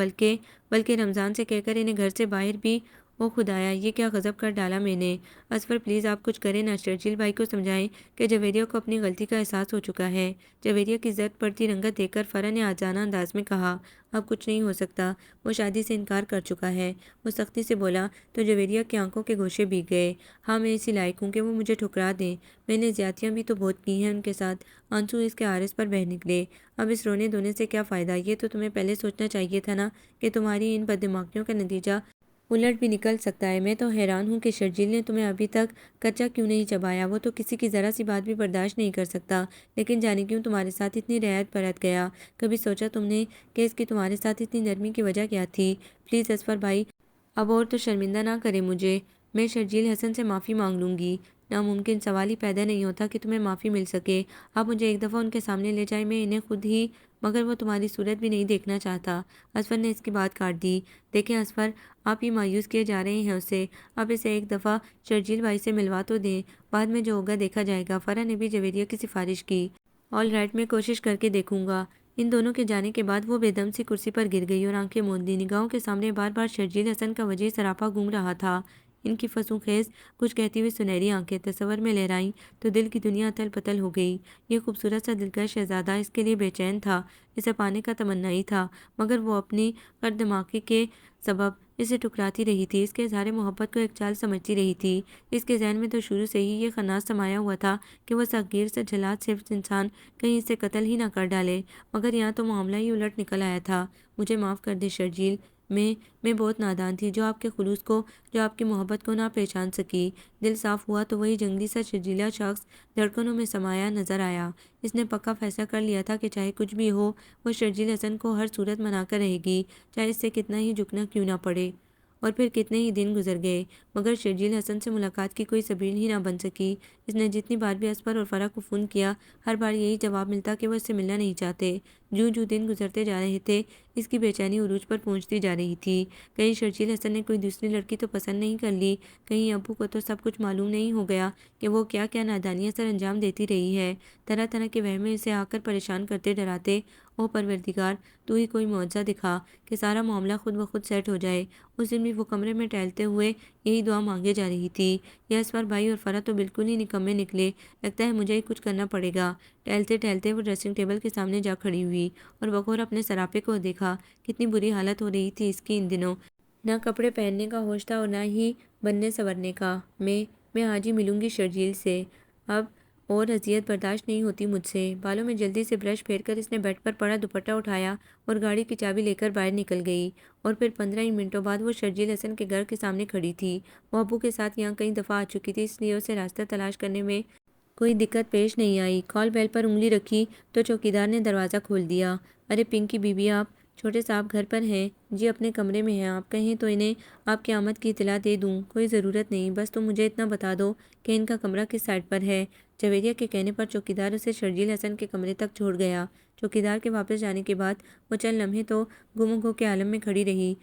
بلکہ رمضان سے کہہ کر انہیں گھر سے باہر بھی۔ او خدایا، یہ کیا غضب کر ڈالا میں نے۔ اسفر پلیز آپ کچھ کریں نا، شرجیل بھائی کو سمجھائیں کہ جویریہ کو اپنی غلطی کا احساس ہو چکا ہے۔ جویریہ کی زرد پڑتی رنگت دیکھ کر فرح نے آجانہ انداز میں کہا اب کچھ نہیں ہو سکتا، وہ شادی سے انکار کر چکا ہے۔ وہ سختی سے بولا تو جویریہ کی آنکھوں کے گوشے بھیگ گئے۔ ہاں، میں اسی لائق ہوں کہ وہ مجھے ٹھکرا دیں۔ میں نے زیادتیاں بھی تو بہت کی ہیں ان کے ساتھ۔ آنسو اس کے عارض پر بہہ نکلے۔ اب اس رونے دھونے سے کیا فائدہ؟ یہ تو تمہیں پہلے سوچنا چاہیے تھا نا کہ تمہاری ان بددماغیوں کا نتیجہ الٹ بھی نکل سکتا ہے۔ میں تو حیران ہوں کہ شرجیل نے تمہیں ابھی تک کچا کیوں نہیں چبایا۔ وہ تو کسی کی ذرا سی بات بھی برداشت نہیں کر سکتا، لیکن جانے کیوں تمہارے ساتھ اتنی رعایت برت گیا؟ کبھی سوچا تم نے کہ اس کی تمہارے ساتھ اتنی نرمی کی وجہ کیا تھی؟ پلیز اسفر بھائی، اب اور تو شرمندہ نہ کریں مجھے۔ میں شرجیل حسن سے معافی مانگ لوں گی۔ ناممکن، سوال ہی پیدا نہیں ہوتا کہ تمہیں معافی مل سکے۔ آپ مجھے ایک دفعہ ان کے سامنے لے جائیں، میں انہیں خود ہی، مگر وہ تمہاری صورت بھی نہیں دیکھنا چاہتا۔ اسفر نے اس کی بات کاٹ دی۔ دیکھیں اسفر، آپ ہی مایوس کیے جا رہے ہیں اسے۔ آپ اسے ایک دفعہ شرجیل بھائی سے ملوا تو دیں، بعد میں جو ہوگا دیکھا جائے گا۔ فرح نے بھی جویریہ کی سفارش کی۔ آل رائٹ، میں کوشش کر کے دیکھوں گا۔ ان دونوں کے جانے کے بعد وہ بے دم سی کرسی پر گر گئی اور آنکھیں موند لی۔ نگاہوں کے سامنے بار بار شرجیل حسن کا وجیح سراپا گھوم رہا تھا۔ ان کی فسوں خیز کچھ کہتی ہوئی سنہری آنکھیں تصور میں لہرائیں تو دل کی دنیا اتل پتل ہو گئی۔ یہ خوبصورت سا دلکش شہزادہ اس کے لیے بے چین تھا، اسے پانے کا تمنائی تھا، مگر وہ اپنی غرض دماغی کے سبب اسے ٹکراتی رہی تھی، اس کے اظہار محبت کو ایک چال سمجھتی رہی تھی۔ اس کے ذہن میں تو شروع سے ہی یہ خناس سمایا ہوا تھا کہ وہ صغیر سے جھلات صرف انسان کہیں اسے قتل ہی نہ کر ڈالے، مگر یہاں تو معاملہ ہی الٹ نکل آیا تھا۔ مجھے معاف کر دے شرجیل، میں بہت نادان تھی جو آپ کے خلوص کو، جو آپ کی محبت کو نہ پہچان سکی۔ دل صاف ہوا تو وہی جنگلی سا شرجیلا شخص دھڑکنوں میں سمایا نظر آیا۔ اس نے پکا فیصلہ کر لیا تھا کہ چاہے کچھ بھی ہو، وہ شرجیل حسن کو ہر صورت منا کر رہے گی، چاہے اس سے کتنا ہی جھکنا کیوں نہ پڑے۔ اور پھر کتنے ہی دن گزر گئے، مگر شرجیل حسن سے ملاقات کی کوئی سبیل ہی نہ بن سکی۔ اس نے جتنی بار بھی اسفر اور فرح کو فون کیا، ہر بار یہی جواب ملتا کہ وہ اس سے ملنا نہیں چاہتے۔ جوں جوں دن گزرتے جا رہے تھے، اس کی بے چینی عروج پر پہنچتی جا رہی تھی۔ کہیں شرجیل حسن نے کوئی دوسری لڑکی تو پسند نہیں کر لی، کہیں ابو کو تو سب کچھ معلوم نہیں ہو گیا کہ وہ کیا کیا نادانیاں سر انجام دیتی رہی ہے۔ طرح طرح کے وہم اسے آ کر پریشان کرتے ڈراتے۔ او پروردگار، تو ہی کوئی معجزہ دکھا کہ سارا معاملہ خود بخود سیٹ ہو جائے۔ اس دن بھی وہ کمرے میں ٹہلتے ہوئے یہی دعا مانگے جا رہی تھی۔ یہ اسفر بھائی اور فرح تو بالکل ہی نکمے نکلے، لگتا ہے مجھے ہی کچھ کرنا پڑے گا۔ ٹہلتے ٹہلتے وہ ڈریسنگ ٹیبل کے سامنے جا کھڑی ہوئی اور بغور اپنے سراپے کو دیکھا۔ کتنی بری حالت ہو رہی تھی اس کی ان دنوں، نہ کپڑے پہننے کا ہوش تھا اور نہ ہی بننے سنورنے کا۔ میں آج ہی ملوں گی شرجیل سے، اب اور اذیت برداشت نہیں ہوتی مجھ سے۔ بالوں میں جلدی سے برش پھیر کر اس نے بیڈ پر پڑا دوپٹہ اٹھایا اور گاڑی کی چابی لے کر باہر نکل گئی۔ اور پھر 15 ہی منٹوں بعد وہ شرجیل حسن کے گھر کے سامنے کھڑی تھی۔ وہ ابو کے ساتھ یہاں کئی دفعہ آ چکی تھی، اس لیے اسے راستہ تلاش کرنے میں کوئی دقت پیش نہیں آئی۔ کال بیل پر انگلی رکھی تو چوکیدار نے دروازہ کھول دیا۔ ارے پنکی بی بی، آپ؟ چھوٹے صاحب گھر پر ہیں؟ جی اپنے کمرے میں ہیں، آپ کہیں تو انہیں آپ کی آمد کی اطلاع دے دوں۔ کوئی ضرورت نہیں، بس تم مجھے اتنا بتا دو کہ ان کا کمرہ کس سائڈ پر ہے۔ جویریہ کے کہنے پر چوکیدار اسے شرجیل حسن کے کمرے تک چھوڑ گیا۔ چوکیدار کے واپس جانے کے بعد وہ چند لمحے تو گم و گو کے عالم میں کھڑی رہی۔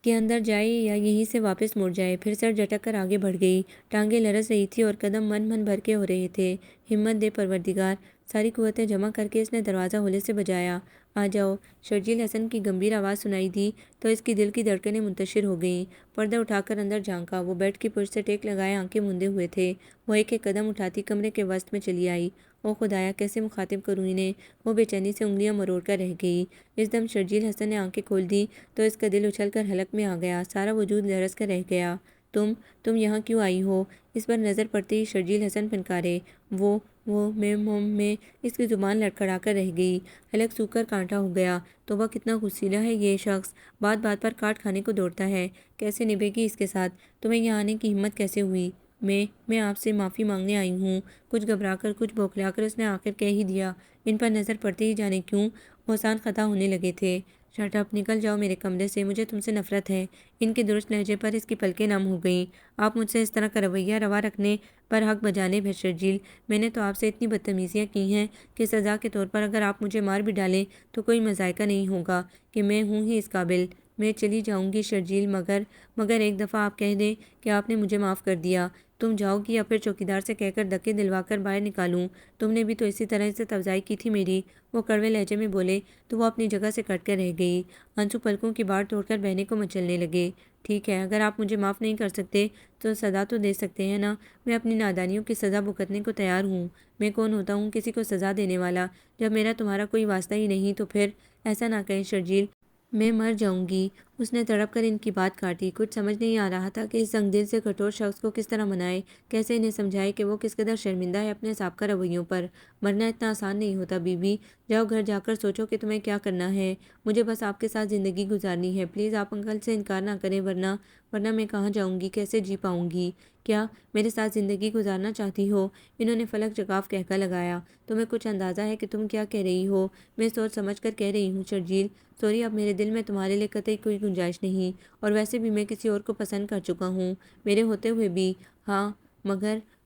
کہ اندر جائے یا یہیں سے واپس مڑ جائے۔ پھر سر جھٹک کر آگے بڑھ گئی۔ ٹانگیں لرز رہی تھی اور قدم من من بھر کے ہو رہے تھے۔ ہمت دے پروردگار، ساری قوتیں جمع کر کے اس نے دروازہ ہولے سے بجایا۔ آ جاؤ۔ شرجیل حسن کی گمبھیر آواز سنائی دی تو اس کی دل کی دھڑکنیں منتشر ہو گئیں۔ پردہ اٹھا کر اندر جھانکا۔ وہ بیڈ کی پشت سے ٹیک لگائے آنکھیں موندے ہوئے تھے۔ وہ ایک ایک قدم اٹھاتی کمرے کے وسط میں چلی آئی۔ او خدایا، کیسے مخاطب کروں انہیں؟ وہ بے چینی سے انگلیاں مروڑ کر رہ گئی۔ اس دم شرجیل حسن نے آنکھیں کھول دی تو اس کا دل اچھل کر حلق میں آ گیا، سارا وجود لرز کر رہ گیا۔ تم یہاں کیوں آئی ہو؟ اس پر نظر پڑتے ہی شرجیل حسن پنکارے۔ میں اس کی زبان لڑکھڑا کر رہ گئی۔ حلق سوکھ کر کانٹا ہو گیا۔ تو وہ کتنا غصیلا ہے یہ شخص، بات بات پر کاٹ کھانے کو دوڑتا ہے۔ کیسے نبھے گی اس کے ساتھ؟ تمہیں یہاں آنے کی ہمت کیسے ہوئی؟ میں آپ سے معافی مانگنے آئی ہوں۔ کچھ گھبرا کر، کچھ بوکھلا کر اس نے آخر کہہ ہی دیا۔ ان پر نظر پڑتے ہی جانے کیوں محسن خطا ہونے لگے تھے۔ شٹ اپ، نکل جاؤ میرے کمرے سے، مجھے تم سے نفرت ہے۔ ان کے درست لہجے پر اس کی پلکیں نم ہو گئیں۔ آپ مجھ سے اس طرح کا رویہ روا رکھنے پر حق بجانب ہے شرجیل۔ میں نے تو آپ سے اتنی بدتمیزیاں کی ہیں کہ سزا کے طور پر اگر آپ مجھے مار بھی ڈالیں تو کوئی مذائقہ نہیں ہوگا کہ میں ہوں ہی اس قابل۔ میں چلی جاؤں گی شرجیل، مگر ایک دفعہ آپ کہہ دیں کہ آپ نے مجھے معاف کر دیا۔ تم جاؤ گی یا پھر چوکیدار سے کہہ کر دھکے دلوا کر باہر نکالوں؟ تم نے بھی تو اسی طرح سے افزائی کی تھی میری۔ وہ کڑوے لہجے میں بولے تو وہ اپنی جگہ سے کٹ کر رہ گئی۔ آنسو پلکوں کی باڑ توڑ کر بہنے کو مچلنے لگے۔ ٹھیک ہے، اگر آپ مجھے معاف نہیں کر سکتے تو سزا تو دے سکتے ہیں نا؟ میں اپنی نادانیوں کی سزا بھگتنے کو تیار ہوں۔ میں کون ہوتا ہوں کسی کو سزا دینے والا؟ جب میرا تمہارا کوئی واسطہ ہی نہیں تو پھر ایسا نہ کہیں شرجیل، میں مر جاؤں گی۔ اس نے تڑپ کر ان کی بات کاٹی۔ کچھ سمجھ نہیں آ رہا تھا کہ اس سنگ دل سے کٹور شخص کو کس طرح منائے، کیسے انہیں سمجھائے کہ وہ کس قدر شرمندہ ہے اپنے سابقہ رویوں پر۔ مرنا اتنا آسان نہیں ہوتا بی بی۔ جاؤ گھر جا کر سوچو کہ تمہیں کیا کرنا ہے۔ مجھے بس آپ کے ساتھ زندگی گزارنی ہے۔ پلیز آپ انکل سے انکار نہ کریں، ورنہ میں کہاں جاؤں گی، کیسے جی پاؤں گی؟ کیا میرے ساتھ زندگی گزارنا چاہتی ہو؟ انہوں نے فلک جگاف کہکا لگایا۔ تمہیں کچھ اندازہ ہے کہ تم کیا کہہ رہی ہو؟ میں سوچ سمجھ کر کہہ رہی ہوں شرجیل۔ سوری، اب میرے دل میں تمہارے لیے قطعی کوئی گنجائش نہیں، اور ویسے بھی میں کسی اور کو پسند کر چکا ہوں، میرے ہوتے ہوئے بھی۔ ہاں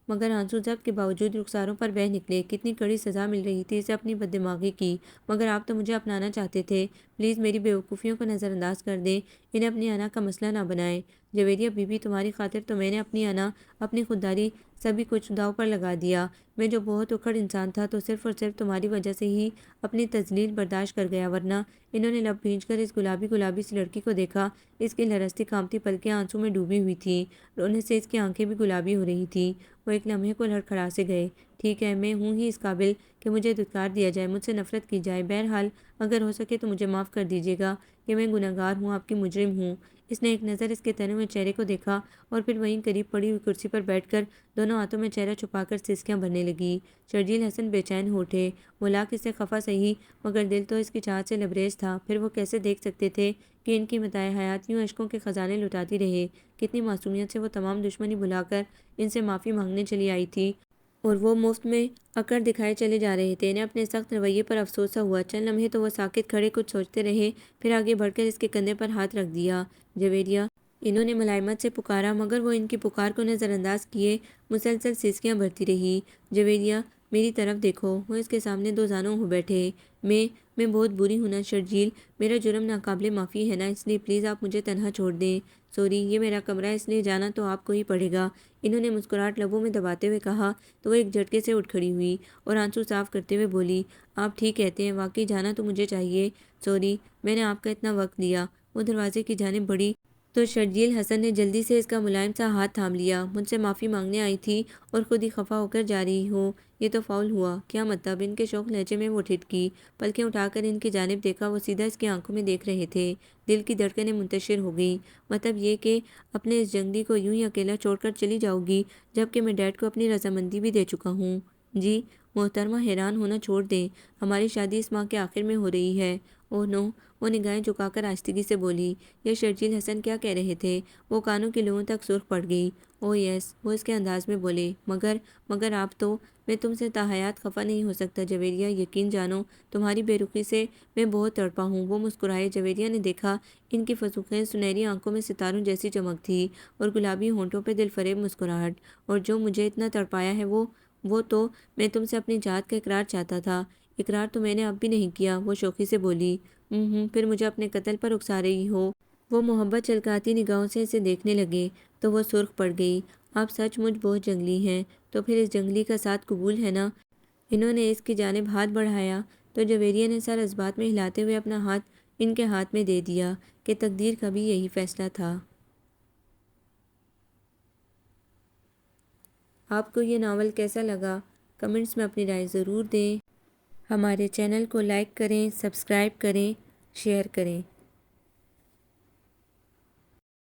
مگر آنسو ضبط کے باوجود رخساروں پر بہہ نکلے۔ کتنی کڑی سزا مل رہی تھی اسے اپنی بددماغی کی، مگر آپ تو مجھے اپنانا چاہتے تھے۔ پلیز میری بیوقوفیوں کو نظر انداز کر دیں، انہیں اپنی انا کا مسئلہ نہ بنائیں۔ جویریہ بی بی، تمہاری خاطر تو میں نے اپنی انا، اپنی خودداری، سبھی کچھ داؤ پر لگا دیا۔ میں جو بہت اکھڑ انسان تھا تو صرف اور صرف تمہاری وجہ سے ہی اپنی تذلیل برداشت کر گیا، ورنہ… انہوں نے لب بھینچ کر اس گلابی سی لڑکی کو دیکھا۔ اس کی لرزتی کانپتی پلکیں آنسو میں ڈوبی ہوئی تھیں، رونے سے اس کی آنکھیں بھی گلابی ہو رہی تھیں۔ وہ ایک لمحے کو لڑکھڑا سے گئے۔ ٹھیک ہے، میں ہوں ہی اس قابل کہ مجھے دھتکار دیا جائے، مجھ سے نفرت کی جائے۔ بہرحال اگر ہو سکے تو مجھے معاف کر دیجیے گا کہ میں گنہگار ہوں، آپ کی مجرم ہوں۔ اس نے ایک نظر اس کے تنے ہوئے چہرے کو دیکھا اور پھر وہیں قریب پڑی ہوئی کرسی پر بیٹھ کر دونوں ہاتھوں میں چہرہ چھپا کر سسکیاں بھرنے لگی۔ شرجیل حسن بے چین ہو اٹھے۔ وہ لاکھ اس سے خفا سہی، مگر دل تو اس کی چاہت سے لبریز تھا۔ پھر وہ کیسے دیکھ سکتے تھے کہ ان کی متاع حیات یوں اشکوں کے خزانے لٹاتی رہے؟ کتنی معصومیت سے وہ تمام دشمنی بھلا کر ان سے معافی مانگنے چلی آئی تھی، اور وہ مفت میں اکڑ دکھائے چلے جا رہے تھے۔ انہیں اپنے سخت رویے پر افسوس سا ہوا۔ چند لمحے تو وہ ساکت کھڑے کچھ سوچتے رہے، پھر آگے بڑھ کر اس کے کندھے پر ہاتھ رکھ دیا۔ جویریہ، انہوں نے ملائمت سے پکارا، مگر وہ ان کی پکار کو نظر انداز کیے مسلسل سسکیاں بھرتی رہی۔ جویریہ، میری طرف دیکھو۔ وہ اس کے سامنے دو زانوں ہو بیٹھے۔ میں بہت بری ہوں نا شرجیل؟ میرا جرم ناقابل معافی ہے نا؟ اس لیے پلیز آپ مجھے تنہا چھوڑ دیں۔ سوری، یہ میرا کمرہ ہے، اس لیے جانا تو آپ کو ہی پڑے گا۔ انہوں نے مسکراہٹ لبوں میں دباتے ہوئے کہا تو وہ ایک جھٹکے سے اٹھ کھڑی ہوئی اور آنسو صاف کرتے ہوئے بولی، آپ ٹھیک کہتے ہیں، واقعی جانا تو مجھے چاہیے۔ سوری، میں نے آپ کا اتنا وقت لیا۔ وہ دروازے کی جانب بڑھی تو شرجیل حسن نے جلدی سے اس کا ملائم سا ہاتھ تھام لیا۔ مجھ سے معافی مانگنے آئی تھی اور خود ہی خفا ہو کر جا رہی ہو؟ یہ تو فاؤل ہوا۔ کیا مطلب؟ ان کے شوخ لہجے میں وہ ٹھٹکی۔ پلکیں اٹھا کر ان کی جانب دیکھا۔ وہ سیدھا اس کی آنکھوں میں دیکھ رہے تھے۔ دل کی دھڑکنیں منتشر ہو گئیں۔ مطلب یہ کہ اپنے اس جنگلی کو یوں ہی اکیلا چھوڑ کر چلی جاؤ گی، جبکہ میں ڈیڈ کو اپنی رضامندی بھی دے چکا ہوں؟ جی محترمہ، حیران ہونا چھوڑ دیں، ہماری شادی اس ماہ کے آخر میں ہو رہی ہے۔ اوہ نو، وہ نگاہیں جھکا کر آہستگی سے بولی۔ یہ شرجیل حسن کیا کہہ رہے تھے؟ وہ کانوں کی لوؤں تک سرخ پڑ گئی۔ اوہ یس، وہ اس کے انداز میں بولے، مگر آپ تو… میں تم سے تا حیات خفا نہیں ہو سکتا جویریہ، یقین جانو، تمہاری بے رخی سے میں بہت تڑپا ہوں۔ وہ مسکرائے۔ جویریہ نے دیکھا ان کی فسوخیز سنہری آنکھوں میں ستاروں جیسی چمک تھی اور گلابی ہونٹوں پہ دل فریب مسکراہٹ۔ اور جو مجھے اتنا تڑپایا ہے وہ تو میں تم سے اپنی جات کا اقرار چاہتا تھا۔ اقرار تو میں نے اب بھی نہیں کیا، وہ شوخی سے بولی۔ پھر مجھے اپنے قتل پر اکسا رہی ہو؟ وہ محبت چھلکاتی نگاہوں سے اسے دیکھنے لگے تو وہ سرخ پڑ گئی۔ آپ سچ مچ بہت جنگلی ہیں، تو پھر اس جنگلی کا ساتھ قبول ہے نا؟ انہوں نے اس کی جانب ہاتھ بڑھایا تو جویریہ نے سر اس بات میں ہلاتے ہوئے اپنا ہاتھ ان کے ہاتھ میں دے دیا کہ تقدیر کا بھی یہی فیصلہ تھا۔ آپ کو یہ ناول کیسا لگا؟ کمنٹس میں اپنی رائے ضرور دیں۔ ہمارے چینل کو لائک کریں، سبسکرائب کریں، شیئر کریں۔